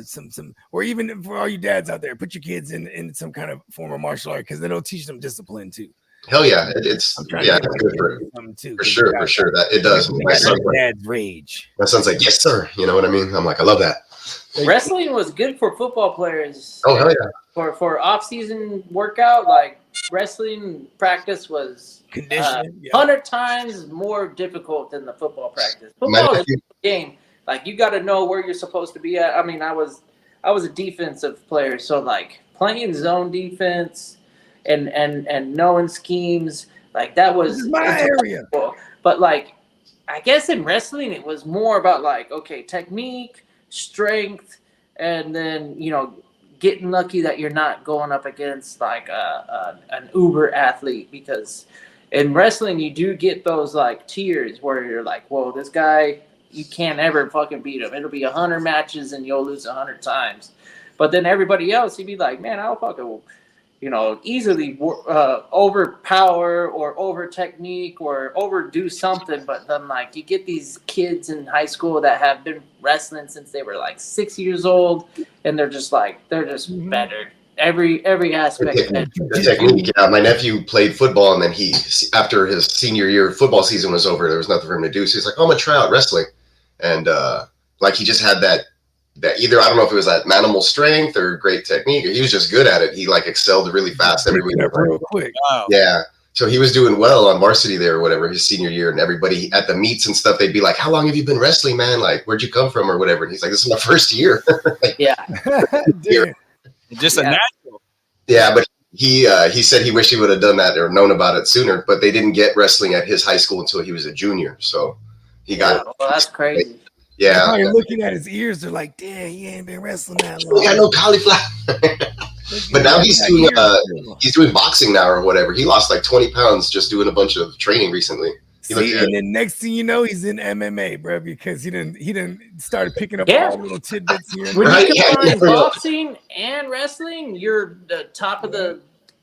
some, or even for all you dads out there, put your kids in some kind of form of martial art because then it'll teach them discipline too. Hell yeah, it's good for sure. That it does. My son's like, dad's rage. My son's like, yes sir. You know what I mean? I'm like, I love that. Wrestling was good for football players. Oh hell yeah. For off-season workout, like wrestling practice was conditioning 100 times more difficult than the football practice. Football is a game. Like you got to know where you're supposed to be at. I mean, I was a defensive player, so like playing zone defense and knowing schemes, like that was my area. But like, I guess in wrestling, it was more about like, okay, technique, strength, and then getting lucky that you're not going up against like an uber athlete, because in wrestling you do get those like tiers where you're like, whoa, this guy, you can't ever fucking beat him. It'll be 100 matches and you'll lose 100 times. But then everybody else, you'd be like, man, I'll fucking easily overpower or over technique or overdo something. But then like you get these kids in high school that have been wrestling since they were like 6 years old, and they're just better every aspect. The technique. Yeah, my nephew played football, and then after his senior year football season was over, there was nothing for him to do, so he's like, oh, I'm gonna try out wrestling. And like he just had that either, I don't know if it was that manimal strength or great technique, or he was just good at it. He like excelled really fast every week. Real quick. Wow. Yeah. So he was doing well on varsity there or whatever his senior year, and everybody at the meets and stuff, they'd be like, how long have you been wrestling, man? Like, where'd you come from or whatever? And he's like, this is my first year. Yeah. Just a natural. Yeah, but he said he wished he would have done that or known about it sooner, but they didn't get wrestling at his high school until he was a junior. So he got it. Well, that's crazy. Yeah. You're looking at his ears, they're like, damn, he ain't been wrestling that long. He got no cauliflower. But now he's doing boxing now or whatever. He lost like 20 pounds just doing a bunch of training recently. And then next thing you know, he's in MMA, bro, because he didn't started picking up all little tidbits here. When you combine boxing and wrestling, you're the top of the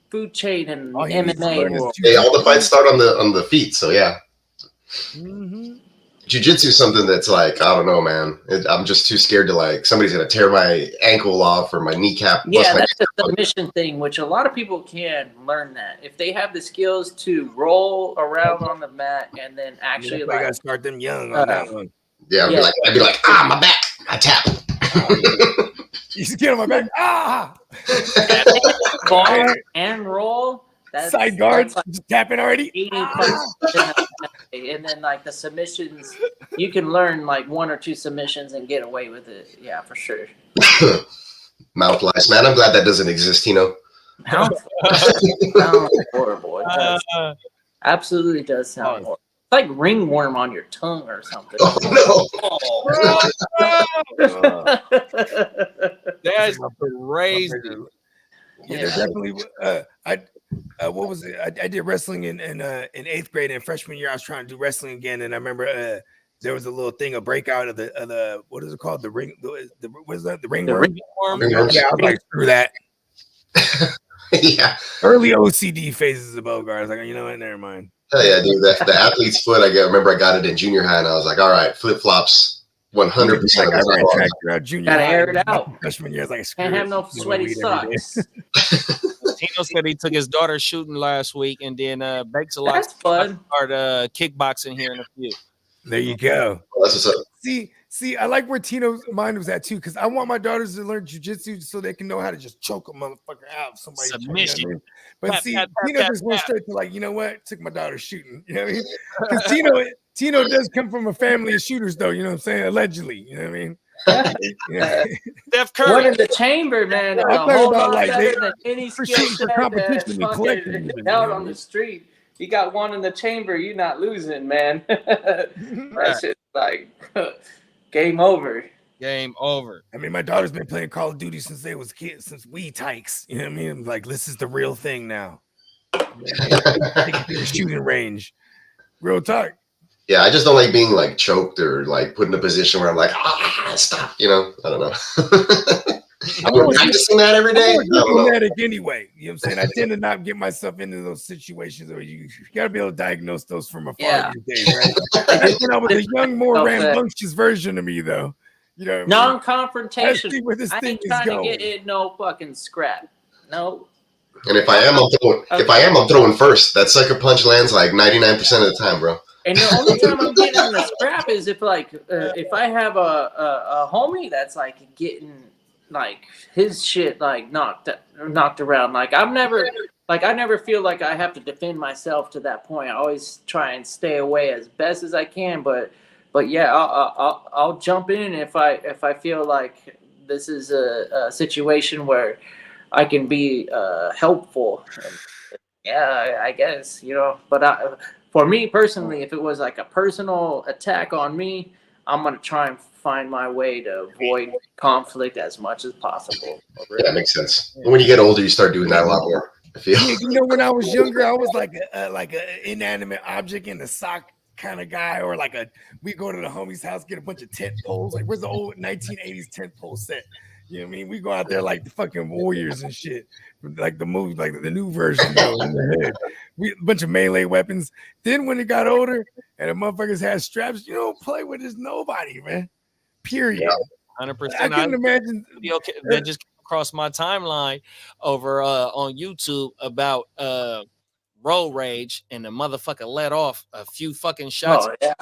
food chain in MMA. Hey, all the fights start on the feet, so yeah. Mm-hmm. Jiu-jitsu is something that's like, I don't know, man. I'm just too scared to like, somebody's going to tear my ankle off or my kneecap. Yeah, that's the submission thing, which a lot of people can learn that. If they have the skills to roll around on the mat and then actually I gotta start them young on that one. Yeah, I'd be like, my back. I tap. You just get on my back. Bar and roll. Side guards, just tapping already. And then like the submissions, you can learn like 1 or 2 submissions and get away with it. Yeah, for sure. Mouth lice, man. I'm glad that doesn't exist, Sounds horrible. It does. Absolutely does sound horrible. It's like ringworm on your tongue or something. Oh no! That's crazy. Yeah, definitely. What was it? I did wrestling in 8th grade, and freshman year I was trying to do wrestling again, and I remember there was a little thing, a breakout of the what is it called? The ring. What is that? The ring worm. Yeah, I was like, screw that. Yeah. Early OCD phases of Bogart. I was like, you know what? Never mind. Hell yeah, dude. The athlete's foot. I remember I got it in junior high, and I was like, all right, flip flops. 100%. Gotta air it out. Freshman year, I was like, can't have no sweaty socks. Tino said he took his daughter shooting last week, and then Bakes a lot. That's fun. Start kickboxing here in a few. There you go. Well, that's what's up. See, I like where Tino's mind was at too, because I want my daughters to learn jiu-jitsu so they can know how to just choke a motherfucker out. Somebody submission. You know what I mean? But Tino just went straight to like, you know what? Took my daughter shooting. You know what I mean? Because Tino does come from a family of shooters, though. You know what I'm saying? Allegedly. You know what I mean? Yeah. Steph Curry. One in the chamber, man. I'm talking about like any for skill shooting for competition and collecting out on the street. You got one in the chamber, you're not losing, man. That shit's like game over. Game over. I mean, my daughter's been playing Call of Duty since they was kids, since we tykes. You know what I mean? Like, this is the real thing now. Take it to the shooting range. Real talk. Yeah, I just don't like being like choked or like put in a position where I'm like, stop. You know, I don't know. I'm practicing that every day. I'm diplomatic anyway. You know what I'm saying? I tend to not get myself into those situations where you got to be able to diagnose those from afar these days, right? I was a young, more rambunctious version of me, though. You know, non-confrontation. I ain't trying to get in no fucking scrap. No. And if I am, I'm throwing first. That sucker punch lands like 99% of the time, bro. And the only time I'm getting in a scrap is if if I have a homie that's like getting like his shit like knocked around. Like I never feel like I have to defend myself to that point. I always try and stay away as best as I can. But yeah, I'll jump in if I feel like this is a situation where I can be helpful. Yeah, I guess, you know. But for me personally, if it was like a personal attack on me, I'm gonna try and find my way to avoid conflict as much as possible. Yeah, that makes sense. When you get older, you start doing that a lot more. I feel. Yeah, you know, when I was younger, I was like a inanimate object in the sock kind of guy, or we go to the homie's house, get a bunch of tent poles. Like, where's the old 1980s tent pole set? You know what I mean? We go out there like the fucking warriors and shit, like the movie, like the new version, though, in the hood. A bunch of melee weapons. Then when it got older and the motherfuckers had straps, you don't play with this nobody, man. Period. 100%. I couldn't imagine. That just came across my timeline over on YouTube about road rage, and the motherfucker let off a few fucking shots. Oh, yeah.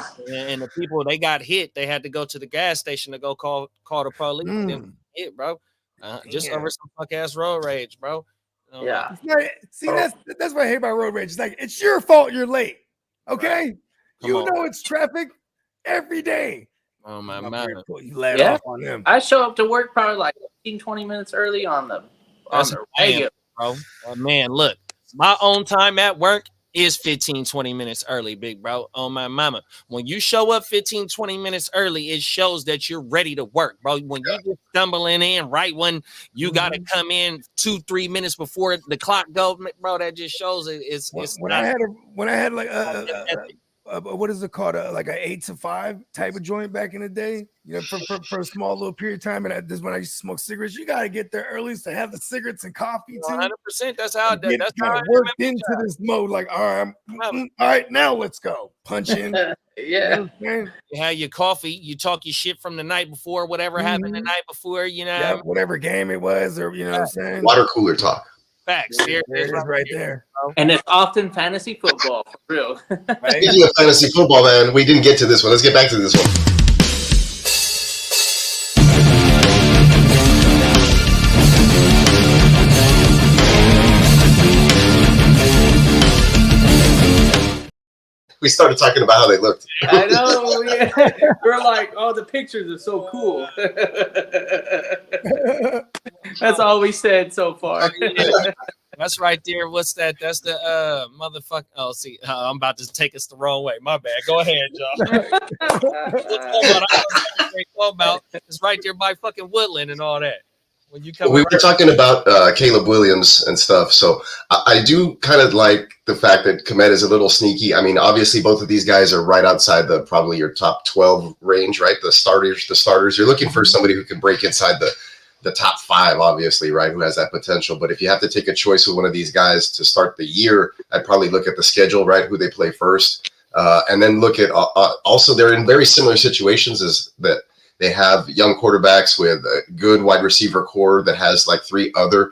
And the people, they got hit. They had to go to the gas station to go call the police. Hit, bro. Just over some fuck ass road rage, bro. Yeah. See, that's what I hate about road rage. It's like, it's your fault you're late. Okay? Right. You know it's traffic every day. Oh my man. You let off on them. I show up to work probably like 15-20 minutes early on the regular, bro. Man, look, my own time at work is 15-20 minutes early, big bro. Oh my mama. When you show up 15-20 minutes early, it shows that you're ready to work, bro. When you just stumbling in right when you gotta come in 2-3 minutes before the clock goes, bro, that just shows it's when I had like what is it called? Like an 8 to 5 type of joint back in the day, you know, for a small little period of time. And this when I used to smoke cigarettes, you got to get there early to have the cigarettes and coffee too. 100%. That's how that's how I worked into this mode. Like, all right, now let's go punch in. Yeah. You have your coffee, you talk your shit from the night before, whatever happened the night before, you know. Yeah, whatever game it was, or you know what I'm saying. Water cooler talk. Facts. There it is right there. And it's often fantasy football, for real. Right? Speaking of fantasy football, man, we didn't get to this one. Let's get back to this one. We started talking about how they looked. I know. Yeah. We're like, oh, the pictures are so cool. That's all we said so far. That's right there. What's that? That's the motherfucker. Oh, see, I'm about to take us the wrong way. My bad. Go ahead, y'all. It's right there by fucking Woodland and all that. When you come, we were talking about Caleb Williams and stuff. So I do kind of like the fact that Komet is a little sneaky. I mean, obviously, both of these guys are right outside probably your top 12 range, right? The starters. You're looking for somebody who can break inside the top 5, obviously, right? Who has that potential. But if you have to take a choice with one of these guys to start the year, I'd probably look at the schedule, right? Who they play first, and then look at also they're in very similar situations as that. They have young quarterbacks with a good wide receiver core that has like 3 other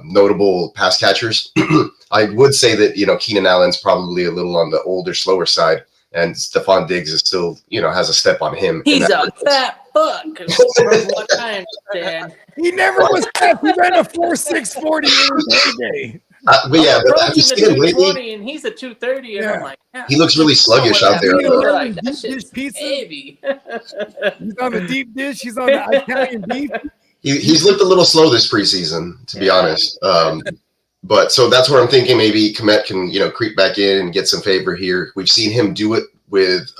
notable pass catchers. I would say that, you know, Keenan Allen's probably a little on the older, slower side, and Stephon Diggs is still, you know, has a step on him. He's a fat fuck. From what I understand. He never was fat. He ran a 4.6 40 every day. But yeah, but have you seen him lately? And he's a 230, and I'm like, he looks really sluggish out there. Like, that shit's heavy. He's on the deep dish. He's on the Italian beef. He's looked a little slow this preseason, to be honest. But so that's where I'm thinking maybe Komet can, you know, creep back in and get some favor here. We've seen him do it with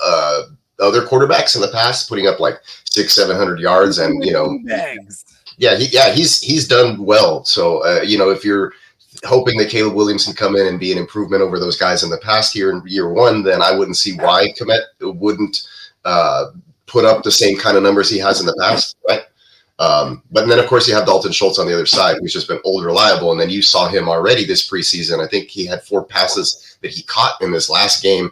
other quarterbacks in the past, putting up like 600-700 yards, and he's done well. So if you're hoping that Caleb Williams can come in and be an improvement over those guys in the past here in year one, then I wouldn't see why Kmet wouldn't put up the same kind of numbers he has in the past, right? But then, of course, you have Dalton Schultz on the other side, who's just been old reliable. And then you saw him already this preseason. I think he had 4 passes that he caught in this last game,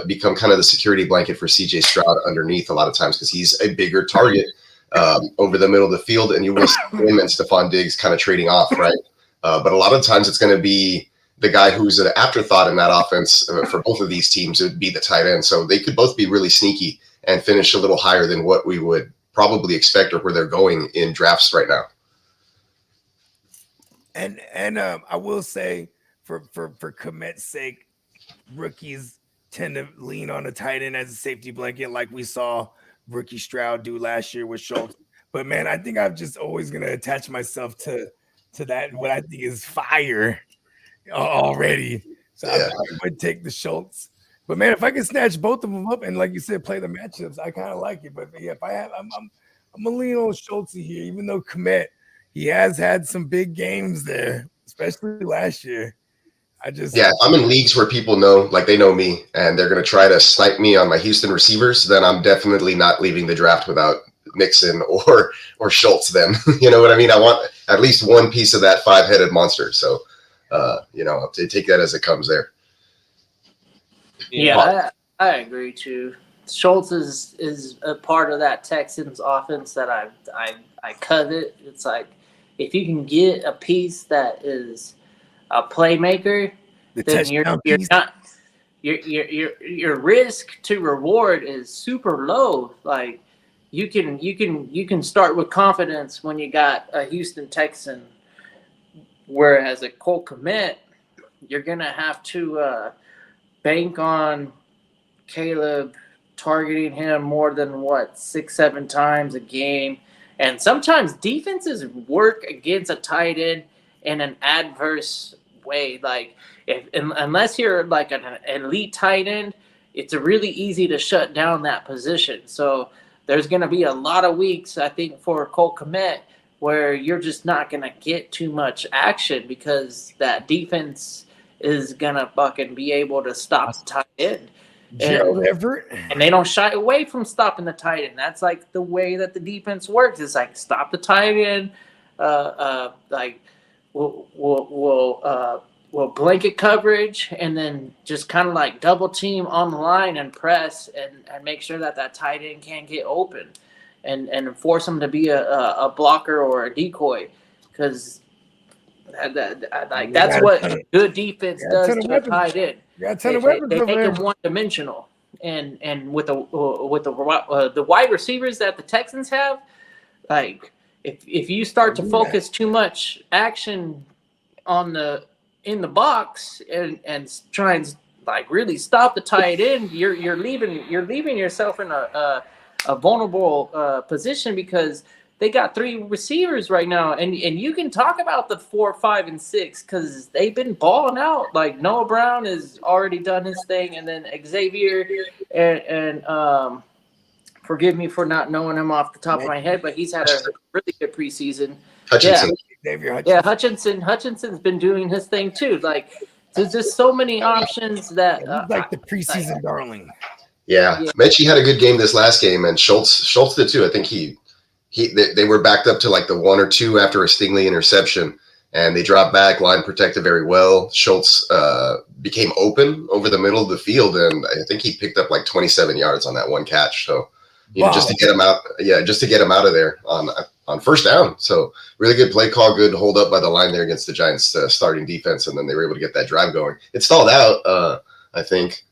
become kind of the security blanket for CJ Stroud underneath a lot of times, because he's a bigger target over the middle of the field. And you will see him and Stephon Diggs kind of trading off, right? But a lot of times it's going to be the guy who's an afterthought in that offense for both of these teams. It would be the tight end. So they could both be really sneaky and finish a little higher than what we would probably expect or where they're going in drafts right now. And I will say for Kmet's sake, rookies tend to lean on a tight end as a safety blanket, like we saw rookie Stroud do last year with Schultz. But man, I think I'm just always going to attach myself to that, what I think is fire already. So I would take the Schultz. But man, if I can snatch both of them up and, like you said, play the matchups, I kind of like it. But yeah, if I have, I'm gonna lean on Schultz here, even though Kmet, he has had some big games there, especially last year. If I'm in leagues where people know, like they know me, and they're gonna try to snipe me on my Houston receivers, then I'm definitely not leaving the draft without Mixon or Schultz. Then you know what I mean. I want at least one piece of that 5-headed monster. So I'll take that as it comes there. Yeah, I agree too. Schultz is a part of that Texans offense that I covet. It's like, if you can get a piece that is a playmaker, then your risk to reward is super low. Like you can start with confidence when you got a Houston Texan, whereas a Cole Kmet, you're gonna have to bank on Caleb targeting him more than 6-7 times a game. And sometimes defenses work against a tight end in an adverse way. Like unless you're like an elite tight end, it's really easy to shut down that position. So there's going to be a lot of weeks, I think, for Cole Kmet where you're just not going to get too much action because that defense is going to fucking be able to stop the tight end. And they don't shy away from stopping the tight end. That's like the way that the defense works. It's like stop the tight end, we'll blanket coverage, and then just kind of like double team on the line and press and make sure that tight end can't get open, and force them to be a blocker or a decoy, because that's what good defense does to a tight end. They make him one-dimensional, and with the wide receivers that the Texans have, like if you start to focus too much action in the box and try and like really stop the tight end, you're leaving yourself in a vulnerable position, because they got 3 receivers right now, and you can talk about the 4, 5, and 6 because they've been balling out. Like Noah Brown has already done his thing, and then Xavier and forgive me for not knowing him off the top of my head, but he's had a really good preseason. Hutchinson. Yeah, Hutchinson's been doing his thing too. Like there's just so many options that like the preseason darling. Yeah. Mechie had a good game this last game, and Schultz did too. I think they were backed up to like the 1 or 2 after a Stingley interception, and they dropped back, line protected very well. Schultz became open over the middle of the field, and I think he picked up like 27 yards on that one catch. So, just to get him out of there on first down. So really good play call, good hold up by the line there against the Giants starting defense, and then they were able to get that drive going. It stalled out, I think,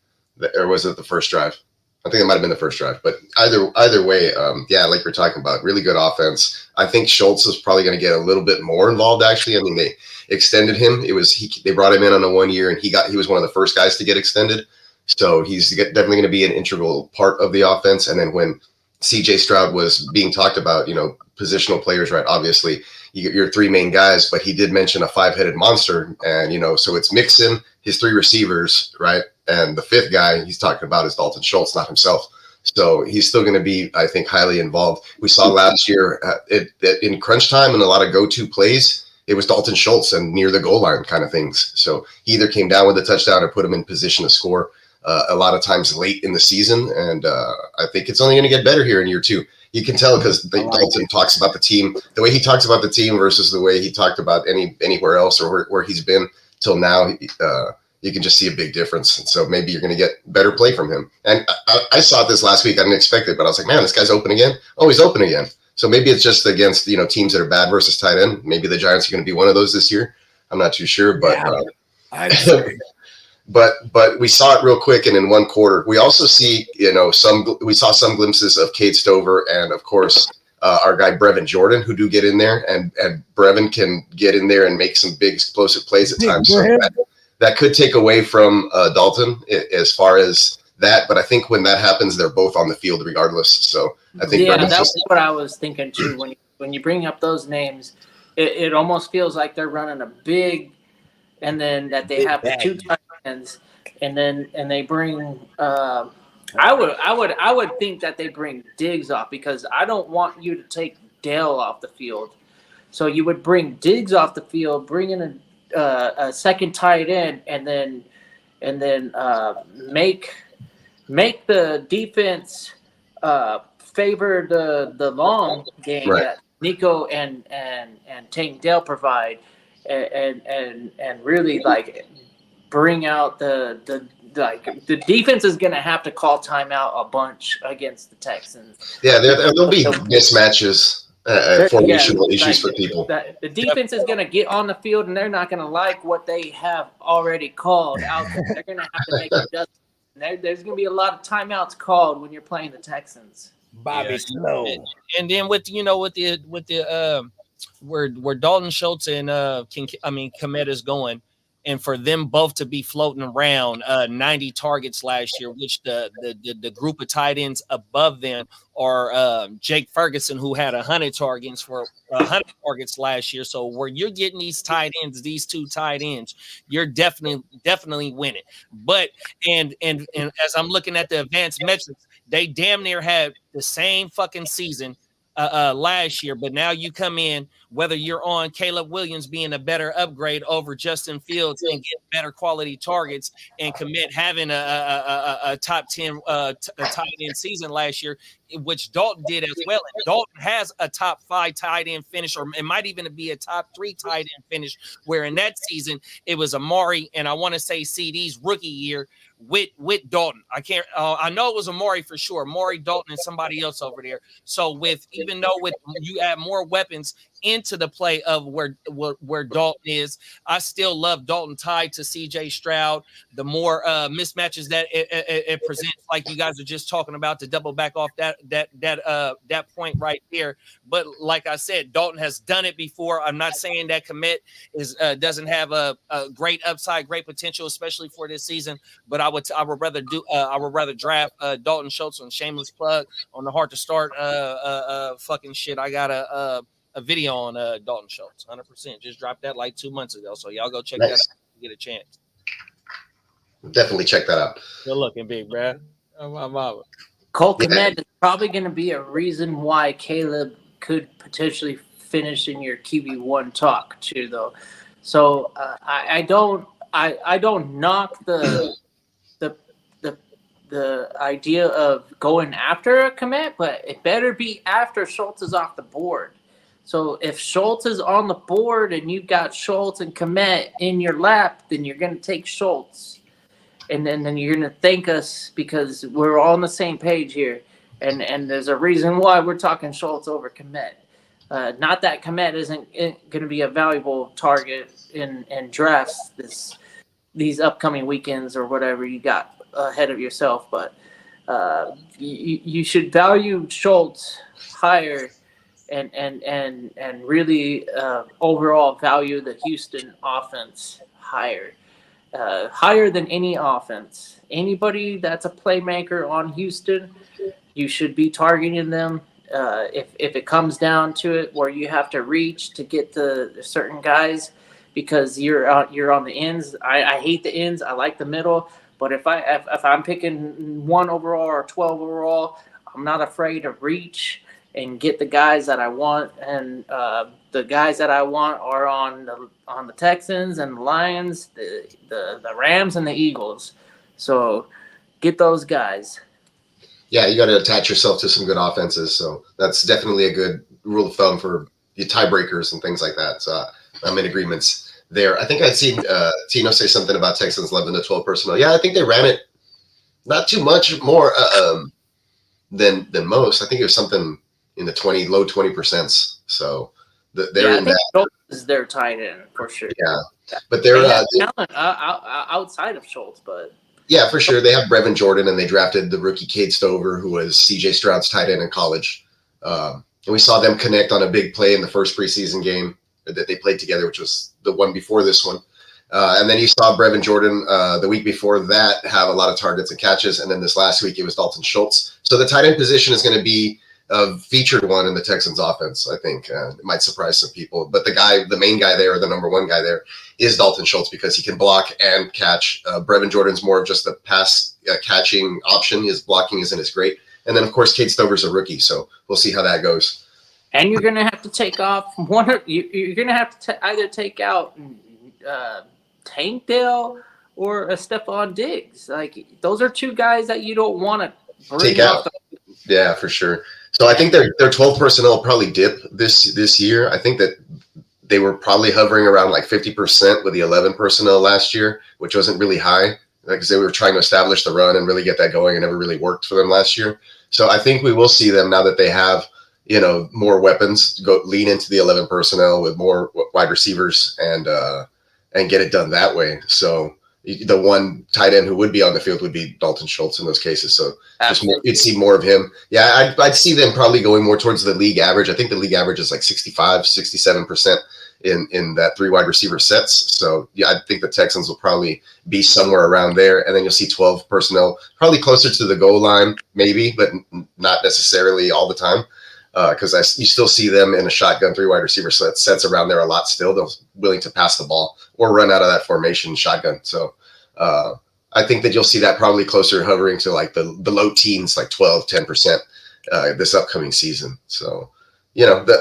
or was it the first drive? I think it might have been the first drive, but either way, like you're talking about, really good offense. I think Schultz is probably going to get a little bit more involved. Actually, I mean, they extended him. They brought him in on a 1 year, and he was one of the first guys to get extended. So he's definitely going to be an integral part of the offense. And then when CJ Stroud was being talked about, positional players, right? Obviously, your 3 main guys, but he did mention a 5-headed monster, and so it's Mixon, his 3 receivers, right? And the 5th guy he's talking about is Dalton Schultz, not himself. So he's still going to be, I think, highly involved. We saw last year in crunch time and a lot of go-to plays, it was Dalton Schultz and near the goal line kind of things. So he either came down with a touchdown or put him in position to score a lot of times late in the season. And I think it's only going to get better here in year 2. You can tell because Dalton talks about the team, the way he talks about the team versus the way he talked about anywhere else or where he's been till now. You can just see a big difference. And so maybe you're going to get better play from him. And I saw it this last week. I didn't expect it, but I was like, man, this guy's open again. Oh, he's open again. So maybe it's just against, teams that are bad versus tight end. Maybe the Giants are going to be one of those this year. I'm not too sure, but but we saw it real quick. And in one quarter, we also see, we saw some glimpses of Cade Stover and of course our guy Brevin Jordan, who do get in there, and Brevin can get in there and make some big explosive plays at times. So that could take away from Dalton as far as that. But I think when that happens, they're both on the field regardless. So I think that's what I was thinking too. When you bring up those names, it almost feels like they're running a big, and then that they have the 2 tight ends, and they bring. I would think that they bring Diggs off because I don't want you to take Dale off the field. So you would bring Diggs off the field, bring in a second tight end, and then make the defense favor the long game that Nico and Tank Dell provide, and really like bring out the defense is going to have to call timeout a bunch against the Texans. Yeah, there'll be mismatches. Formational issues for people. The defense is going to get on the field, and they're not going to like what they have already called out there. They're going to have to make adjustments. There's going to be a lot of timeouts called when you're playing the Texans. Bobby Snow. And then with the where Dalton Schultz and Kmet is going, and for them both to be floating around 90 targets last year, which the group of tight ends above them are Jake Ferguson, who had 100 targets last year. So where you're getting these tight ends, these 2 tight ends, you're definitely winning. But and as I'm looking at the advanced metrics, they damn near had the same fucking season last year, but now you come in, whether you're on Caleb Williams being a better upgrade over Justin Fields and get better quality targets, and Kmet having a top 10 tight end season last year, which Dalton did as well. And Dalton has a top 5 tight end finish, or it might even be a top 3 tight end finish, where in that season it was Amari and I want to say CD's rookie year with Dalton. I know it was Amari for sure. Amari, Dalton, and somebody else over there. So even though you add more weapons into the play of where Dalton is, I still love Dalton tied to CJ Stroud. The more mismatches that it presents, like you guys are just talking about, to double back off that point right there. But like I said, Dalton has done it before. I'm not saying that Kmet doesn't have a great upside, great potential, especially for this season. But I would rather draft Dalton Schultz on shameless plug on the hard to start fucking shit. I got a video on Dalton Schultz, 100%. Just dropped that like 2 months ago, so y'all go check that out if you get a chance. Definitely check that out. Good looking, big Brad. Cole Kmet is probably going to be a reason why Caleb could potentially finish in your QB1 talk too, though. So I don't knock the idea of going after a Kmet, but it better be after Schultz is off the board. So if Schultz is on the board and you've got Schultz and Kmet in your lap, then you're going to take Schultz. And then you're going to thank us because we're all on the same page here. And there's a reason why we're talking Schultz over Kmet. Not that Kmet isn't going to be a valuable target in drafts these upcoming weekends or whatever you got ahead of yourself. But you should value Schultz higher and really overall value the Houston offense higher than any offense. Anybody that's a playmaker on Houston, you should be targeting them. If it comes down to it where you have to reach to get the certain guys because you're on the ends. I hate the ends. I like the middle. But if I'm picking 1 overall or 12 overall, I'm not afraid to reach and get the guys that I want. And the guys that I want are on the Texans and the Lions, the Rams and the Eagles. So get those guys. Yeah, you got to attach yourself to some good offenses. So that's definitely a good rule of thumb for the tiebreakers and things like that. So I'm in agreements there. I think I'd seen Tino say something about Texans 11 to 12 personnel. Yeah, I think they ran it not too much more than most. I think it was something in the low 20%. So they're in I think that. Schultz is their tight end for sure. Yeah, but they're they have talent outside of Schultz, but. Yeah, for sure. They have Brevin Jordan, and they drafted the rookie Cade Stover, who was C.J. Stroud's tight end in college. And we saw them connect on a big play in the first preseason game that they played together, which was the one before this one. And then you saw Brevin Jordan the week before that have a lot of targets and catches. And then this last week, it was Dalton Schultz. So the tight end position is going to be a featured one in the Texans offense, I think. It might surprise some people. But the main guy there, or the number one guy there, is Dalton Schultz because he can block and catch. Brevin Jordan's more of just a pass catching option. His blocking isn't as great. And then, of course, Cade Stover's a rookie. So we'll see how that goes. And you're going to have to take off you're going to have to either take out Tank Dell or Stephon Diggs. Like, those are 2 guys that you don't want to take out. Yeah, for sure. So I think their 12 personnel probably dip this year. I think that they were probably hovering around like 50% with the 11 personnel last year, which wasn't really high because they were trying to establish the run and really get that going. It never really worked for them last year. So I think we will see them now that they have, more weapons, go lean into the 11 personnel with more wide receivers and get it done that way. So the one tight end who would be on the field would be Dalton Schultz in those cases. So you'd see more of him. Yeah, I'd see them probably going more towards the league average. I think the league average is like 65, 67% in that 3 wide receiver sets. So yeah, I think the Texans will probably be somewhere around there. And then you'll see 12 personnel, probably closer to the goal line, maybe, but not necessarily all the time. Because you still see them in a shotgun 3 wide receiver sets around there a lot still. They're willing to pass the ball or run out of that formation shotgun. So I think that you'll see that probably closer hovering to like the low teens, like 12, 10% this upcoming season. So,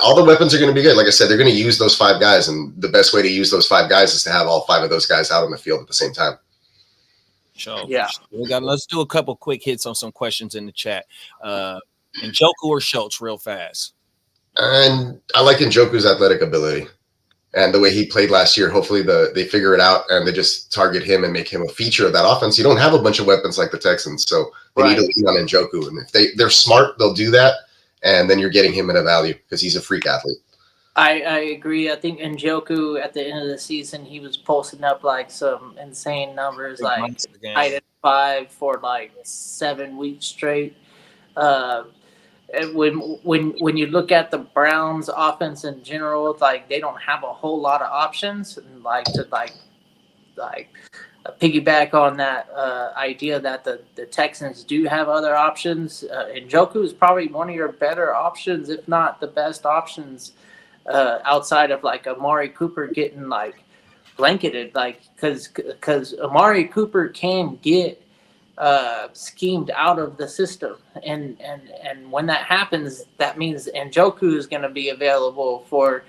all the weapons are going to be good. Like I said, they're going to use those 5 guys. And the best way to use those 5 guys is to have all 5 of those guys out on the field at the same time. Sure. Yeah. Let's do a couple quick hits on some questions in the chat. Njoku or Schultz real fast? And I like Njoku's athletic ability and the way he played last year. Hopefully they figure it out and they just target him and make him a feature of that offense. You don't have a bunch of weapons like the Texans, so they need to lean on Njoku. And if they're smart, they'll do that. And then you're getting him in a value because he's a freak athlete. I agree. I think Njoku at the end of the season, he was posting up like some insane numbers, like 5 for like 7 weeks straight. And when you look at the Browns offense in general, like they don't have a whole lot of options, and like to piggyback on that idea that the Texans do have other options. Njoku is probably one of your better options, if not the best options, outside of like Amari Cooper getting like blanketed, like because Amari Cooper can get schemed out of the system, and when that happens, that means Njoku is going to be available for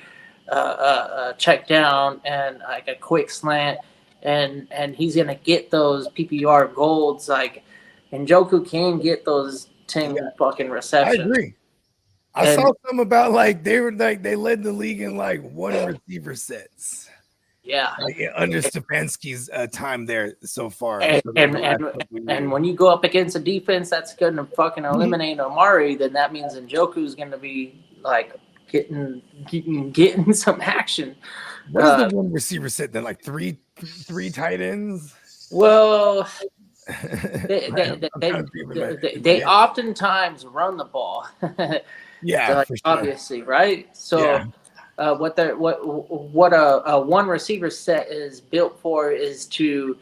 a check down and like a quick slant, and he's going to get those PPR golds. Like Njoku can get those 10 fucking receptions. I agree. I saw some about like they led the league in like 1 receiver sets. Yeah, like, under Stefanski's time there so far. And when you go up against a defense that's going to fucking eliminate Amari, then that means Njoku is going to be like getting some action. What is the 1 receiver set then? Like three tight ends? Well, they oftentimes run the ball. Yeah, like, for sure. Obviously, right? So. What a 1 receiver set is built for is to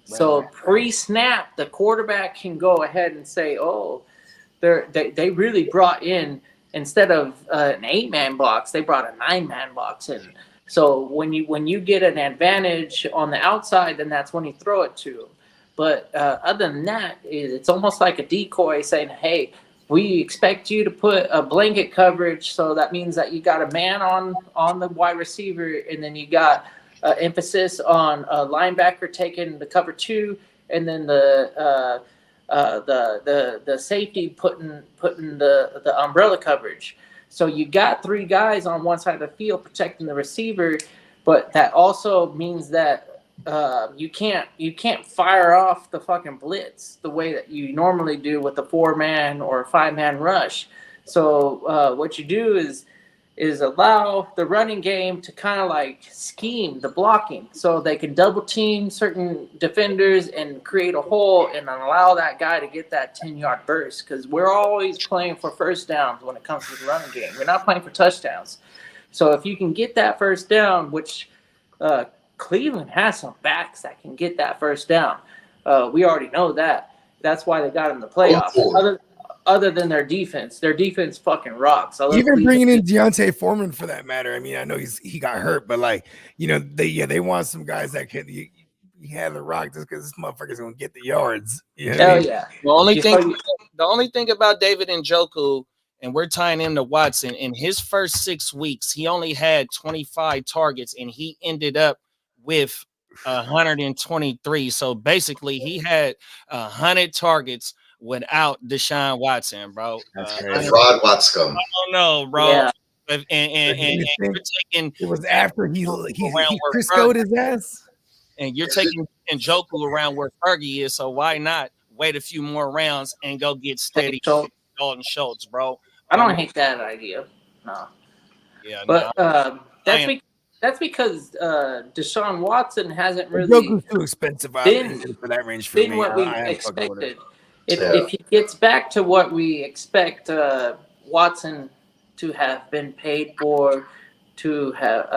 so pre-snap the quarterback can go ahead and say, oh, they really brought in, instead of an 8-man box, they brought a 9-man box in. So when you get an advantage on the outside, then that's when you throw it to them. But other than that, it's almost like a decoy saying, "Hey, we expect you to put a blanket coverage, so that means that you got a man on the wide receiver, and then you got emphasis on a linebacker taking the cover 2, and then the safety putting the umbrella coverage." So you got 3 guys on one side of the field protecting the receiver, but that also means that you can't fire off the fucking blitz the way that you normally do with a 4-man or 5-man rush. So what you do is allow the running game to kind of like scheme the blocking, so they can double team certain defenders and create a hole and allow that guy to get that 10-yard burst, because we're always playing for first downs when it comes to the running game. We're not playing for touchdowns. So if you can get that first down, which Cleveland has some backs that can get that first down. We already know that. That's why they got in the playoffs. Other than their defense fucking rocks. Even bringing in Deontay Foreman for that matter. I mean, I know he got hurt, but like, you know, they want some guys that can he had the rock just because this motherfucker's gonna get the yards. You know what I mean? Yeah. The only thing about David Njoku, and we're tying him to Watson, in his first 6 weeks, he only had 25 targets, and he ended up with 123. So basically, he had 100 targets without Deshaun Watson, bro. That's crazy. Rod Watscombe. I don't know, bro. Yeah. And you're taking it was after he Crisco'd his ass, and you're taking Njoku around where Fergie is. So why not wait a few more rounds and go get steady Dalton Schultz, bro? I don't hate that idea. No. Yeah, but that's because Deshaun Watson hasn't really Njoku's too expensive for that range for me. What we expected. If he gets back to what we expect Watson to have been paid for, to have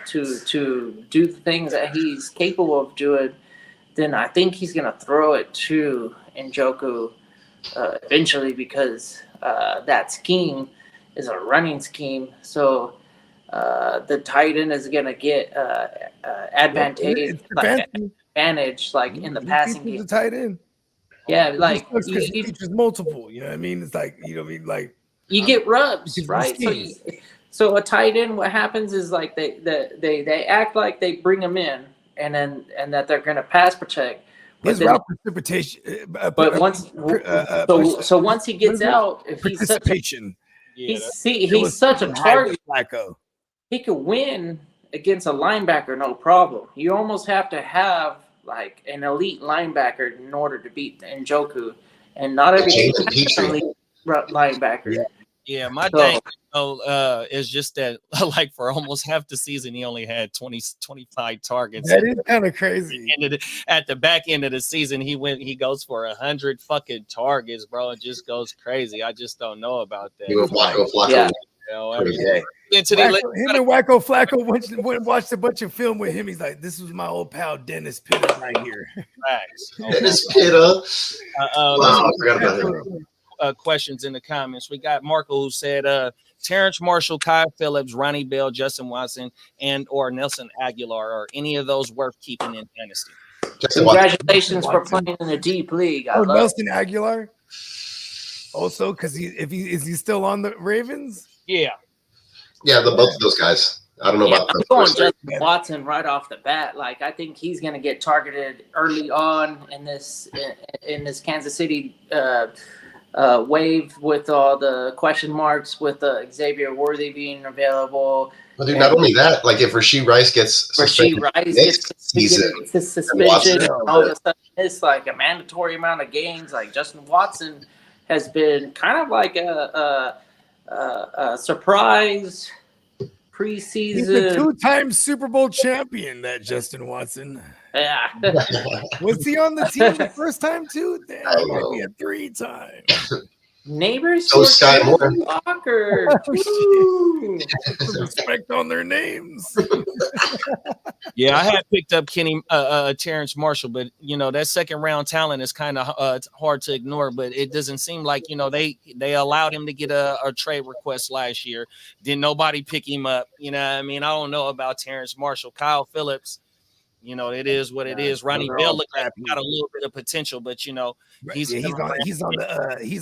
to do the things that he's capable of doing, then I think he's gonna throw it to Njoku eventually, because that scheme is a running scheme. So the tight end is gonna get advantage like in the passing game. The tight end. Yeah, like he features multiple. You know what I mean? It's like, you know what I mean, like you get rubs, right? So a tight end, what happens is like they act like they bring him in and that they're gonna pass protect. His route precipitation. But once he gets out, if he's such a target. Flacco. He could win against a linebacker, no problem. You almost have to have like an elite linebacker in order to beat Njoku, and not every team has an elite linebacker. Yeah, my thing is just that, like, for almost half the season, he only had 25 targets. That is kind of crazy. At the back end of the season, he goes for 100 fucking targets, bro. It just goes crazy. I just don't know about that. He was Flacco. Yeah. Him and Wacko Flacco watched a bunch of film with him. He's like, this was my old pal Dennis Pitta right here. Facts. Dennis Pitta. Wow, I forgot about him. Questions in the comments. We got Marco who said Terrence Marshall, Kyle Phillips, Ronnie Bell, Justin Watson, and or Nelson Aguilar. Are any of those worth keeping in Dynasty? Congratulations for playing in a deep league. Nelson Aguilar. Also, because is he still on the Ravens? Yeah. Yeah, both of those guys. I don't know about I'm going Justin Watson right off the bat. Like, I think he's going to get targeted early on in this Kansas City wave with all the question marks, with Xavier Worthy being available. Well, dude, not only that, like if Rashee Rice gets suspension, all of a sudden it's like a mandatory amount of games. Like Justin Watson has been kind of like a surprise preseason. He's a 2-time Super Bowl champion, that Justin Watson. Yeah. Was he on the team the first time too? Damn, he might be a 3-time. Neighbors. So Sky Moore. Walker. Respect on their names. Yeah, I had picked up Terrence Marshall, but that second round talent is kind of hard to ignore. But it doesn't seem like they allowed him to get a trade request last year. Didn't nobody pick him up? I don't know about Terrence Marshall, Kyle Phillips. It is what it is. Ronnie Bell looked like he got a little bit of potential, but he's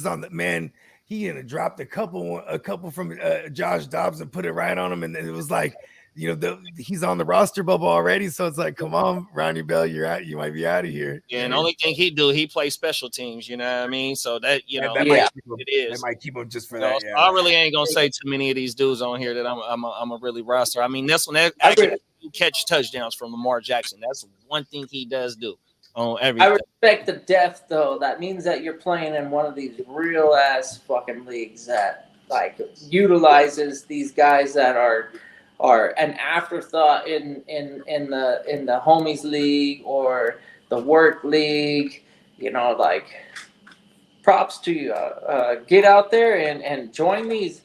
on the man. He dropped a couple from Josh Dobbs and put it right on him, and it was like, he's on the roster bubble already. So it's like, come on, Ronnie Bell, you're out. You might be out of here. Yeah, and the only thing he plays special teams. You know what I mean? So that it might keep him just for that. Yeah. I really ain't gonna say too many of these dudes on here that I'm a really roster. I mean, that's when that actually catch touchdowns from Lamar Jackson. That's one thing he does do on everything. I respect the depth, though. That means that you're playing in one of these real ass fucking leagues that like utilizes these guys that are an afterthought in the homies league or the work league. Like props to you. Get out there and join these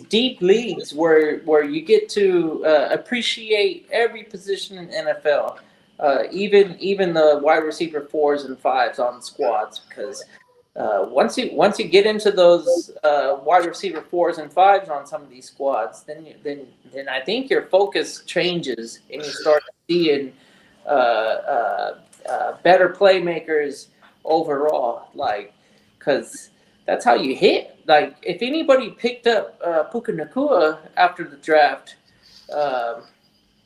deep leagues where you get to appreciate every position in NFL, even the wide receiver 4s and 5s on squads, because once you get into those wide receiver 4s and 5s on some of these squads, then I think your focus changes and you start seeing better playmakers overall, like, because that's how you hit. Like, if anybody picked up Puka Nacua after the draft,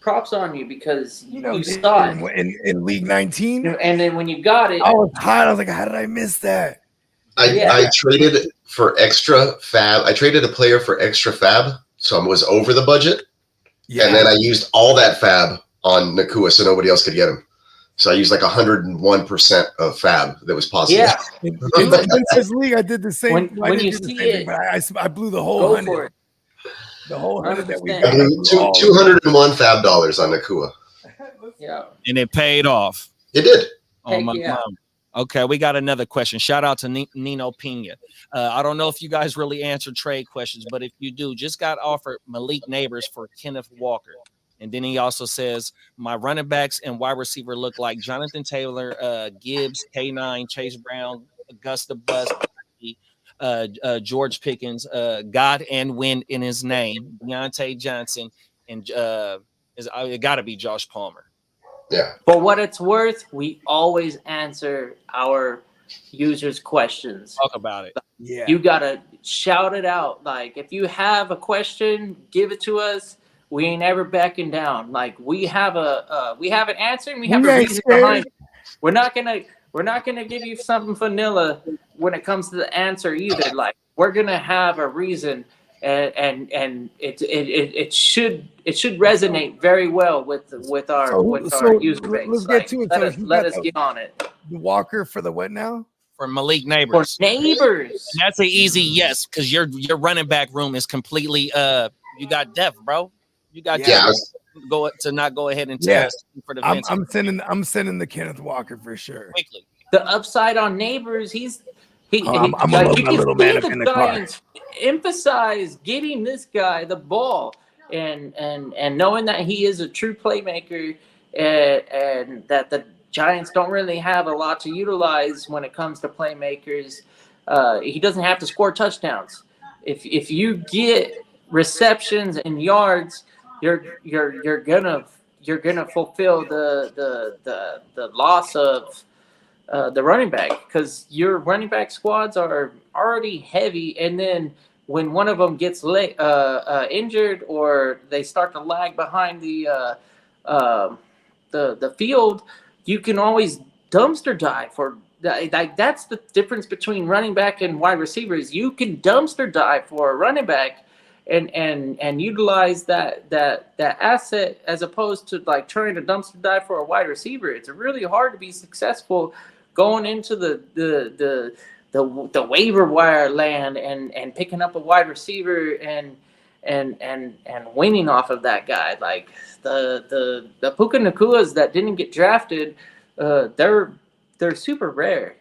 props on you, because you saw it in League 19. And then when you got it, I was hot. I was like, how did I miss that? I traded for extra fab. I traded a player for extra fab, so I was over the budget. Yeah. And then I used all that fab on Nacua so nobody else could get him. So I used like 101% of fab that was possible. Yeah. In this league, I did the same. When you see it, but I blew the whole 100. The whole 100 that we got. $201 fab dollars on Nacua. Yeah. And it paid off. It did. Oh my mom. Okay, we got another question. Shout out to Nino Pena. I don't know if you guys really answer trade questions, but if you do, just got offered Malik Neighbors for Kenneth Walker. And then he also says, my running backs and wide receiver look like Jonathan Taylor, Gibbs, K9, Chase Brown, Augusta Bust, George Pickens, God and Win in his name, Deontay Johnson, and it got to be Josh Palmer. Yeah. For what it's worth, we always answer our users' questions. Talk about it. Yeah. You got to shout it out. Like, if you have a question, give it to us. We ain't ever backing down. Like, we have an answer and we have a reason behind it. We're not gonna give you something vanilla when it comes to the answer either. Like, we're gonna have a reason, and it should resonate very well with our user base. Let's get to it. Let us get on it. The Walker for the what now? For Malik Neighbors. For Neighbors. And that's an easy yes, because your running back room is completely you got depth, bro. You got not go ahead and test for the I'm sending the Kenneth Walker for sure. Quickly. The upside on Neighbors, I'm gonna load my little man up in the car. Emphasize getting this guy the ball and knowing that he is a true playmaker, and that the Giants don't really have a lot to utilize when it comes to playmakers. He doesn't have to score touchdowns. If you get receptions and yards, you're gonna fulfill the loss of the running back, because your running back squads are already heavy, and then when one of them gets injured or they start to lag behind the field, you can always dumpster dive for. That's the difference between running back and wide receivers. You can dumpster dive for a running back and utilize that asset, as opposed to like trying to dumpster dive for a wide receiver. It's really hard to be successful going into the waiver wire land and picking up a wide receiver and winning off of that guy. Like the Puka Nacuas that didn't get drafted, they're super rare.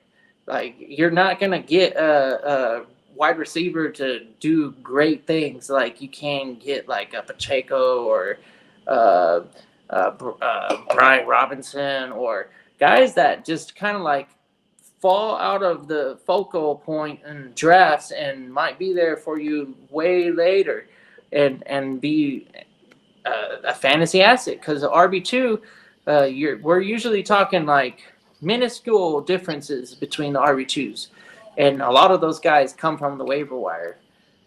Like, you're not gonna get wide receiver to do great things. Like you can get like a Pacheco or Brian Robinson or guys that just kind of like fall out of the focal point in drafts and might be there for you way later and be a fantasy asset. Because RB2, we're usually talking like minuscule differences between the RB2s, and a lot of those guys come from the waiver wire.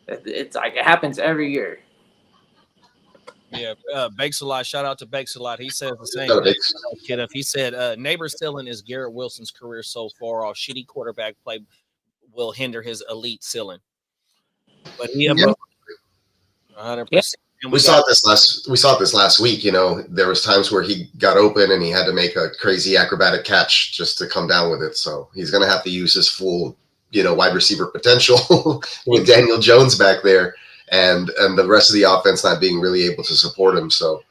It's like it happens every year. Yeah, Bakes a lot. Shout out to Bakes a lot. He says the same thing. Kid up. He said, "Neighbors ceiling is Garrett Wilson's career so far. All shitty quarterback play will hinder his elite ceiling." But he above 100%. We saw this last week. You know, there was times where he got open and he had to make a crazy acrobatic catch just to come down with it. So he's going to have to use his full, you know, wide receiver potential with Daniel Jones back there. And the rest of the offense not being really able to support him. So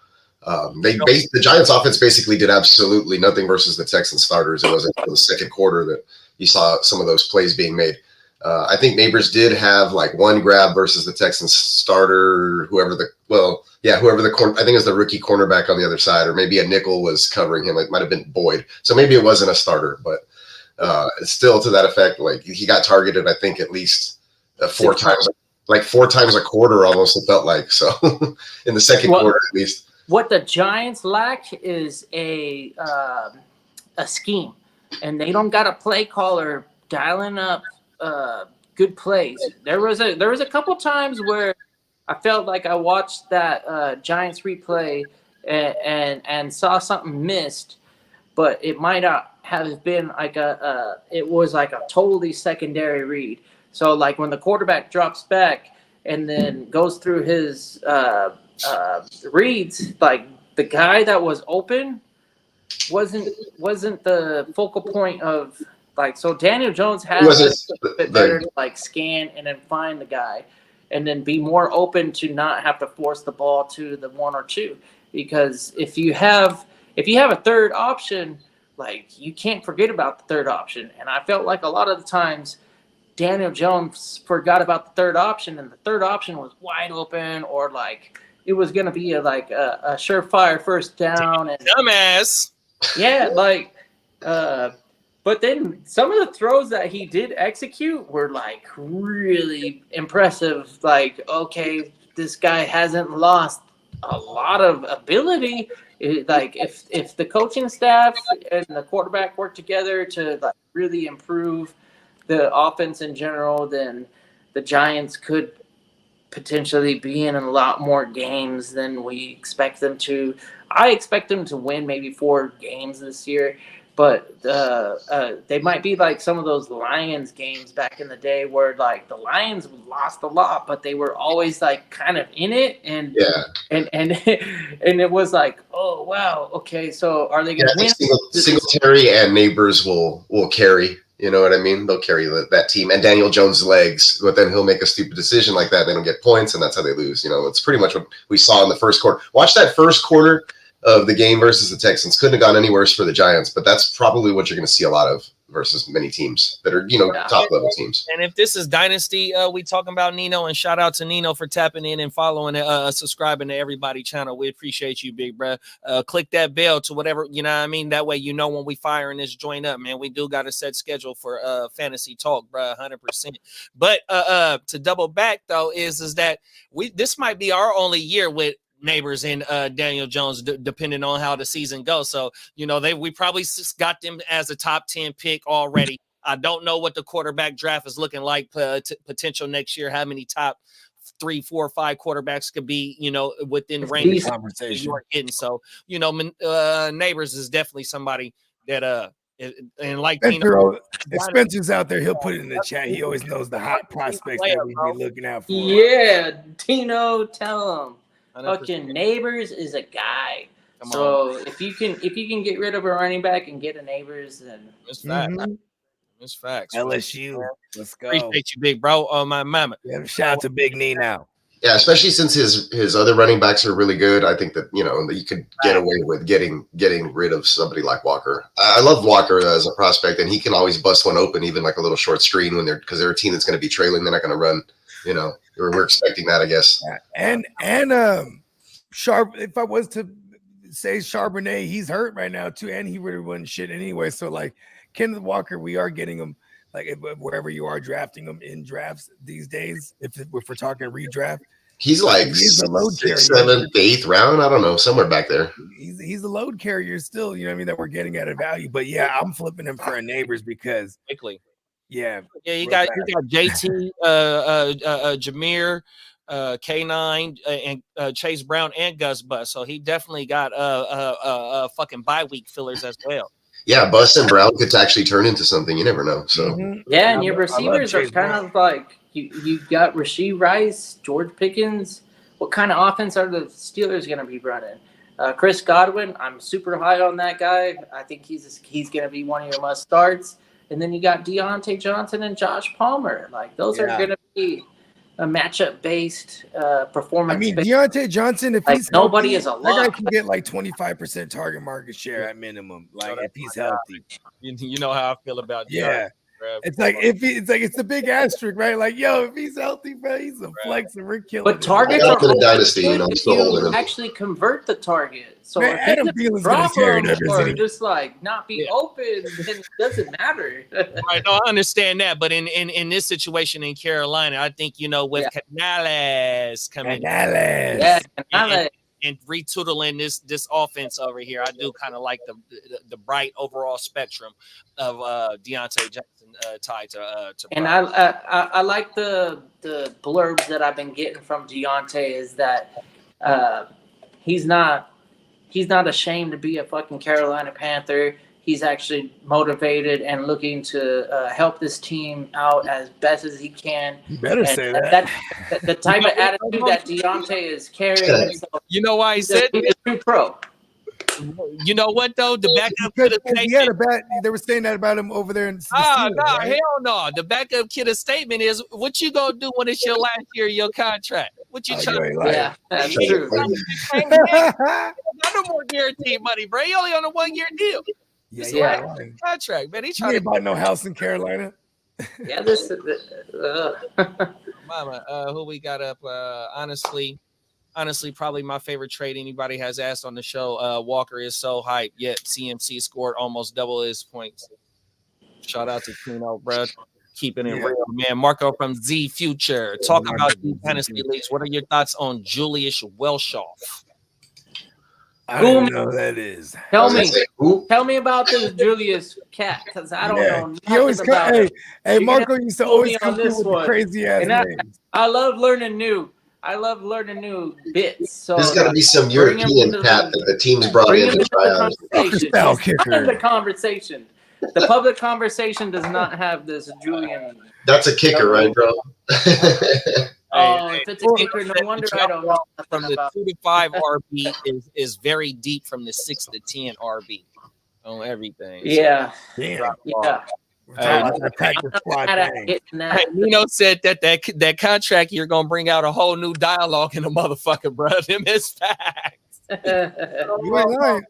the Giants offense basically did absolutely nothing versus the Texans starters. It was in the second quarter that you saw some of those plays being made. I think Neighbors did have like one grab versus the Texans starter, I think it was the rookie cornerback on the other side, or maybe a nickel was covering him. It might have been Boyd. So maybe it wasn't a starter, but it's still to that effect. Like he got targeted, I think at least 4 times. Like 4 times a quarter, almost it felt like. So in the second quarter, at least. What the Giants lack is a scheme, and they don't got a play caller dialing up good plays. There was a couple times where I felt like I watched that Giants replay and saw something missed, but it might not have been like it was like a totally secondary read. So, like, when the quarterback drops back and then goes through his reads, like, the guy that was open wasn't the focal point of, like, so Daniel Jones has a bit better to, like, scan and then find the guy and then be more open to not have to force the ball to the 1 or 2. Because if you have a third option, like, you can't forget about the third option. And I felt like a lot of the times Daniel Jones forgot about the third option, and the third option was wide open, or like it was going to be a surefire first down. And dumbass. Yeah, like, but then some of the throws that he did execute were like really impressive. Like, okay, this guy hasn't lost a lot of ability. Like, if the coaching staff and the quarterback work together to like really improve the offense in general, then the Giants could potentially be in a lot more games than we expect them to. I expect them to win maybe 4 games this year, but they might be like some of those Lions games back in the day where like the Lions lost a lot, but they were always like kind of in it, and it was like, oh wow, okay, so are they going to win? Singletary and Neighbors will carry. You know what I mean? They'll carry that team, and Daniel Jones' legs, but then he'll make a stupid decision like that. They don't get points, and that's how they lose. You know, it's pretty much what we saw in the first quarter. Watch that first quarter of the game versus the Texans. Couldn't have gone any worse for the Giants, but that's probably what you're going to see a lot of versus many teams that are, top level teams. And if this is Dynasty, we talking about Nino, and shout out to Nino for tapping in and following, subscribing to everybody channel. We appreciate you, big bro. Click that bell to whatever, you know what I mean? That way, when we firing this joint up, man, we do got a set schedule for fantasy talk, bro, 100%. But to double back though, is that this might be our only year with Neighbors and Daniel Jones, depending on how the season goes. So, we probably got them as a top 10 pick already. I don't know what the quarterback draft is looking like potential next year, how many top 3, 4, 5 quarterbacks could be, within range conversation you are getting. So, Neighbors is definitely somebody that, and like Tino, if Spencer's out there, he'll put it in the chat. He always knows the hot prospects that we be looking out for. Yeah, Tino, tell him. Fucking Neighbors is a guy. So if you can get rid of a running back and get a Neighbors, then it's facts. It's facts. LSU, let's go. Appreciate you, big bro. Oh my mama. Yeah, shout out to Big Knee now. Yeah, especially since his other running backs are really good. I think that that you could get away with getting rid of somebody like Walker. I love Walker as a prospect, and he can always bust one open, even like a little short screen because they're a team that's going to be trailing. They're not going to run. We're expecting that, I guess. And Sharp. If I was to say Charbonnet, he's hurt right now too, and he really wasn't shit anyway. So like Kenneth Walker, we are getting him like wherever you are drafting him in drafts these days. If we're talking redraft, he's like he's a load carrier, 7th, 8th round. I don't know, somewhere back there. He's a load carrier still. You know what I mean? That we're getting at a value. But yeah, I'm flipping him for a Neighbors because yeah, you got JT, Jameer, K9, and Chase Brown and Gus Bus. So he definitely got fucking bye week fillers as well. Yeah, Bus and Brown could actually turn into something. You never know. So yeah, and your receivers are kind of like you got Rashee Rice, George Pickens. What kind of offense are the Steelers going to be running? Chris Godwin, I'm super high on that guy. I think he's going to be one of your must starts. And then you got Deontay Johnson and Josh Palmer. Like those are going to be a matchup based performance. I mean, Deontay Johnson, if he's nobody healthy, is a that guy lock. can get like 25% target market share at minimum. Like if he's healthy, you know how I feel about yeah. It's like it's the big asterisk, right? Like, yo, if he's healthy, bro, he's a flex and we're killing. But targets are in a dynasty, if you actually convert the target. So man, if Adam Thielen's gonna carry that or just like not be open, then it doesn't matter. Right, no, I understand that, but in this situation in Carolina, I think with Canales coming, and retootling this offense over here, I do kind of like the bright overall spectrum of Deontay Johnson tied to and Brown. I like the blurbs that I've been getting from Deontay is that he's not ashamed to be a fucking Carolina Panther. He's actually motivated and looking to help this team out as best as he can. You better say that. The type of attitude that Deontay is carrying. You know why he said he's a true pro. You know what though? The backup kid of statement. They were saying that about him over there in right? Hell no. The backup kid of statement is what you gonna do when it's your last year of your contract? What you trying to do? Yeah, that's true. Not no more guaranteed money, bro. He only on a 1-year deal. Yeah. Contract, man. He ain't about no house in Carolina. Yeah, Mama, who we got up? Honestly, probably my favorite trade anybody has asked on the show. Walker is so hyped, yet CMC scored almost double his points. Shout out to Keno, bro. Keeping it real, man. Marco from Z Future. Talk about the fantasy leagues. What are your thoughts on Julius Welshoff? I don't know who that is. Tell me about this Julius cat, because I don't know nothing he always about it. Hey, Marco used to always come through with the crazy ass names. I love learning new bits. So there's got to be some European cat that the team's brought in to try out. The conversation. The public conversation does not have this Julian. That's a kicker, right, bro? If it's a kicker, no wonder I don't know. From the 2 to 5 RB is very deep from the 6 to 10 RB on everything. Yeah. Damn. Yeah. Nino said that contract you're gonna bring out a whole new dialogue in the motherfucker, bro. Them is facts. You ain't lying.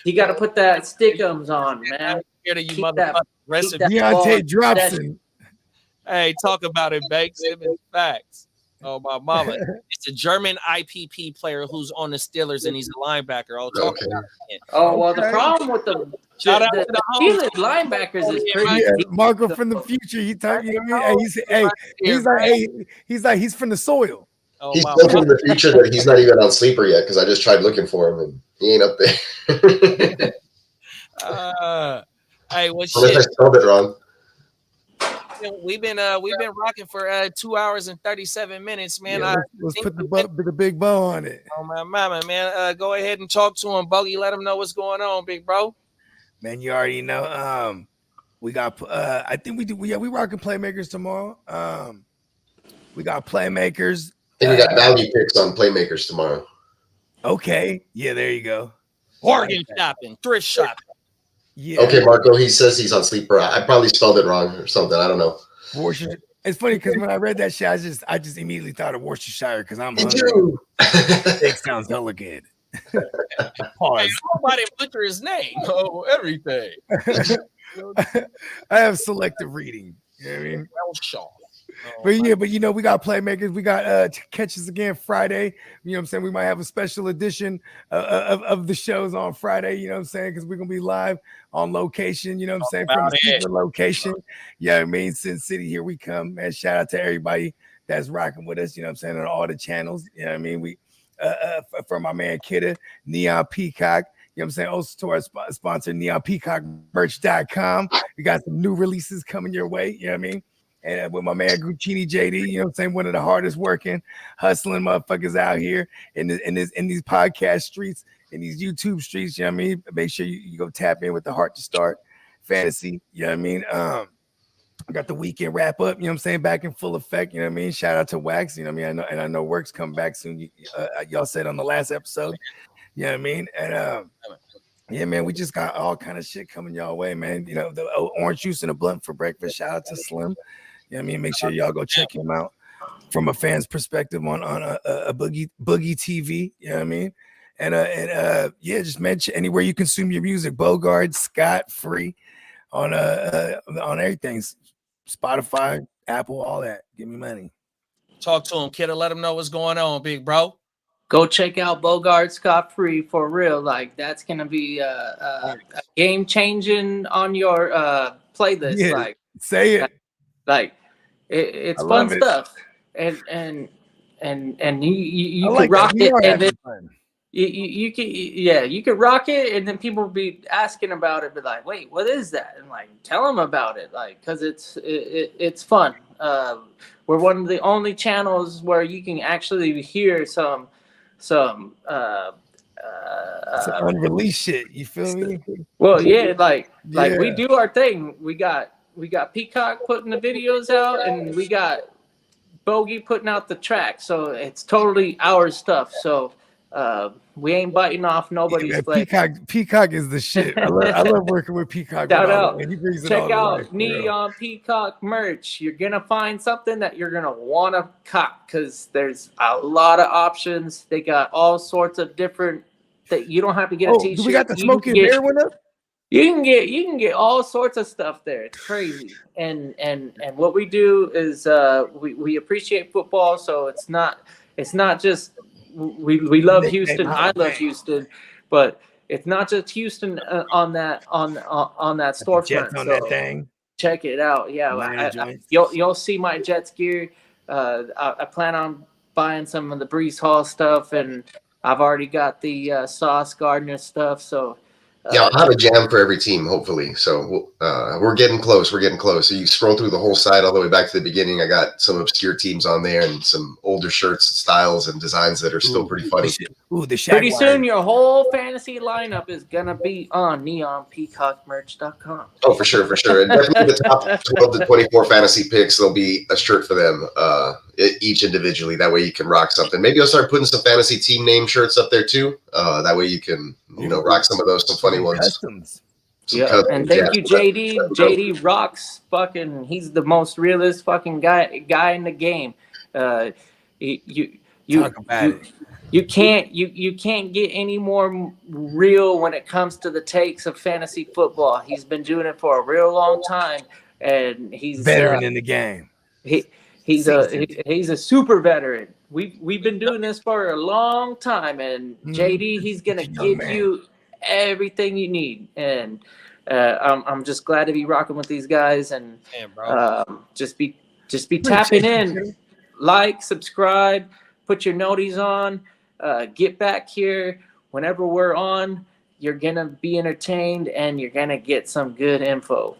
You got to put that stickums on, man. Scared of you, motherfucker. Deontay Dropson. Hey, talk about it, Banks. Them is facts. Oh, my mama. It's a German IPP player who's on the Steelers, and he's a linebacker. I'll talk about it. Oh, well, the problem with the Steelers linebackers is pretty. Yeah, Marco from the future. He talking. You know what I mean? He's from the soil. Oh, he's looking in the future that he's not even on Sleeper yet because I just tried looking for him and he ain't up there. Hey, what shit? I spelled it wrong. We've been rocking for 2 hours and 37 minutes, man. Yeah, let's put the big bow on it. Oh my mama, man. Go ahead and talk to him, Bogey. Let him know what's going on, big bro. Man, you already know. We got I think we do. We rocking playmakers tomorrow. We got playmakers. I think we got value picks on playmakers tomorrow. Okay. Yeah, there you go. Bargain shopping, thrift shopping. Yeah. Okay, Marco. He says he's on Sleeper. I probably spelled it wrong or something. I don't know. It's funny because when I read that shit, I just immediately thought of Worcestershire because I'm hungry. Steak sounds hella good. Hey, nobody butcher his name. Oh, everything. I have selective reading. You know what I mean? Well, Shaw. But yeah, but you know, we got playmakers. We got catches again Friday. You know what I'm saying? We might have a special edition of the shows on Friday. You know what I'm saying? Because we're gonna be live on location. You know what I'm saying? From a secret location. Yeah, I mean, Sin City, here we come, man. Shout out to everybody that's rocking with us. You know what I'm saying? On all the channels. You know what I mean? We from my man Kidda, Neon Peacock. You know what I'm saying? Also to our sponsor, neonpeacockmerch.com. We got some new releases coming your way. You know what I mean? And with my man Guccini JD, you know what I'm saying? One of the hardest working, hustling motherfuckers out here in these podcast streets, in these YouTube streets, you know what I mean? Make sure you go tap in with the Heart to Start Fantasy, you know what I mean? I got the weekend wrap up, you know what I'm saying? Back in full effect, you know what I mean? Shout out to Wax, you know what I mean? I know Work's come back soon. Y'all said on the last episode, you know what I mean? And yeah, man, we just got all kind of shit coming y'all way, man. You know, the orange juice and a blunt for breakfast. Shout out to Slim. You know what I mean? Make sure y'all go check him out from a fan's perspective on a Boogie TV. You know what I mean? And yeah, just mention anywhere you consume your music. Bogart, Scott, free on everything. Spotify, Apple, all that. Give me money. Talk to him, kid, and let him know what's going on, big bro. Go check out Bogart Scott Free for real. Like that's gonna be a game changing on your playlist. Yeah, like say it. Like it's fun stuff, and you can like rock it, and then fun. you can you can rock it, and then people will be asking about it, but like, wait, what is that? And like, tell them about it, like, because it's fun. We're one of the only channels where you can actually hear some unreleased shit. You feel me? Well, yeah, like we do our thing. We got Peacock putting the videos out, and we got Bogey putting out the track. So it's totally our stuff. So we ain't biting off nobody's Peacock is the shit. I love working with Peacock. Shout out. He brings it Check all out Neon Peacock merch. You're gonna find something that you're gonna want to cop because there's a lot of options. They got all sorts of different that you don't have to get a t-shirt. We got the Smoking Bear one up. You can get all sorts of stuff there. It's crazy. And what we do is we appreciate football, so it's not just we love Houston. I love Houston, but it's not just Houston on that storefront. On that thing. Check it out. Yeah, you'll see my Jets gear. I plan on buying some of the Breece Hall stuff, and I've already got the Sauce Gardner stuff. So. Yeah, I'll have a jam for every team, hopefully. So we're getting close. We're getting close. So you scroll through the whole site all the way back to the beginning. I got some obscure teams on there and some older shirts, styles, and designs that are still pretty funny. Pretty soon, your whole fantasy lineup is going to be on neonpeacockmerch.com. Oh, for sure, for sure. And definitely the top 12 to 24 fantasy picks, there'll be a shirt for them each individually. That way you can rock something. Maybe I'll start putting some fantasy team name shirts up there too. That way you can, rock some of those, some funny ones. Customs. Yeah, and thank you, JD. JD rocks fucking. He's the most realist fucking guy in the game. You can't get any more real when it comes to the takes of fantasy football. He's been doing it for a real long time, and he's veteran in the game. He's a super veteran. We've been doing this for a long time, and JD, he's gonna give you everything you need, and I'm just glad to be rocking with these guys, and just be tapping in, like, subscribe, put your noties on, get back here whenever we're on. You're gonna be entertained, and you're gonna get some good info.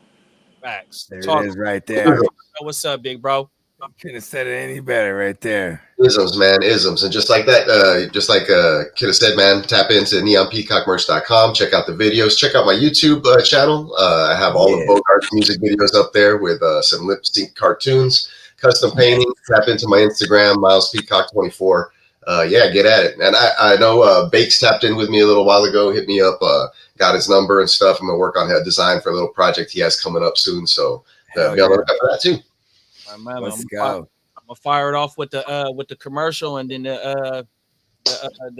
Facts. There it is, right there. What's up, big bro? Couldn't have said it any better right there. Isms, man, isms. And just like that, just like Kid have said, man, tap into neonpeacockmerch.com. Check out the videos. Check out my YouTube channel. I have all of Bogart's music videos up there with some lip sync cartoons, custom painting. Tap into my Instagram, MilesPeacock24. Get at it. And I know Bakes tapped in with me a little while ago, hit me up, got his number and stuff. I'm going to work on a design for a little project he has coming up soon. So be on the lookout for that too. Let's go. I'm gonna fire it off with the commercial and then the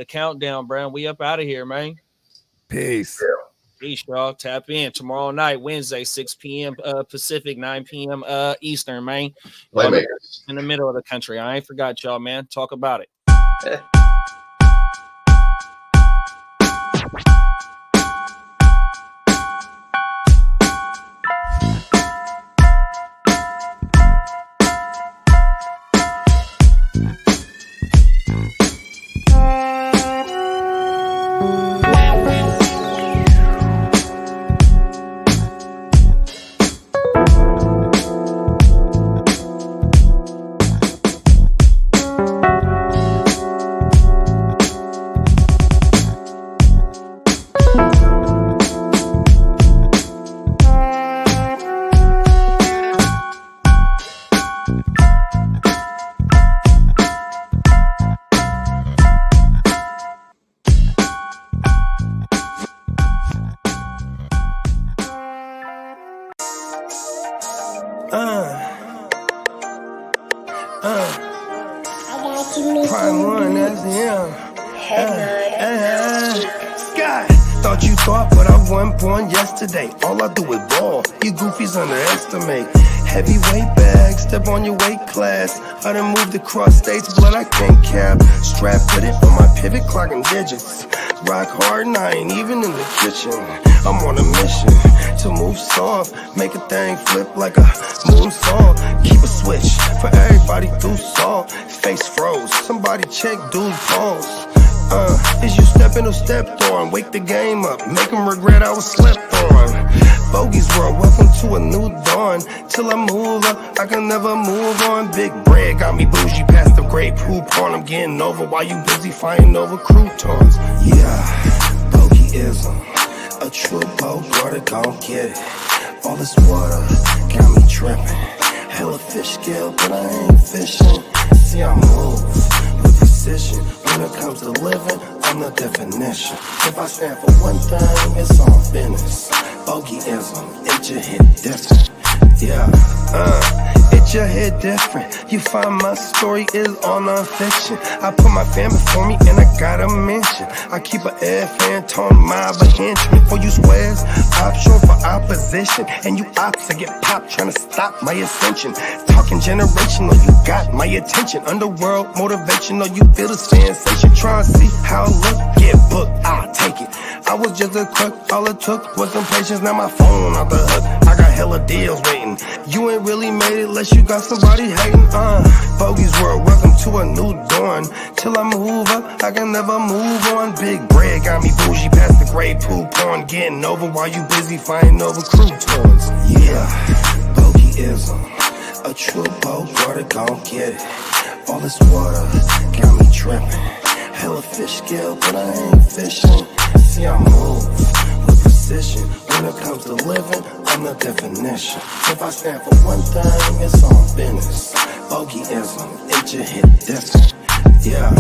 countdown, bro. We up out of here, man. Peace. Peace, y'all. Tap in tomorrow night, Wednesday, 6 p.m. Pacific, 9 p.m. Eastern, man. Playmakers. In the middle of the country. I ain't forgot y'all, man. Talk about it. Prime one, that's him. Sky. Thought you thought, but I wasn't born yesterday. All I do is ball. You goofies underestimate. Heavyweight bag, step on your weight class. I done moved across states, blood I can't cap. Strap with it on my pivot, clocking digits. Rock hard and I ain't even in the kitchen. I'm on a mission to move soft, make a thing flip like a moonsault. Keep a switch for everybody through salt. Face froze, somebody check dude pulse. Is you stepping or stepped on? Wake the game up, make them regret I was slept on. Bogey's world, welcome to a new dawn. Till I move up, I can never move on. Big bread got me bougie past the great poop on. I'm getting over while you busy fighting over croutons. Yeah, bogeyism, a true boat, brother, gon' get it. All this water got me tripping. Hella fish scale, but I ain't fishing. See, I move with precision. When it comes to living, I'm the definition. If I stand for one thing, it's on business. Bogeyism, it just hit different. Yeah, it just hit different. You find my story is all non-fiction. I put my family for me and I gotta mention. I keep an air fan tone my henchman. For you squares, option for opposition. And you ops, I get popped trying to stop my ascension. Talking generational, you got my attention. Underworld motivational, you feel the sensation. Try to see how I look, get booked, I'll take it. I was just a crook, all it took was some patience. Now my phone off the hook, I got hella deals waiting. You ain't really made it unless you got somebody hating. Bogey's world, welcome to a new dawn. Till I move up, I can never move on. Big bread got me bougie past the great poop on. Getting over while you busy fighting over croutons. Yeah, bogeyism, a true boat, brother, gon' get it. All this water got me tripping. Hella fish scale, but I ain't fishing. See, I move with precision. When it comes to living, I'm the definition. If I stand for one thing, it's on business. Bogeyism, it just hit different. Yeah.